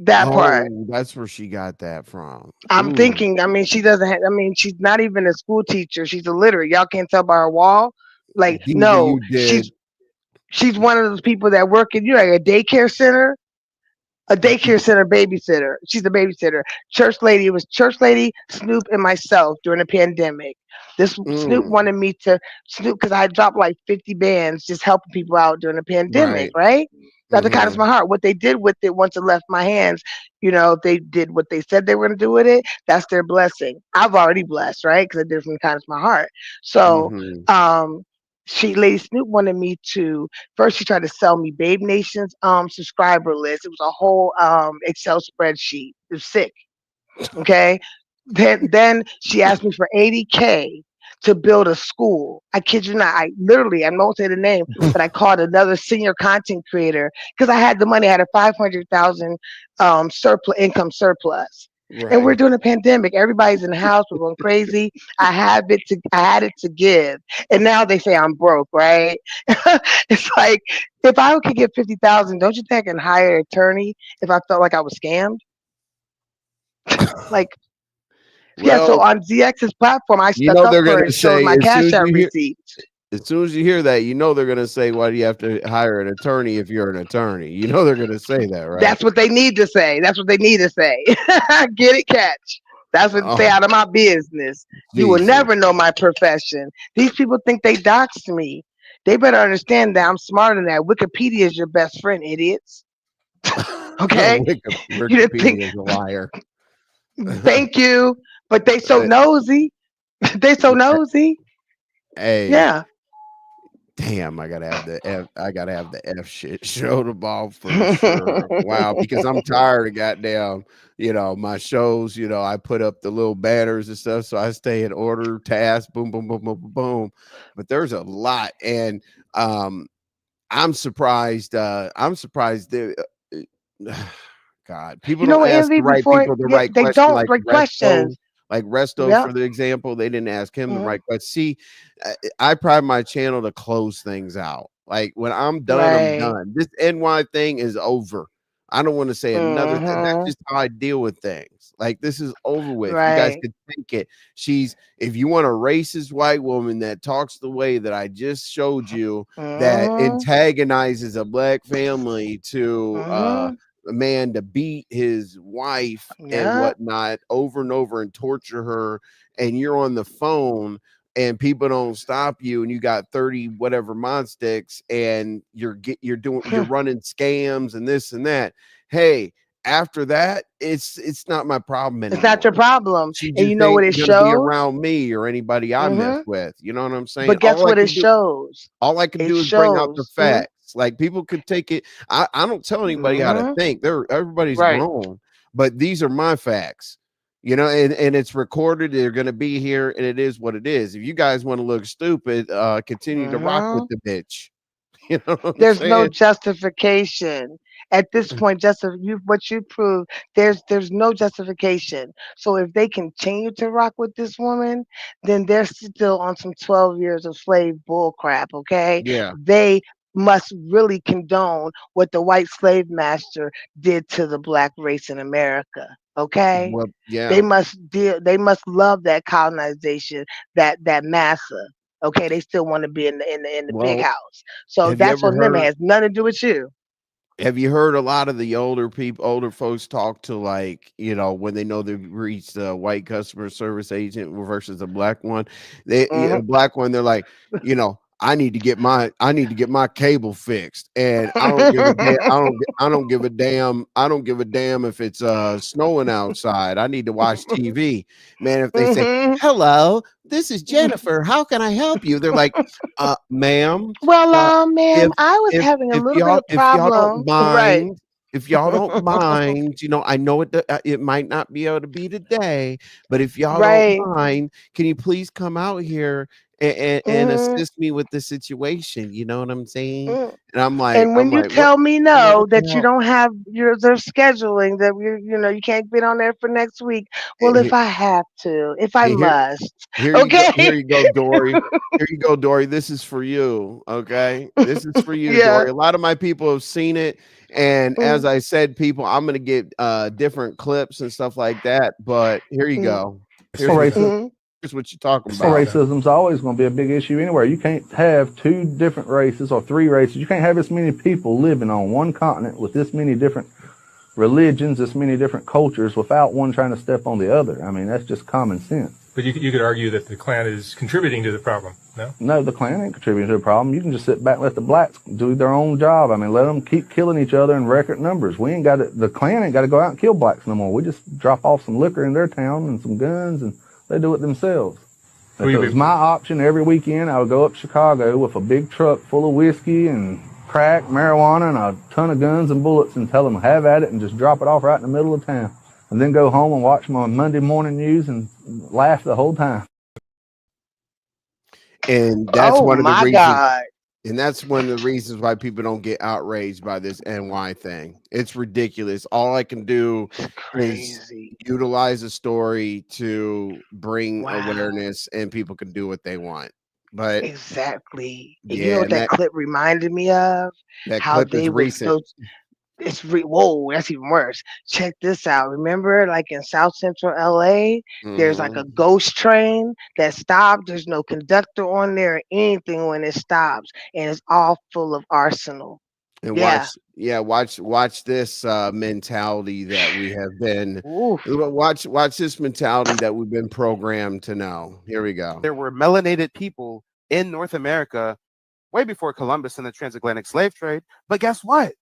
Speaker 6: that part.
Speaker 2: Oh, that's where she got that from.
Speaker 6: I'm
Speaker 2: Ooh,
Speaker 6: thinking, she doesn't have, she's not even a school teacher. She's illiterate. Y'all can't tell by her wall. Like,
Speaker 2: Diva,
Speaker 6: no,
Speaker 2: you did.
Speaker 6: she's one of those people that work in, like a daycare center. A daycare center babysitter. She's a babysitter. Church lady. It was church lady, Snoop, and myself during the pandemic. This Snoop
Speaker 2: Mm,
Speaker 6: wanted me to Snoop because I dropped like 50 bands just helping people out during the pandemic,
Speaker 2: right.
Speaker 6: right? That's the kindness of
Speaker 2: Mm-hmm.
Speaker 6: my heart. What they did with it once it left my hands, if they did what they said they were going to do with it, that's their blessing. I've already blessed, right? Because I did it from the kindness of my heart. So,
Speaker 2: Mm-hmm.
Speaker 6: um, Lady Snoop wanted me to first she tried to sell me Babe Nation's subscriber list. It was a whole Excel spreadsheet. It was sick. Okay. Then she asked me for 80K to build a school. I kid you not. I won't say the name, but I called another senior content creator because I had the money. I had a 500,000 surplus. And we're
Speaker 2: Right.
Speaker 6: doing a pandemic. Everybody's in the house. We're going crazy. I had it to give, and now they say I'm broke. Right? It's like if I could get 50,000, don't you think I can hire an attorney if I felt like I was scammed? Like, yeah. So
Speaker 2: Well,
Speaker 6: on ZX's platform, I stuck up
Speaker 2: they're
Speaker 6: for her
Speaker 2: gonna
Speaker 6: and showed
Speaker 2: say
Speaker 6: my Cash App receipts.
Speaker 2: as soon as you hear that, they're gonna say, "Why do you have to hire an attorney if you're an attorney?" They're gonna say that, right?
Speaker 6: That's what they need to say. That's what they need to say. Get it, catch. That's what they say
Speaker 2: Oh,
Speaker 6: out of my business. You will
Speaker 2: Jesus.
Speaker 6: never know my profession. These people think they doxed me. They better understand that I'm smarter than that. Wikipedia is your best friend, idiots. Okay? You didn't think.
Speaker 2: Wikipedia is a liar.
Speaker 6: Thank you. But they so nosy. They so nosy.
Speaker 2: Hey,
Speaker 6: Yeah.
Speaker 2: damn! I gotta have the F shit show tomorrow for sure. Wow, because I'm tired of goddamn. My shows. I put up the little banners and stuff, so I stay in order. Task. Boom, boom, boom, boom, boom, boom. But there's a lot, and I'm surprised. I'm surprised. God, people
Speaker 6: You know
Speaker 2: don't
Speaker 6: what,
Speaker 2: ask the
Speaker 6: Envy?
Speaker 2: right
Speaker 6: Before
Speaker 2: people the
Speaker 6: yeah,
Speaker 2: right
Speaker 6: they
Speaker 2: question,
Speaker 6: don't
Speaker 2: like
Speaker 6: like
Speaker 2: Resto.
Speaker 6: questions.
Speaker 2: Like Resto,
Speaker 6: Yep.
Speaker 2: for the example, they didn't ask him the
Speaker 6: Mhm.
Speaker 2: right question. See, I pride my channel to close things out. Like when I'm done, I'm
Speaker 6: Right.
Speaker 2: done. This NY thing is over. I don't want to say another thing. That's
Speaker 6: Mm-hmm.
Speaker 2: just how I deal with things. Like, this is over with. You guys
Speaker 6: Right.
Speaker 2: could take it. If you want a racist white woman that talks the way that I just showed you, that
Speaker 6: Mm-hmm.
Speaker 2: antagonizes a black family to
Speaker 6: Mm-hmm.
Speaker 2: a man to beat his wife and
Speaker 6: Yeah.
Speaker 2: whatnot over and over and torture her, and you're on the phone and people don't stop you, and you got 30 whatever mod sticks, and you're running scams and this and that. Hey, after that, it's not my problem
Speaker 6: It's not your
Speaker 2: anymore.
Speaker 6: problem.
Speaker 2: She
Speaker 6: And you
Speaker 2: just
Speaker 6: know what it
Speaker 2: ain't gonna be
Speaker 6: shows?
Speaker 2: around me or anybody I mess
Speaker 6: Mm-hmm.
Speaker 2: with. You know what I'm saying?
Speaker 6: But guess what it shows?
Speaker 2: All I can
Speaker 6: It
Speaker 2: do is bring out the
Speaker 6: shows. Mm-hmm.
Speaker 2: facts. Like, people could take it. I don't tell anybody how to
Speaker 6: Mm-hmm.
Speaker 2: think. Everybody's
Speaker 6: Right.
Speaker 2: grown, but these are my facts. And it's recorded. They're gonna be here, and it is what it is. If you guys want to look stupid, continue to rock with
Speaker 6: Mm-hmm.
Speaker 2: the bitch. You know what I'm
Speaker 6: There's no
Speaker 2: saying?
Speaker 6: justification at this point. What you prove, there's no justification. So if they continue to rock with this woman, then they're still on some 12 years of slave bull crap. Okay,
Speaker 2: Yeah.
Speaker 6: they must really condone what the white slave master did to the black race in America. Okay,
Speaker 2: Well,
Speaker 6: they
Speaker 2: yeah.
Speaker 6: must deal. They must love that colonization, that massa. Okay, they still want to be in the big
Speaker 2: Well,
Speaker 6: house. So
Speaker 2: have you
Speaker 6: that's
Speaker 2: ever
Speaker 6: on them. It
Speaker 2: heard?
Speaker 6: has nothing to do with you.
Speaker 2: Have you heard a lot of the older folks talk to, like, when they know they've reached a white customer service agent versus a black one? A
Speaker 6: Hmm.
Speaker 2: black one, they're like, I need to get my cable fixed, and I don't give a damn. I don't give a damn. I don't give a damn if it's snowing outside. I need to watch TV, man. If they say,
Speaker 6: Hmm.
Speaker 2: "Hello, this is Jennifer. How can I help you?" They're like, ma'am,
Speaker 6: Well,
Speaker 2: uh,
Speaker 6: ma'am,
Speaker 2: if
Speaker 6: I was having a little bit of
Speaker 2: if y'all
Speaker 6: problem.
Speaker 2: don't
Speaker 6: Right.
Speaker 2: mind, if y'all don't mind, I know it might not be able to be today, but if y'all don't
Speaker 6: Right.
Speaker 2: mind, can you please come out here and
Speaker 6: Hmm.
Speaker 2: assist me with the situation? You know what I'm saying? And I'm
Speaker 6: And when you
Speaker 2: like, what?
Speaker 6: tell me
Speaker 2: I'm like, what
Speaker 6: no,
Speaker 2: the
Speaker 6: that you
Speaker 2: hell?
Speaker 6: don't have their scheduling, that you can't get on there for next week. Well, if
Speaker 2: He-
Speaker 6: I have to, if I
Speaker 2: Here,
Speaker 6: must,
Speaker 2: here
Speaker 6: okay.
Speaker 2: you go, Dory. Here you go, Dory. This is for you. Okay. This is for you,
Speaker 6: Yeah.
Speaker 2: Dory. A lot of my people have seen it. And as
Speaker 6: Mm,
Speaker 2: I said, people, I'm gonna get different clips and stuff like that. But here you
Speaker 6: mm,
Speaker 2: go.
Speaker 9: So racism,
Speaker 6: mm.
Speaker 2: Here's what you're talking
Speaker 9: so
Speaker 2: about.
Speaker 9: racism's always going to be a big issue anywhere. You can't have two different races or three races. You can't have this many people living on one continent with this many different religions, this many different cultures without one trying to step on the other. I mean, that's just common sense.
Speaker 10: But you could argue that the Klan is contributing to the problem, no?
Speaker 9: No, the Klan ain't contributing to the problem. You can just sit back and let the blacks do their own job. I mean, let them keep killing each other in record numbers. The Klan ain't got to go out and kill blacks no more. We just drop off some liquor in their town and some guns, and they do it themselves. If it was my option, every weekend I would go up to Chicago with a big truck full of whiskey and crack, marijuana, and a ton of guns and bullets, and tell them have at it and just drop it off right in the middle of town. And then go home and watch my Monday morning news and laugh the whole time.
Speaker 2: And that's
Speaker 6: Oh
Speaker 2: one of the
Speaker 6: my
Speaker 2: reasons.
Speaker 6: God.
Speaker 2: And that's one of the reasons why people don't get outraged by this NY thing. It's ridiculous. All I can do is
Speaker 6: Crazy.
Speaker 2: utilize a story to bring
Speaker 6: Wow.
Speaker 2: awareness, and people can do what they want. But
Speaker 6: Exactly. And you know
Speaker 2: yeah,
Speaker 6: what
Speaker 2: and
Speaker 6: that clip reminded me of?
Speaker 2: that
Speaker 6: How
Speaker 2: clip is
Speaker 6: they would
Speaker 2: recent.
Speaker 6: whoa, that's even worse. Check this out. Remember, like in South Central LA, there's like a
Speaker 2: Mhm.
Speaker 6: ghost train that stopped. There's no conductor on there or anything when it stops, and it's all full of arsenal.
Speaker 2: And
Speaker 6: Yeah.
Speaker 2: watch this mentality that we have been
Speaker 6: Oof.
Speaker 2: watch this mentality that we've been programmed to know. Here we go.
Speaker 11: There were melanated people in North America way before Columbus and the transatlantic slave trade. But guess what?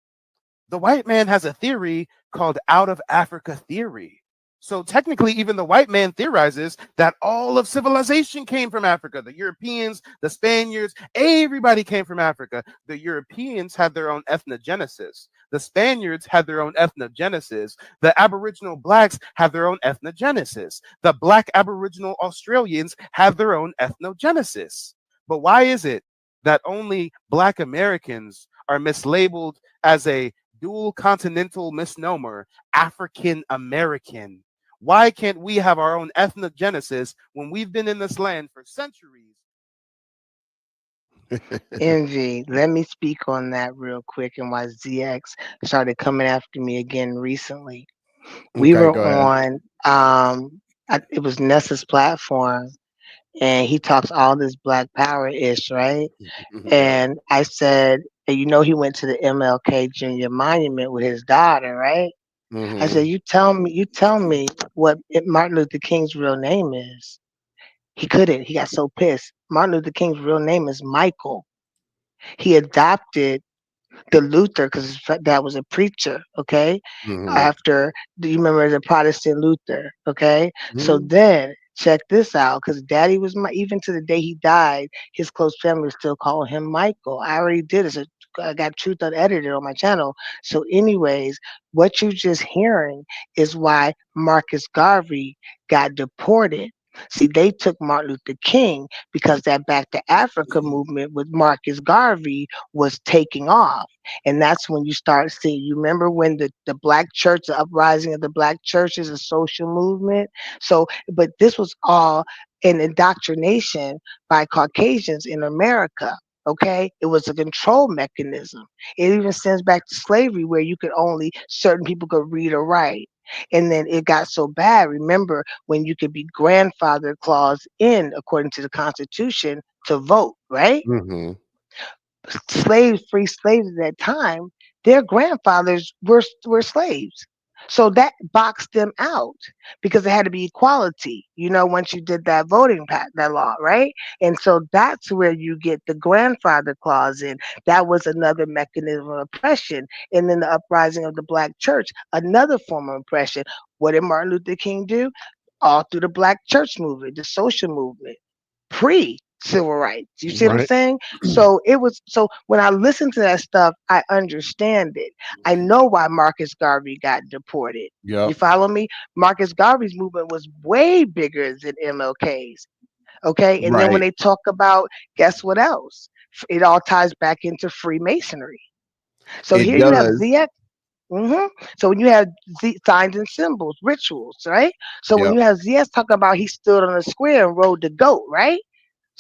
Speaker 11: The white man has a theory called out of Africa theory. So technically, even the white man theorizes that all of civilization came from Africa. The Europeans, the Spaniards, everybody came from Africa. The Europeans had their own ethnogenesis. The Spaniards had their own ethnogenesis. The Aboriginal blacks have their own ethnogenesis. The black Aboriginal Australians have their own ethnogenesis. But why is it that only black Americans are mislabeled as a dual continental misnomer, African American? Why can't we have our own ethnogenesis when we've been in this land for centuries?
Speaker 6: Envy. Let me speak on that real quick and why ZX started coming after me again recently. We
Speaker 2: Okay,
Speaker 6: were
Speaker 2: go ahead.
Speaker 6: on it was Nessa's platform, and he talks all this Black Power ish, right?
Speaker 2: Yep.
Speaker 6: And I said, and you know, he went to the MLK Junior Monument with his daughter, right? I
Speaker 2: Hmm.
Speaker 6: said, you tell me what Martin Luther King's real name is. He couldn't. He got so pissed. Martin Luther King's real name is Michael. He adopted the Luther because his dad was a preacher. Okay,
Speaker 2: Hmm.
Speaker 6: after do you remember the Protestant Luther? Okay, so
Speaker 2: Hmm.
Speaker 6: then check this out because Daddy was my even to the day he died, his close family was still calling him Michael. I already did it. I got Truth Unedited on my channel. So, anyways, what you just hearing is why Marcus Garvey got deported. See, they took Martin Luther King because that Back to Africa movement with Marcus Garvey was taking off. And that's when you start seeing, you remember when the black church, the uprising of the black church is a social movement. So, but this was all an indoctrination by Caucasians in America. Okay, it was a control mechanism. It even sends back to slavery where you could only certain people could read or write. And then it got so bad. Remember when you could be grandfather clause in according to the Constitution to vote, right?
Speaker 2: Hmm.
Speaker 6: Free slaves at that time, their grandfathers were slaves. So that boxed them out because there had to be equality, once you did that that law, right? And so that's where you get the grandfather clause in. That was another mechanism of oppression. And then the uprising of the black church, another form of oppression. What did Martin Luther King do? All through the black church movement, the social movement pre civil rights. You see what I'm
Speaker 2: Right.
Speaker 6: saying? So when I listen to that stuff, I understand it. I know why Marcus Garvey got deported. You
Speaker 2: Yep.
Speaker 6: follow me? Marcus Garvey's movement was way bigger than MLK's. Okay. And then when
Speaker 2: Right.
Speaker 6: they talk about, guess what else? It all ties back into Freemasonry. So
Speaker 2: It
Speaker 6: here you have
Speaker 2: does.
Speaker 6: ZX. So when you have signs and symbols, rituals, right? So when
Speaker 2: Yep.
Speaker 6: you have ZS talking about he stood on a square and rode the goat, right?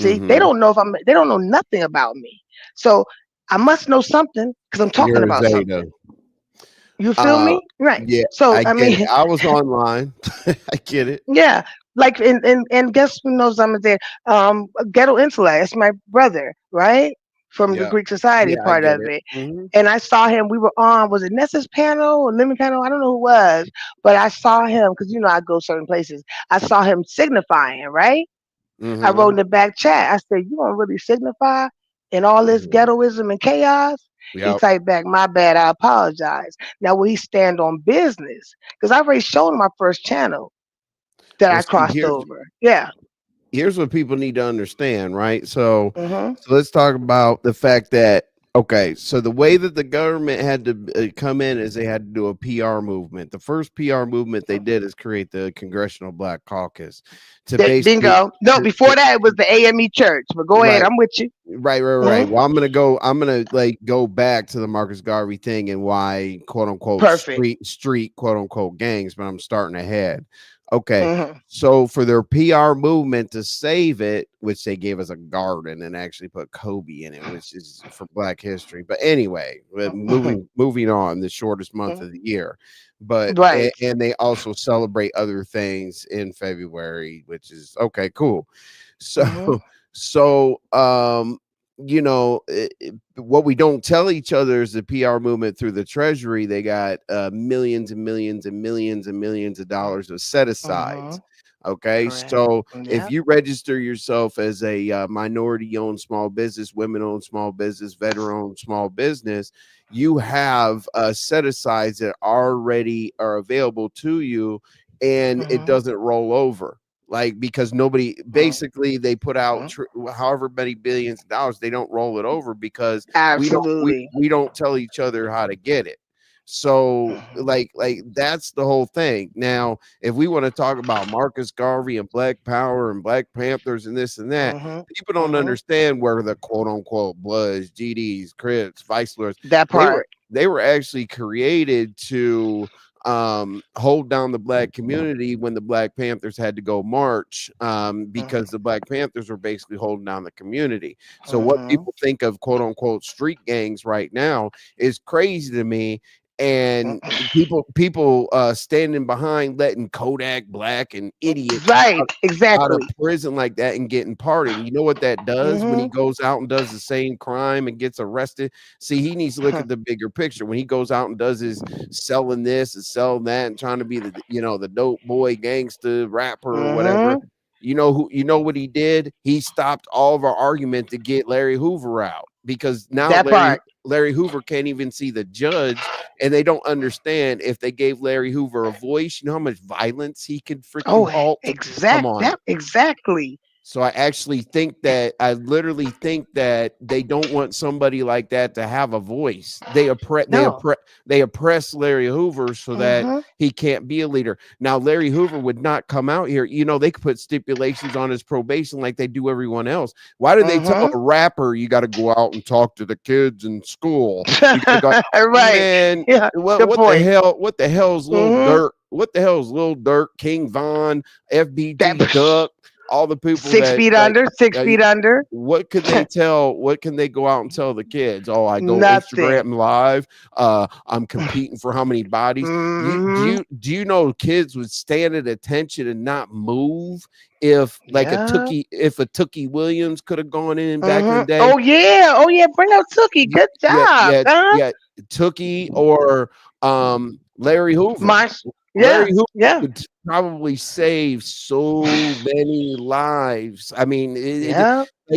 Speaker 6: See, they
Speaker 2: Hmm.
Speaker 6: don't know they don't know nothing about me. So I must know something because I'm talking
Speaker 2: You're a
Speaker 6: about
Speaker 2: Zeta.
Speaker 6: something. You feel
Speaker 2: Uh,
Speaker 6: me? Right.
Speaker 2: yeah,
Speaker 6: So
Speaker 2: I
Speaker 6: I
Speaker 2: get it.
Speaker 6: mean,
Speaker 2: I was online. I get it.
Speaker 6: yeah. Like and guess who knows I'm there? Ghetto Intellect. That's my brother, right? From the
Speaker 2: Yeah.
Speaker 6: Greek Society
Speaker 2: Yeah, I
Speaker 6: part
Speaker 2: get
Speaker 6: of
Speaker 2: it.
Speaker 6: it.
Speaker 2: Hmm.
Speaker 6: And I saw him. We were on. Was it Nessa's panel or Lemon panel? I don't know who it was, but I saw him because I go certain places. I saw him signifying, right? I wrote
Speaker 2: Hmm.
Speaker 6: in the back chat. I said, "You don't really signify in all this ghettoism and chaos." He
Speaker 2: Yep.
Speaker 6: typed back, "My bad. I apologize." Now, will he stand on business? Because I already showed my first channel that
Speaker 2: Well,
Speaker 6: I
Speaker 2: see,
Speaker 6: crossed over. Yeah.
Speaker 2: here's what people need to understand, right? So,
Speaker 6: Mhm.
Speaker 2: so let's talk about the fact that okay, so the way that the government had to come in is they had to do a PR movement. The first PR movement they did is create the Congressional Black Caucus to basically
Speaker 6: Bingo. No, before that it was the AME Church. But go ahead.
Speaker 2: right.
Speaker 6: I'm with you.
Speaker 2: Right.
Speaker 6: Mhm.
Speaker 2: Well, I'm gonna like go back to the Marcus Garvey thing and why quote unquote
Speaker 6: Perfect.
Speaker 2: street quote unquote gangs, but I'm starting ahead. Okay.
Speaker 6: Mhm.
Speaker 2: So for their PR movement to save it, which they gave us a garden and actually put Kobe in it, which is for Black History. But anyway,
Speaker 6: Mhm.
Speaker 2: moving on, the shortest month of the year. But
Speaker 6: Right.
Speaker 2: and they also celebrate other things in February, which is okay, cool. So
Speaker 6: Mhm.
Speaker 2: so what we don't tell each other is the PR movement through the Treasury. They got millions and millions and millions and millions of dollars of set asides.
Speaker 6: Mhm.
Speaker 2: Okay,
Speaker 6: Correct.
Speaker 2: so if
Speaker 6: Yep.
Speaker 2: you register yourself as a minority-owned small business, women-owned small business, veteran-owned small business, you have set asides that already are available to you, and it
Speaker 6: Mhm.
Speaker 2: doesn't roll over like because nobody
Speaker 6: Mhm.
Speaker 2: basically they put out
Speaker 6: Mhm.
Speaker 2: however many billions of dollars they don't roll it over because we don't we,
Speaker 6: Absolutely.
Speaker 2: we don't tell each other how to get it. So
Speaker 6: Mhm.
Speaker 2: like that's the whole thing. Now if we want to talk about Marcus Garvey and Black Power and Black Panthers and this and that,
Speaker 6: Mhm.
Speaker 2: people don't
Speaker 6: Mhm.
Speaker 2: understand where the quote unquote Bloods, GDs, Crips, Vice Lords,
Speaker 6: That
Speaker 2: they were
Speaker 6: part.
Speaker 2: they were actually created to hold down the black community when the Black Panthers had to go march, because the Black Panthers were basically holding down the community. So what people think of quote unquote street gangs right now is crazy to me. And people standing behind letting Kodak Black and idiots
Speaker 6: Right,
Speaker 2: out of
Speaker 6: exactly.
Speaker 2: prison like that and getting pardoned. You know what that does when he goes out and does the same crime and gets arrested? See, he needs to look at the bigger picture. When he goes out and does his selling this and selling that and trying to be the the dope boy gangster rapper or whatever. You know what he did? He stopped all of our argument to get Larry Hoover out, because now Larry Hoover can't even see the judge, and they don't understand if they gave Larry Hoover a voice, you know how much violence he could freaking halt. Come on.
Speaker 6: Exactly.
Speaker 2: So I literally think that they don't want somebody like that to have a voice. They oppress Larry Hoover so that he can't be a leader. Now, Larry Hoover would not come out here. They could put stipulations on his probation like they do everyone else. Why do they tell a rapper you got to go out and talk to the kids in school?
Speaker 6: Right.
Speaker 2: Man,
Speaker 6: Yeah,
Speaker 2: what the hell is Lil Durk? What the hell is Lil Durk, King Von, FBG Duck? All the people
Speaker 6: 6 feet under.
Speaker 2: What could they tell? What can they go out and tell the kids? Oh, I go
Speaker 6: Nothing.
Speaker 2: Instagram live. I'm competing for how many bodies? Do you know kids would stand at attention and not move if a Tookie Williams could have gone in back in the day?
Speaker 6: Oh yeah, bring out Tookie. Good job.
Speaker 2: Yeah, Tookie or Larry Hoover. Larry Hoover would probably save so many lives. I mean,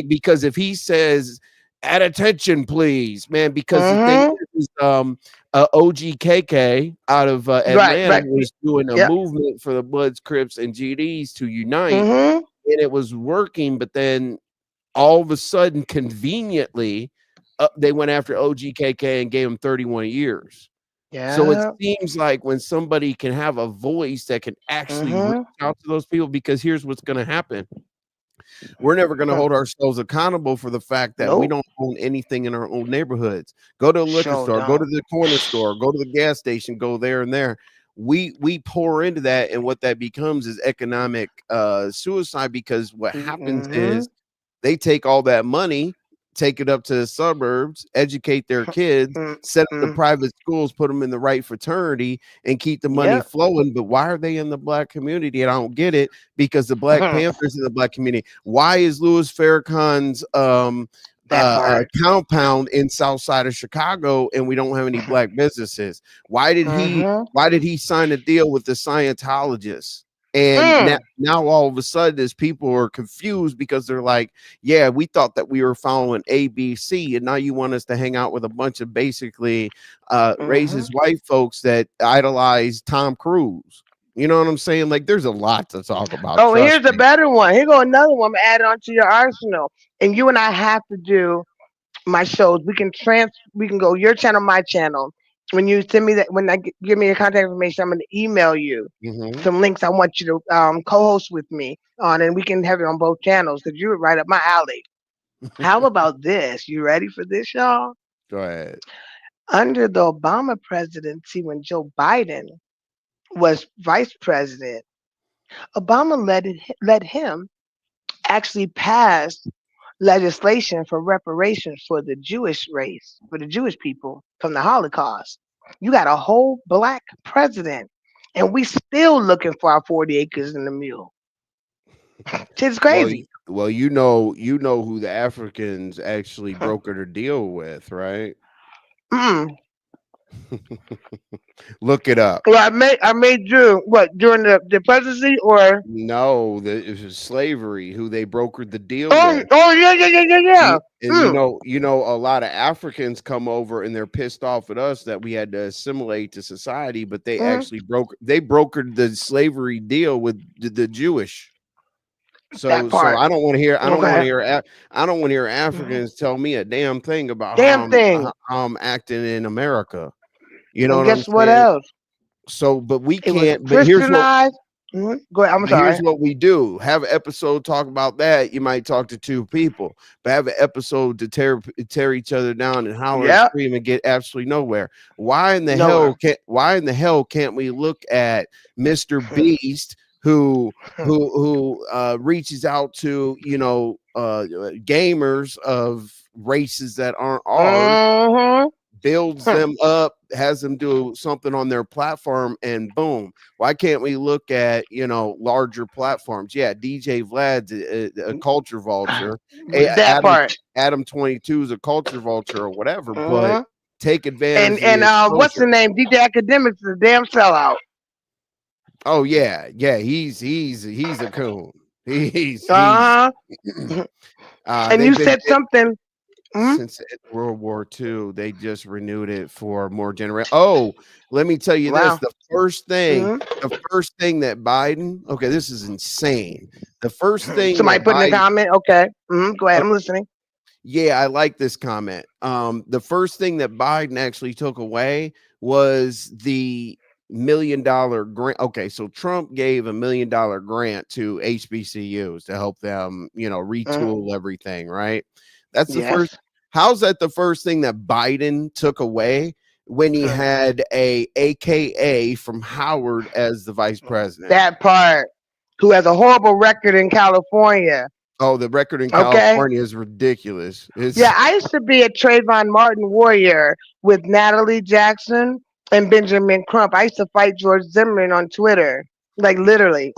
Speaker 2: because if he says, "At attention, please," man, because the thing is, OGKK out of Atlanta was doing a movement for the Bloods, Crips, and GDs to unite, and it was working. But then all of a sudden, conveniently, they went after OGKK and gave him 31 years. So it seems like when somebody can have a voice that can actually reach out to those people, because here's what's going to happen. We're never going to hold ourselves accountable for the fact that we don't own anything in our own neighborhoods. Go to a liquor store, go to the corner store, go to the gas station, go there and there. We pour into that, and what that becomes is economic suicide, because what happens is they take all that money, take it up to the suburbs, educate their kids, set up the private schools, put them in the right fraternity, and keep the money flowing. But why are they in the black community? And I don't get it, because the Black Panthers in the black community. Why is Louis Farrakhan's compound in South Side of Chicago and we don't have any black businesses? Why did he sign a deal with the Scientologists? And now all of a sudden, as people are confused, because they're like, yeah, we thought that we were following ABC, and now you want us to hang out with a bunch of basically racist white folks that idolize Tom Cruise. You know what I'm saying? Like, there's a lot to talk about.
Speaker 6: Oh, here's a better one. Here go another one. I'm add on to your arsenal. And you and I have to do my shows. We can go your channel, my channel. When you send me give me your contact information, I'm going to email you some links I want you to co-host with me on, and we can have it on both channels, because you're right up my alley. How about this? You ready for this, y'all?
Speaker 2: Go ahead.
Speaker 6: Under the Obama presidency, when Joe Biden was vice president, Obama let him actually pass legislation for reparations for the Jewish race, for the Jewish people from the Holocaust. You got a whole black president, and we still looking for our 40 acres and a mule. It's crazy.
Speaker 2: Well, you know who the Africans actually brokered a deal with, right? Look it up.
Speaker 6: Well, I made Drew during the presidency, or
Speaker 2: no, it was slavery who they brokered the deal
Speaker 6: with. Yeah.
Speaker 2: And you know, a lot of Africans come over and they're pissed off at us that we had to assimilate to society, but they actually brokered the slavery deal with the Jewish. So I don't want to hear Africans tell me a damn thing about how I'm acting in America. You know,
Speaker 6: guess what else?
Speaker 2: So, but we can't. But here's
Speaker 6: Go ahead. I'm
Speaker 2: But
Speaker 6: sorry.
Speaker 2: here's what we do: have an episode talk about that. You might talk to two people, but have an episode to tear each other down and holler and
Speaker 6: Yep.
Speaker 2: scream and get absolutely nowhere. Why in the
Speaker 6: Nowhere.
Speaker 2: hell can't we look at Mr. Beast, who reaches out to gamers of races that aren't ours,
Speaker 6: Mhm.
Speaker 2: builds them up, has them do something on their platform, and boom. Why can't we look at larger platforms? Yeah, DJ Vlad's a culture vulture.
Speaker 6: That part.
Speaker 2: Adam 22 is a culture vulture or whatever, but
Speaker 6: Mhm.
Speaker 2: take advantage
Speaker 6: And
Speaker 2: of the
Speaker 6: what's the
Speaker 2: exposure.
Speaker 6: name? DJ Academics is a damn sellout.
Speaker 2: Oh yeah, he's a coon. He's
Speaker 6: Uh-huh. And
Speaker 2: they've
Speaker 6: you
Speaker 2: been
Speaker 6: said something. Mhm.
Speaker 2: since World War II. They just renewed it for more generation. Oh, let me tell you this:
Speaker 6: Wow.
Speaker 2: the first thing
Speaker 6: Mhm.
Speaker 2: that Biden. Okay, this is insane. The first thing
Speaker 6: Somebody
Speaker 2: that
Speaker 6: put in the
Speaker 2: Biden.
Speaker 6: comment. Okay. Go ahead. I'm listening.
Speaker 2: Yeah, I like this comment. The first thing that Biden actually took away was the $1 million grant. Okay, so Trump gave $1 million grant to HBCUs to help them, retool everything, right? That's the
Speaker 6: Yes.
Speaker 2: first. How's that the first thing that Biden took away when he had a AKA from Howard as the vice president?
Speaker 6: That part. Who has a horrible record in California.
Speaker 2: Oh, the record in
Speaker 6: Okay.
Speaker 2: California is ridiculous.
Speaker 6: Yeah, I used to be a Trayvon Martin warrior with Natalie Jackson and Benjamin Crump. I used to fight George Zimmerman on Twitter, like literally.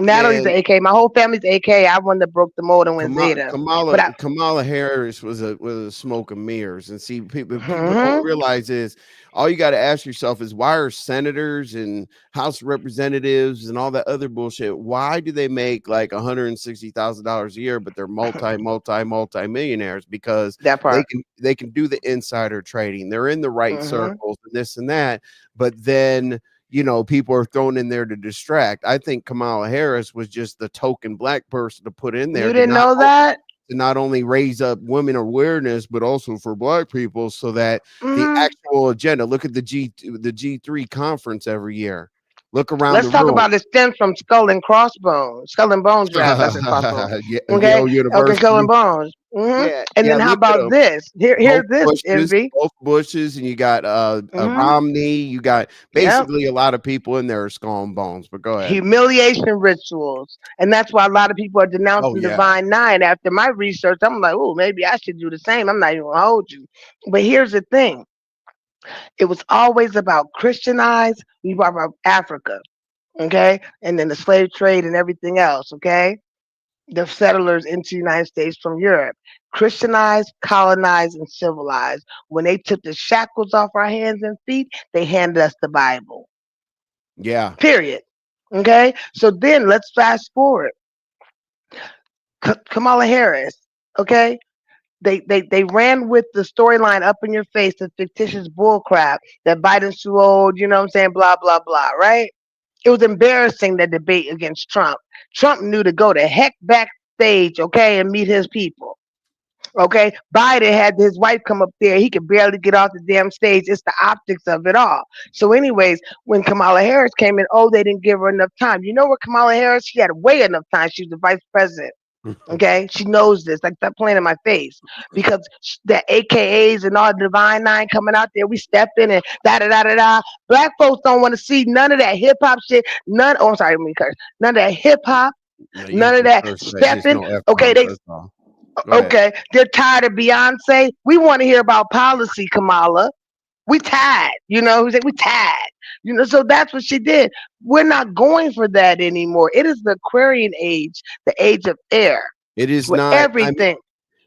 Speaker 6: Natalie's
Speaker 2: Man,
Speaker 6: an AK. My whole family's AK. I one that broke the mold and went Zeta. But
Speaker 2: Kamala Harris was a smoke and mirrors. And see, people don't realize is all you got to ask yourself is why are senators and House representatives and all that other bullshit? Why do they make like $160,000 a year, but they're multi millionaires? Because
Speaker 6: that part.
Speaker 2: they can do the insider trading. They're in the right circles and this and that. But then people are thrown in there to distract. I think Kamala Harris was just the token black person to put in there.
Speaker 6: You didn't know that?
Speaker 2: To not only raise up women awareness, but also for black people, so that the actual agenda. Look at the G3 conference every year. Look around.
Speaker 6: Let's talk about the stems from Skull and Bones draft. That's impossible.
Speaker 2: Yeah,
Speaker 6: okay, Skull and Bones.
Speaker 2: Yeah,
Speaker 6: and then how about this? Here's this, Envy.
Speaker 2: Both Bushes, and you got Romney. You got basically a lot of people in there are Skull and Bones. But go ahead.
Speaker 6: Humiliation rituals, and that's why a lot of people are denouncing Divine Nine. After my research, I'm like, oh, maybe I should do the same. I'm not even gonna hold you. But here's the thing. It was always about Christianize. We brought about Africa, okay, and then the slave trade and everything else, okay. The settlers into the United States from Europe, Christianized, colonized, and civilized. When they took the shackles off our hands and feet, they handed us the Bible.
Speaker 2: Yeah.
Speaker 6: Period. Okay. So then let's fast forward. Kamala Harris. Okay. They ran with the storyline up in your face, the fictitious bullcrap that Biden's too old, you know what I'm saying? Blah, blah, blah, right? It was embarrassing, that debate against Trump. Trump knew to go the heck backstage, okay, and meet his people. Okay, Biden had his wife come up there. He could barely get off the damn stage. It's the optics of it all. So anyways, when Kamala Harris came in, they didn't give her enough time. You know what, Kamala Harris? She had way enough time. She was the vice president. Okay, she knows this, like that playing in my face, because the AKAs and all the Divine Nine coming out there, we step in and da da da da da. Black folks don't want to see none of that hip hop shit. None. Oh, I'm sorry, let me curse. None of that hip hop. None of that stepping. Okay, okay. They're tired of Beyonce. We want to hear about policy, Kamala. We tired. You know, we tired. You know, so that's what she did. We're not going for that anymore. It is the Aquarian age, the age of air.
Speaker 2: It is not
Speaker 6: everything.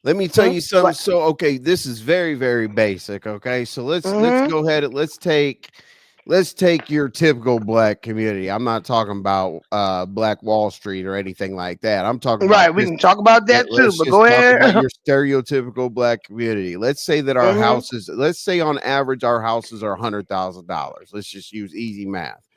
Speaker 2: Let me tell you something. So, okay, this is very, very basic. Okay, so let's go ahead and let's take your typical black community. I'm not talking about Black Wall Street or anything like that. I'm talking about
Speaker 6: we can talk about that too, but go ahead.
Speaker 2: About your stereotypical black community. Let's say that our houses, let's say on average our houses are $100,000. Let's just use easy math.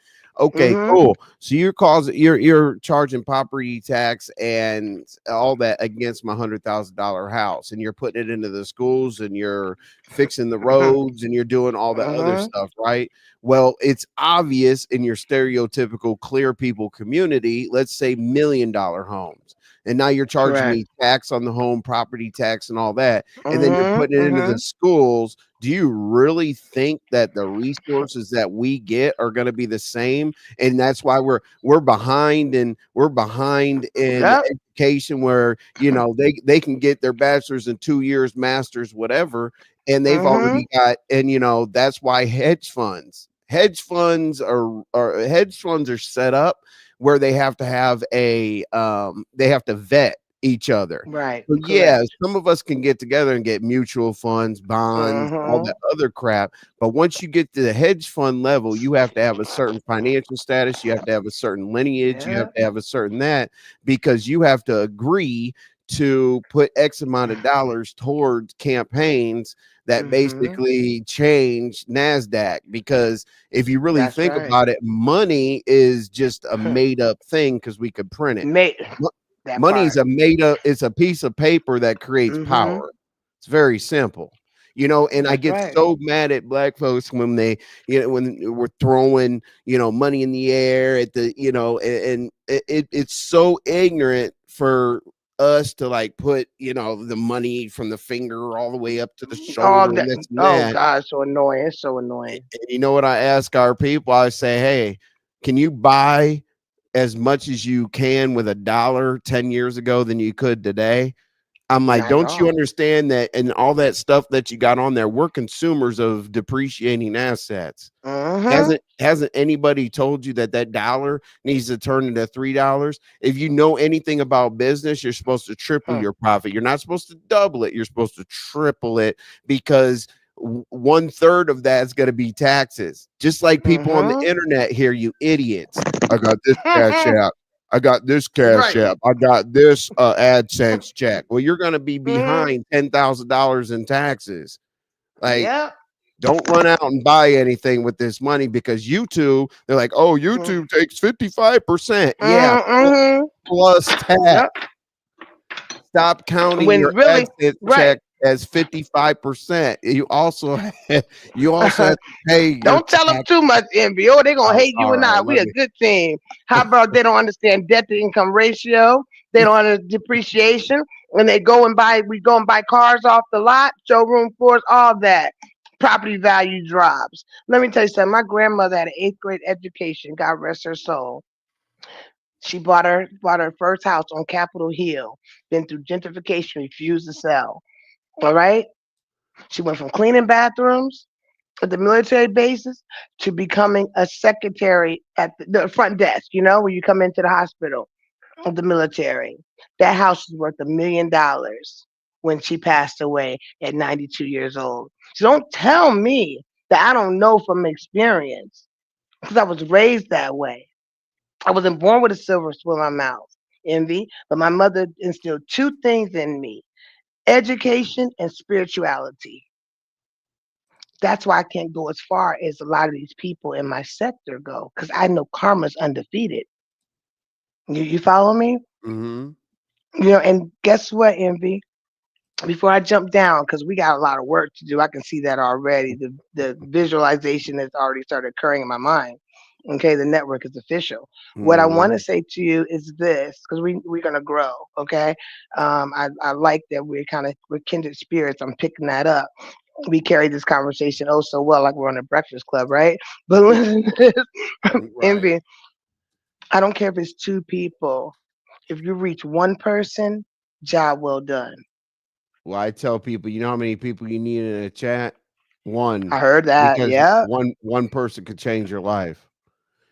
Speaker 2: Okay,
Speaker 6: Mm-hmm.
Speaker 2: cool. So you're charging property tax and all that against my $100,000 house, and you're putting it into the schools, and you're fixing the roads, and you're doing all the other
Speaker 6: Mm-hmm.
Speaker 2: stuff, right? Well, it's obvious in your stereotypical clear people community, let's say $1 million homes. And now you're charging
Speaker 6: Correct.
Speaker 2: me tax on the home, property tax, and all that. And then you're
Speaker 6: Mm-hmm.
Speaker 2: putting it into
Speaker 6: Mm-hmm.
Speaker 2: the schools. Do you really think that the resources that we get are going to be the same? And that's why we're behind, and we're behind in
Speaker 6: Yep.
Speaker 2: education, where they can get their bachelor's in 2 years, masters, whatever, and they've
Speaker 6: Mm-hmm.
Speaker 2: already got. And that's why hedge funds are set up where they have to have they have to vet each other.
Speaker 6: Right.
Speaker 2: So yeah,
Speaker 6: Correct.
Speaker 2: some of us can get together and get mutual funds, bonds, all
Speaker 6: Mm-hmm.
Speaker 2: that other crap. But once you get to the hedge fund level, you have to have a certain financial status, you have to have a certain lineage, you
Speaker 6: Yeah.
Speaker 2: have to have a certain that, because you have to agree to put X amount of dollars towards campaigns that
Speaker 6: Mm-hmm.
Speaker 2: basically change NASDAQ. Because if you really
Speaker 6: That's
Speaker 2: think
Speaker 6: right.
Speaker 2: about it, money is just a made up thing because we could print it.
Speaker 6: Mate, that
Speaker 2: Money is
Speaker 6: part.
Speaker 2: a made up, it's a piece of paper that creates
Speaker 6: Mm-hmm.
Speaker 2: power. It's very simple. And I
Speaker 6: That's
Speaker 2: get
Speaker 6: right.
Speaker 2: so mad at black folks when when we're throwing, money in the air at the, and it's so ignorant for us to like put, the money from the finger all the way up to the
Speaker 6: All
Speaker 2: shoulder and
Speaker 6: that.
Speaker 2: this and
Speaker 6: Oh
Speaker 2: that.
Speaker 6: God, so annoying. It's so annoying.
Speaker 2: And you know what I ask our people? I say, hey, can you buy as much as you can with $1 10 years ago than you could today? I'm like,
Speaker 6: Not at
Speaker 2: don't you
Speaker 6: all.
Speaker 2: understand that? And all that stuff that you got on there, we're consumers of depreciating assets.
Speaker 6: Mm-hmm.
Speaker 2: Hasn't anybody told you that dollar needs to turn into $3? If you know anything about business, you're supposed to triple your profit. You're not supposed to double it. You're supposed to triple it, because 1/3 of that is going to be taxes. Just like people on the
Speaker 6: Mm-hmm.
Speaker 2: internet here, you idiots. I got this cash app. I got this cash
Speaker 6: Right.
Speaker 2: app. I got this AdSense check. Well, you're going to be
Speaker 6: Mm-hmm.
Speaker 2: behind $10,000 in taxes. Like,
Speaker 6: Yep.
Speaker 2: don't run out and buy anything with this money, because YouTube, they're like, oh,
Speaker 6: Mm-hmm.
Speaker 2: YouTube takes 55%. Yeah,
Speaker 6: Mm-hmm.
Speaker 2: plus tax.
Speaker 6: Yep.
Speaker 2: Stop counting
Speaker 6: When
Speaker 2: your
Speaker 6: really,
Speaker 2: exit
Speaker 6: right.
Speaker 2: check as 55%. You also have to pay your
Speaker 6: Don't tell them
Speaker 2: tax.
Speaker 6: too much, envy. Oh, they're gonna hate you
Speaker 2: All
Speaker 6: and I.
Speaker 2: right,
Speaker 6: We a good team. How about they don't understand debt to income ratio? They don't understand depreciation. When we go and buy cars off the lot, showroom floors, all that. Property value drops. Let me tell you something. My grandmother had an 8th grade education. God rest her soul. She bought her first house on Capitol Hill. Been through gentrification, refused to sell. All right. She went from cleaning bathrooms at the military bases to becoming a secretary at the front desk, where you come into the hospital of the military. That house was worth $1 million when she passed away at 92 years old. So don't tell me that I don't know from experience, because I was raised that way. I wasn't born with a silver spoon in my mouth, envy, but my mother instilled two things in me: education and spirituality. That's why I can't go as far as a lot of these people in my sector go, because I know karma's undefeated. You follow me?
Speaker 2: Mm-hmm.
Speaker 6: And guess what, Envy? Before I jump down, because we got a lot of work to do, I can see that already. The visualization has already started occurring in my mind. Okay, the network is official. What I want to say to you is this, because we're gonna grow. Okay, I like that we're kindred spirits. I'm picking that up. We carry this conversation oh so well, like we're on a breakfast club, right? But listen to this,
Speaker 2: Right.
Speaker 6: Envy. I don't care if it's two people. If you reach one person, job well done.
Speaker 2: Well, I tell people, you know how many people you need in a chat?
Speaker 6: I
Speaker 2: One,
Speaker 6: heard that.
Speaker 2: because
Speaker 6: Yeah,
Speaker 2: one person could change your life.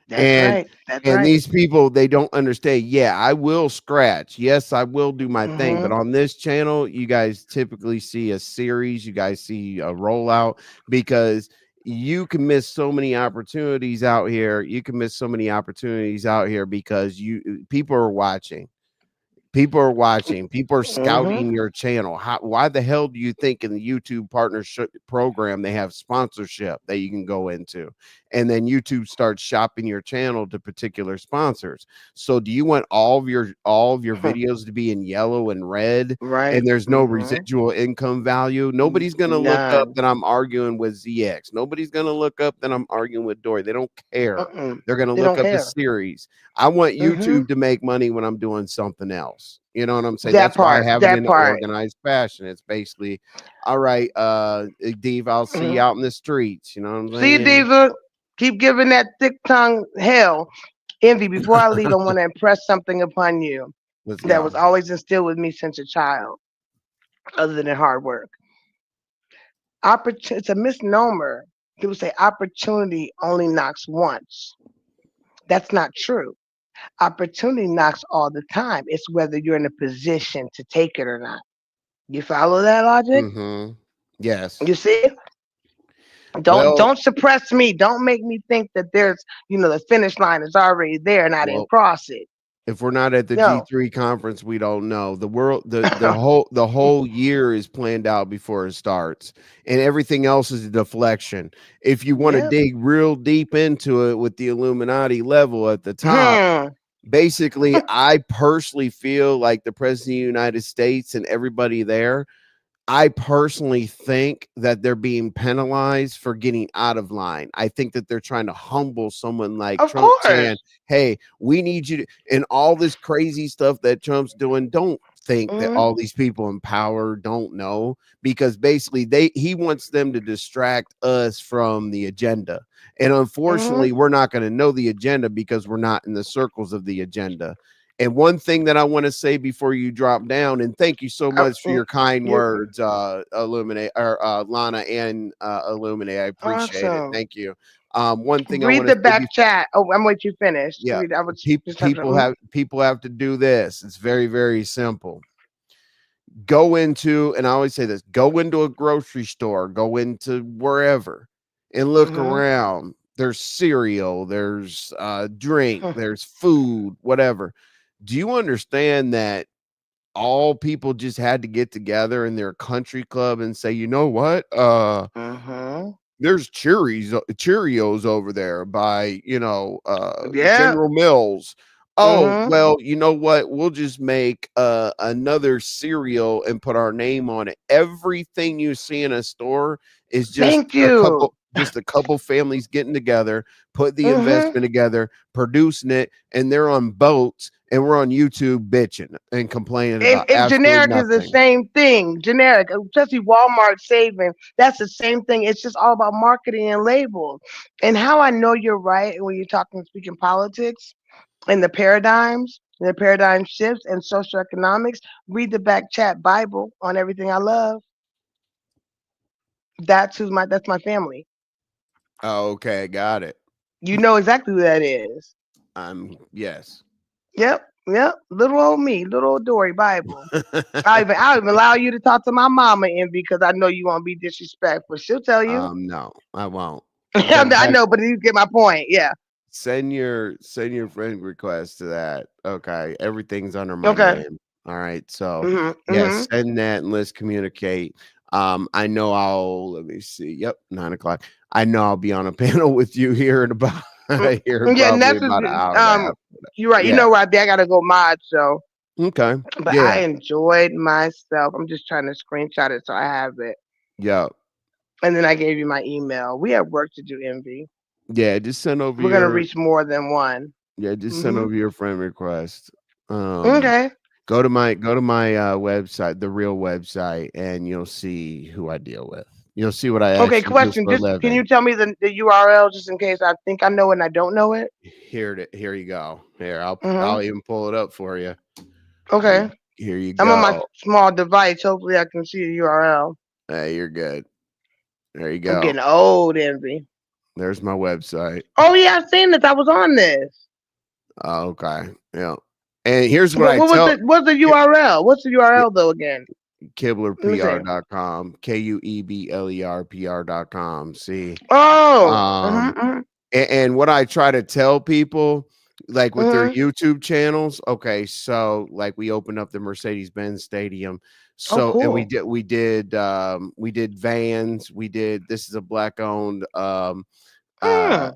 Speaker 6: that's
Speaker 2: And
Speaker 6: right. That's
Speaker 2: and
Speaker 6: right.
Speaker 2: these people, they don't understand. Yeah, I will scratch. Yes, I will do my thing. But
Speaker 6: Mhm.
Speaker 2: on this channel, you guys typically see a series, you guys see a rollout, because you can miss so many opportunities out here. You can miss so many opportunities out here because people are watching. People are watching. People are
Speaker 6: Mm-hmm.
Speaker 2: scouting your channel. Why the hell do you think in the YouTube partnership program they have sponsorship that you can go into, and then YouTube starts shopping your channel to particular sponsors? So, do you want all of your videos to be in yellow and red,
Speaker 6: Right.
Speaker 2: and there's no
Speaker 6: Mm-hmm.
Speaker 2: residual income value? Nobody's gonna look up
Speaker 6: None.
Speaker 2: that I'm arguing with ZX. Nobody's gonna look up that I'm arguing with Dory. They don't care.
Speaker 6: Mm-mm.
Speaker 2: They're gonna
Speaker 6: They
Speaker 2: look
Speaker 6: don't
Speaker 2: up the
Speaker 6: care.
Speaker 2: series. I want
Speaker 6: Mm-hmm.
Speaker 2: YouTube to make money when I'm doing something else. You know what I'm saying?
Speaker 6: That
Speaker 2: That's why I
Speaker 6: part.
Speaker 2: have it
Speaker 6: That
Speaker 2: in an
Speaker 6: part.
Speaker 2: organized fashion. It's basically, all right, Dave, I'll see
Speaker 6: Mhm.
Speaker 2: you out in the streets. You know what I'm
Speaker 6: See you,
Speaker 2: saying?
Speaker 6: Diva. Keep giving that thick tongue hell. Envy, before I leave, I want to impress something upon you
Speaker 2: Let's
Speaker 6: that was
Speaker 2: go.
Speaker 6: always instilled with me since a child, other than hard work. It's a misnomer. People say opportunity only knocks once. That's not true. Opportunity knocks all the time. It's whether you're in a position to take it or not. You follow that logic?
Speaker 2: Mm-hmm. Yes.
Speaker 6: You see?
Speaker 2: Well,
Speaker 6: Don't suppress me. Don't make me think that there's, the finish line is already there and I didn't
Speaker 2: well,
Speaker 6: cross it.
Speaker 2: if we're not at the
Speaker 6: No.
Speaker 2: G3 conference, we don't know. The whole year is planned out before it starts, and everything else is a deflection. If you want to
Speaker 6: Yep.
Speaker 2: dig real deep into it with the Illuminati level at the top,
Speaker 6: Hmm.
Speaker 2: basically, I personally feel like the President of the United States and everybody there, I personally think that they're being penalized for getting out of line. I think that they're trying to humble someone like
Speaker 6: Of
Speaker 2: Trump, saying,
Speaker 6: course.
Speaker 2: hey, we need you to, and all this crazy stuff that Trump's doing. Don't think that
Speaker 6: Mhm.
Speaker 2: all these people in power don't know, because basically he wants them to distract us from the agenda. And unfortunately, we're not going to know the agenda because we're not in the circles of the agenda. And one thing that I want to say before you drop down, and thank you so much for your kind words, Illuminate, or Lana and Illuminate. I appreciate it.
Speaker 6: Awesome.
Speaker 2: Thank you. One thing I
Speaker 6: Read
Speaker 2: want
Speaker 6: the
Speaker 2: to say
Speaker 6: back chat. Oh, I'm waiting you finish.
Speaker 2: yeah,
Speaker 6: Read, I was just
Speaker 2: people have to do this. It's very, very simple. Go into, and I always say this, go into a grocery store, go into wherever, and look around. There's cereal, there's drink, there's food, whatever. Do you understand that all people just had to get together in their country club and say, you know what? There's Cheerios over there by, General Mills. Oh, well, you know what? We'll just make another cereal and put our name on it. Everything you see in a store is just a couple families getting together, put the investment together, producing it, and they're on boats, and we're on YouTube bitching and complaining about
Speaker 6: And
Speaker 2: absolutely
Speaker 6: generic
Speaker 2: nothing.
Speaker 6: is the same thing. Generic, especially Walmart saving, that's the same thing. It's just all about marketing and labels. And how I know you're right when you're speaking politics and the paradigm shifts and social economics, read the back chat Bible on Everything I Love. That's my family.
Speaker 2: Oh, okay, got it.
Speaker 6: You know exactly who that is.
Speaker 2: Yes.
Speaker 6: Yep. Little old me, little old Dory Bible. I'll even allow you to talk to my mama, Envy, because I know you won't be disrespectful. She'll tell you.
Speaker 2: No, I won't.
Speaker 6: I know, but you get my point. Yeah.
Speaker 2: Send your friend request to that. Okay. Everything's under my name. All right. So yes, send that and let's communicate. I know let me see. Yep, 9:00. I know I'll be on a panel with you here in about probably about an hour.
Speaker 6: You're right.
Speaker 2: Yeah.
Speaker 6: You know what? I gotta go mod, so
Speaker 2: okay.
Speaker 6: But I enjoyed myself. I'm just trying to screenshot it so I have it.
Speaker 2: Yeah.
Speaker 6: And then I gave you my email. We have work to do, Envy.
Speaker 2: Yeah, just send over.
Speaker 6: We're gonna reach more than one.
Speaker 2: Yeah, just send over your friend request.
Speaker 6: Okay.
Speaker 2: Go to my website, the real website, and you'll see who I deal with. You'll see what I actually
Speaker 6: question.
Speaker 2: do for a living.
Speaker 6: Can you tell me the URL just in case I think I know it and I don't know it?
Speaker 2: Here you go. Here, I'll even pull it up for you.
Speaker 6: Okay.
Speaker 2: Here you go.
Speaker 6: I'm on my small device. Hopefully I can see the URL.
Speaker 2: Hey, you're good. There you go.
Speaker 6: I'm getting old, Envy.
Speaker 2: There's my website.
Speaker 6: Oh yeah, I've seen this. I was on this.
Speaker 2: Oh, okay. Yeah. And here's what I tell.
Speaker 6: What's the URL? What's the URL though again?
Speaker 2: KeeblerPR.com. KUEBLERPR.com. See.
Speaker 6: Oh.
Speaker 2: And what I try to tell people like with their
Speaker 6: Mhm.
Speaker 2: YouTube channels. Okay, so like we opened up the Mercedes-Benz Stadium.
Speaker 6: Oh,
Speaker 2: So and
Speaker 6: cool.
Speaker 2: we did Vans, we did this is a black owned
Speaker 6: Hmm.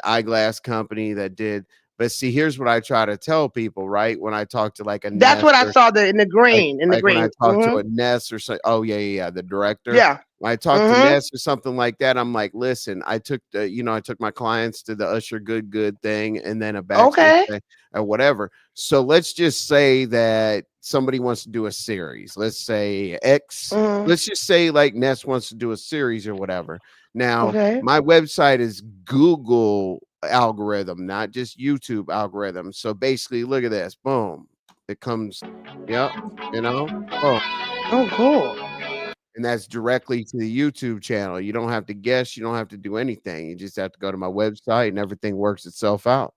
Speaker 2: eyeglass company that did. But see, here's what I try to tell people, right? When I talk to like a
Speaker 6: That's
Speaker 2: Ness
Speaker 6: what I
Speaker 2: or
Speaker 6: saw in the
Speaker 2: like
Speaker 6: green,
Speaker 2: when I talk to
Speaker 6: Mhm.
Speaker 2: a Ness or so oh, yeah, the director.
Speaker 6: Yeah.
Speaker 2: When I talk to
Speaker 6: Mhm.
Speaker 2: Ness or something like that, I'm like, "Listen, I took I took my clients to the Usher Good thing and then a backstage
Speaker 6: Okay.
Speaker 2: thing or whatever." So let's just say that somebody wants to do a series. Let's say
Speaker 6: Mhm.
Speaker 2: let's just say like Ness wants to do a series or whatever. Now,
Speaker 6: Okay.
Speaker 2: my website is Google algorithm, not just YouTube algorithm. So basically, look at this. Boom. It comes, yep, boom.
Speaker 6: Oh, cool.
Speaker 2: And that's directly to the YouTube channel. You don't have to guess, you don't have to do anything. You just have to go to my website and everything works itself out.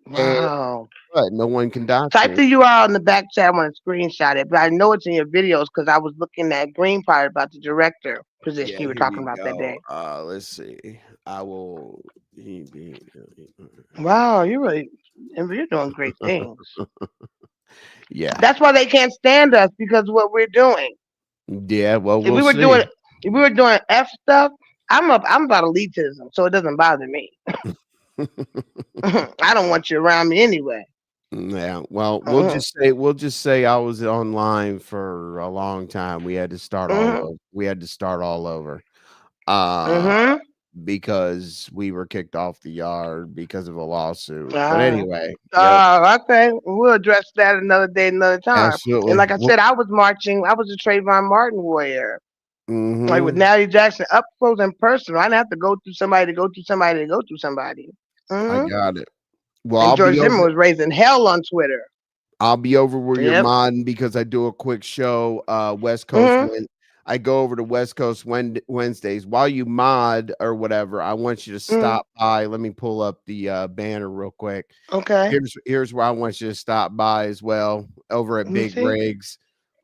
Speaker 2: And
Speaker 6: Wow.
Speaker 2: but no one can dox
Speaker 6: Type
Speaker 2: me.
Speaker 6: the URL in the back chat. I want to screenshot it, but I know it's in your videos because I was looking at Green part about the director position
Speaker 2: Yeah,
Speaker 6: you were
Speaker 2: here
Speaker 6: talking
Speaker 2: you
Speaker 6: about that
Speaker 2: go.
Speaker 6: day.
Speaker 2: Let's see. I will
Speaker 6: Wow, you're doing great things.
Speaker 2: yeah.
Speaker 6: That's why they can't stand us because of what we're doing.
Speaker 2: Yeah, well,
Speaker 6: If
Speaker 2: we'll
Speaker 6: we were
Speaker 2: see.
Speaker 6: doing if we were doing F stuff, I'm about elitism, so it doesn't bother me. I don't want you around me anyway.
Speaker 2: Yeah, well,
Speaker 6: Mhm.
Speaker 2: we'll just say I was online for a long time. We had to start all
Speaker 6: Mhm.
Speaker 2: over. We had to start all over. Uh,
Speaker 6: Mhm.
Speaker 2: because we were kicked off the yard because of a lawsuit. But
Speaker 6: Ah.
Speaker 2: anyway, yep,
Speaker 6: Okay. We'll address that another day, another time. And
Speaker 2: absolutely.
Speaker 6: like I
Speaker 2: Well,
Speaker 6: said, I was marching. I was a Trayvon Martin warrior. Like with
Speaker 2: mhm,
Speaker 6: Natty Jackson, up close and personal. I didn't have to go through somebody to go through somebody to go through somebody.
Speaker 2: I
Speaker 6: Hmm.
Speaker 2: got it. Well,
Speaker 6: And George Zimmerman was raising hell on Twitter.
Speaker 2: I'll be over where you're
Speaker 6: Yep.
Speaker 2: modding because I do a quick show, West Coast
Speaker 6: Hmm.
Speaker 2: when I go over to West Coast Wednesdays. While you mod or whatever, I want you to
Speaker 6: Hmm.
Speaker 2: stop by. Let me pull up the banner real quick.
Speaker 6: Okay.
Speaker 2: Here's where I want you to stop by as well over at
Speaker 6: Let me
Speaker 2: Big
Speaker 6: see.
Speaker 2: Rigs.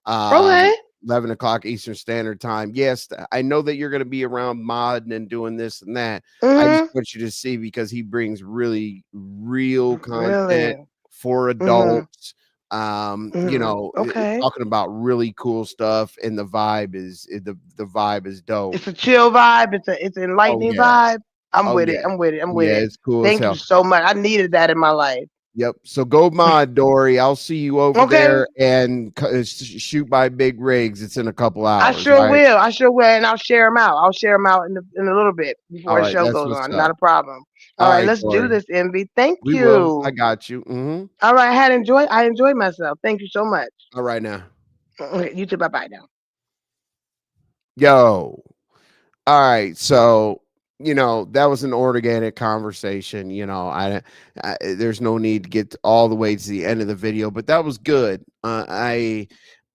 Speaker 6: Okay.
Speaker 2: 11 o'clock Eastern Standard Time. Yes, I know that you're going to be around modding and doing this and that. I just
Speaker 6: Hmm.
Speaker 2: want you to see because he brings really real content
Speaker 6: Really.
Speaker 2: for
Speaker 6: Hmm.
Speaker 2: adults.
Speaker 6: Hmm. Okay.
Speaker 2: Talking about really cool stuff, and the vibe the vibe is dope.
Speaker 6: It's a chill vibe. It's an
Speaker 2: Oh
Speaker 6: enlightening
Speaker 2: yeah,
Speaker 6: vibe. I'm
Speaker 2: oh
Speaker 6: with it.
Speaker 2: yeah,
Speaker 6: I'm with it. I'm with
Speaker 2: yeah.
Speaker 6: it.
Speaker 2: It's cool as
Speaker 6: Thank you
Speaker 2: hell.
Speaker 6: so much. I needed that in my life.
Speaker 2: Yep. So go mod, Dory. I'll see you over
Speaker 6: Okay.
Speaker 2: there and shoot by Big Rigs. It's in a couple
Speaker 6: I
Speaker 2: hours.
Speaker 6: sure
Speaker 2: All right.
Speaker 6: will. I sure will, and I'll share them out. I'll share them out in a little bit
Speaker 2: All
Speaker 6: before the
Speaker 2: right.
Speaker 6: show
Speaker 2: That's
Speaker 6: goes
Speaker 2: what's
Speaker 6: on. Not
Speaker 2: up.
Speaker 6: a problem. All
Speaker 2: All
Speaker 6: right,
Speaker 2: right,
Speaker 6: let's do
Speaker 2: Dory.
Speaker 6: this, Envy. Thank
Speaker 2: We will. I
Speaker 6: you.
Speaker 2: got you.
Speaker 6: All right, I enjoyed myself. Thank you so much.
Speaker 2: All right now.
Speaker 6: Okay, you too. Bye bye now.
Speaker 2: Yo. All right. So, that was an organic conversation. There's no need to get all the way to the end of the video, but that was good. I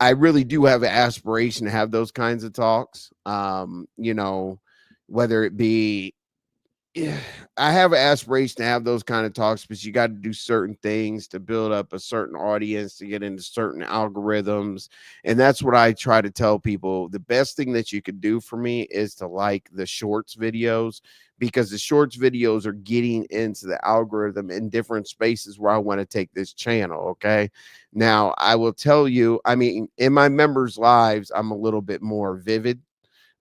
Speaker 2: really do have an aspiration to have those kinds of talks. Whether it be yeah, I have an aspiration to have those kind of talks, but you got to do certain things to build up a certain audience to get into certain algorithms. And that's what I try to tell people. The best thing that you could do for me is to like the shorts videos because the shorts videos are getting into the algorithm in different spaces where I want to take this channel. Okay. Now, I will tell you, I mean, in my members' lives, I'm a little bit more vivid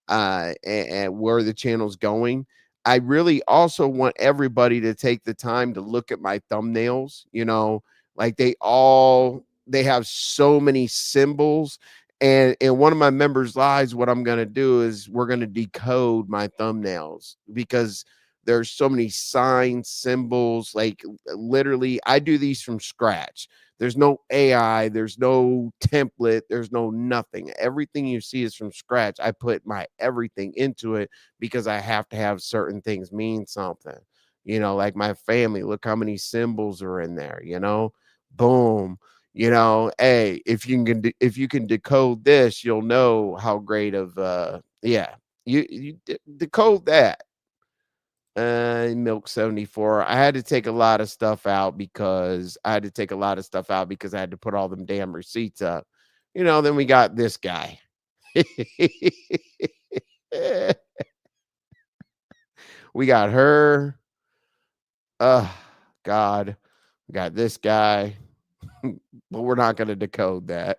Speaker 2: and where the channel's going. I really also want everybody to take the time to look at my thumbnails, like they have so many symbols. And in one of my members' lives, what I'm gonna do is we're gonna decode my thumbnails because there's so many signs, symbols, like literally, I do these from scratch. There's no AI, there's no template, there's no nothing. Everything you see is from scratch. I put my everything into it because I have to have certain things mean something. Like my family, look how many symbols are in there. Boom. Hey, if you can decode this, you'll know how great of yeah. You decode that. Milk 74. I had to take a lot of stuff out because I had to put all them damn receipts up. Then we got this guy. We got her. Oh God. We got this guy, but we're not going to decode that.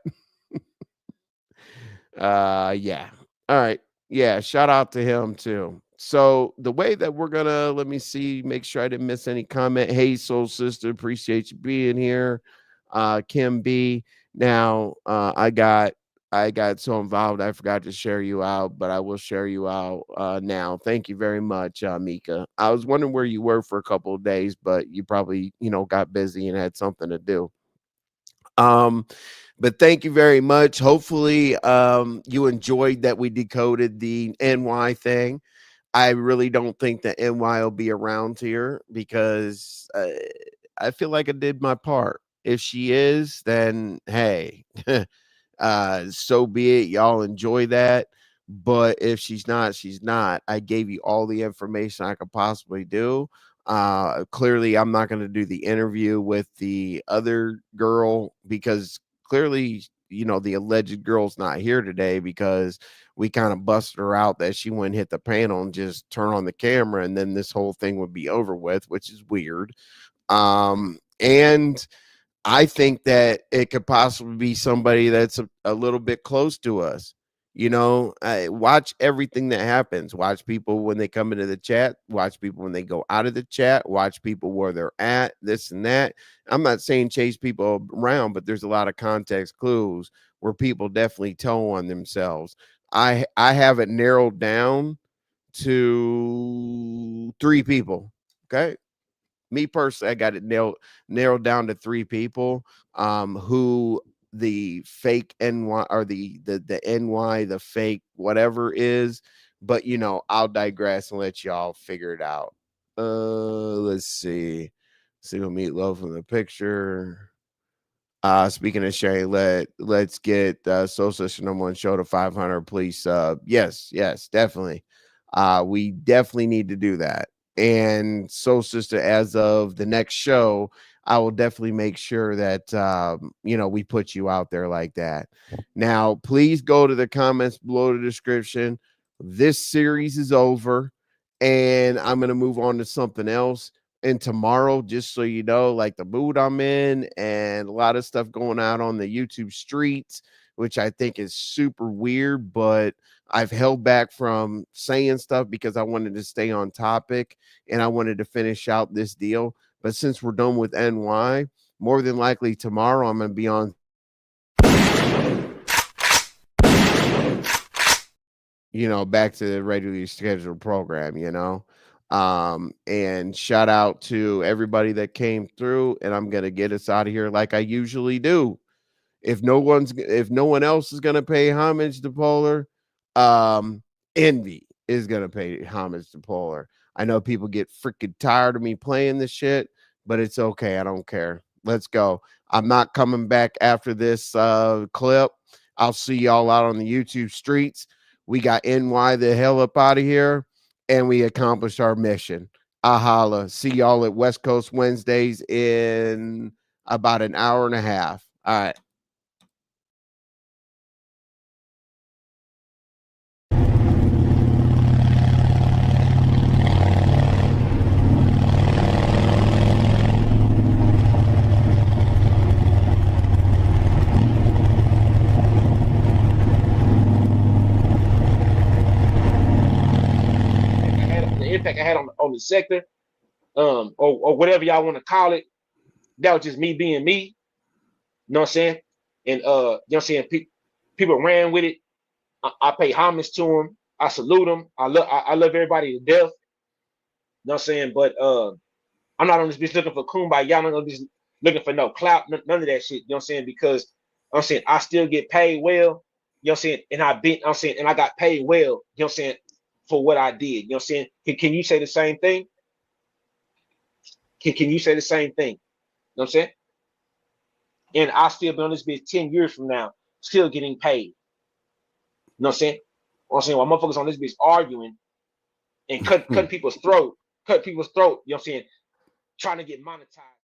Speaker 2: Yeah. All right. Yeah, shout out to him too. So the way that we're gonna, let me see, make sure I didn't miss any comment. Hey, soul sister, appreciate you being here. Kim B. Now, I got so involved I forgot to share you out, but I will share you out now. Thank you very much, Mika. I was wondering where you were for a couple of days, but you probably, got busy and had something to do. But thank you very much. Hopefully, you enjoyed that we decoded the NY thing. I really don't think that NY will be around here because I feel like I did my part. If she is, then hey, so be it. Y'all enjoy that. But if she's not, she's not. I gave you all the information I could possibly do. Clearly, I'm not going to do the interview with the other girl because clearly, the alleged girl's not here today because we kind of busted her out that she wouldn't hit the panel and just turn on the camera and then this whole thing would be over with, which is weird. And I think that it could possibly be somebody that's a little bit close to us. Watch everything that happens. Watch people when they come into the chat. Watch people when they go out of the chat. Watch people where they're at, this and that. I'm not saying chase people around, but there's a lot of context clues where people definitely tell on themselves. I have it narrowed down to 3 people. Okay. Me personally, I got it narrowed down to 3 people who the fake NY or the NY, the fake whatever is. But I'll digress and let y'all figure it out. Let's see. Single meatloaf in the picture. Speaking of sharing, let's get Soul Sister #1 show to 500, please. Yes, definitely. We definitely need to do that. And Soul Sister, as of the next show, I will definitely make sure that we put you out there like that. Now, please go to the comments below the description. This series is over, and I'm gonna move on to something else. And tomorrow, just so you know, like the mood I'm in and a lot of stuff going out on the YouTube streets, which I think is super weird, but I've held back from saying stuff because I wanted to stay on topic and I wanted to finish out this deal. But since we're done with NY, more than likely tomorrow I'm going to be on, back to the regularly scheduled program, and shout out to everybody that came through, and I'm going to get us out of here like I usually do. If no one else is going to pay homage to Polar, Envy is going to pay homage to Polar. I know people get freaking tired of me playing this shit, but it's okay. I don't care. Let's go. I'm not coming back after this clip. I'll see y'all out on the YouTube streets. We got NY the hell up out of here, and we accomplished our mission. Ahala. See y'all at West Coast Wednesdays in about an hour and a half. All right.
Speaker 5: Impact I had on the sector, or whatever y'all want to call it. That was just me being me. You know what I'm saying? And you know what I'm saying? People ran with it. I pay homage to them. I salute them. I love everybody to death. You know what I'm saying? But I'm not on this bitch looking for kumbaya. I'm not on this looking for no clout, none of that shit. You know what I'm saying? Because I'm saying I still get paid well. You know what I'm saying? And I got paid well. You know what I'm saying? For what I did. You know what I'm saying? Can you say the same thing? Can you say the same thing? You know what I'm saying? And I'll still be on this bitch 10 years from now, still getting paid. You know what I'm saying? While motherfuckers on this bitch arguing and cutting people's throat, you know what I'm saying? Trying to get monetized.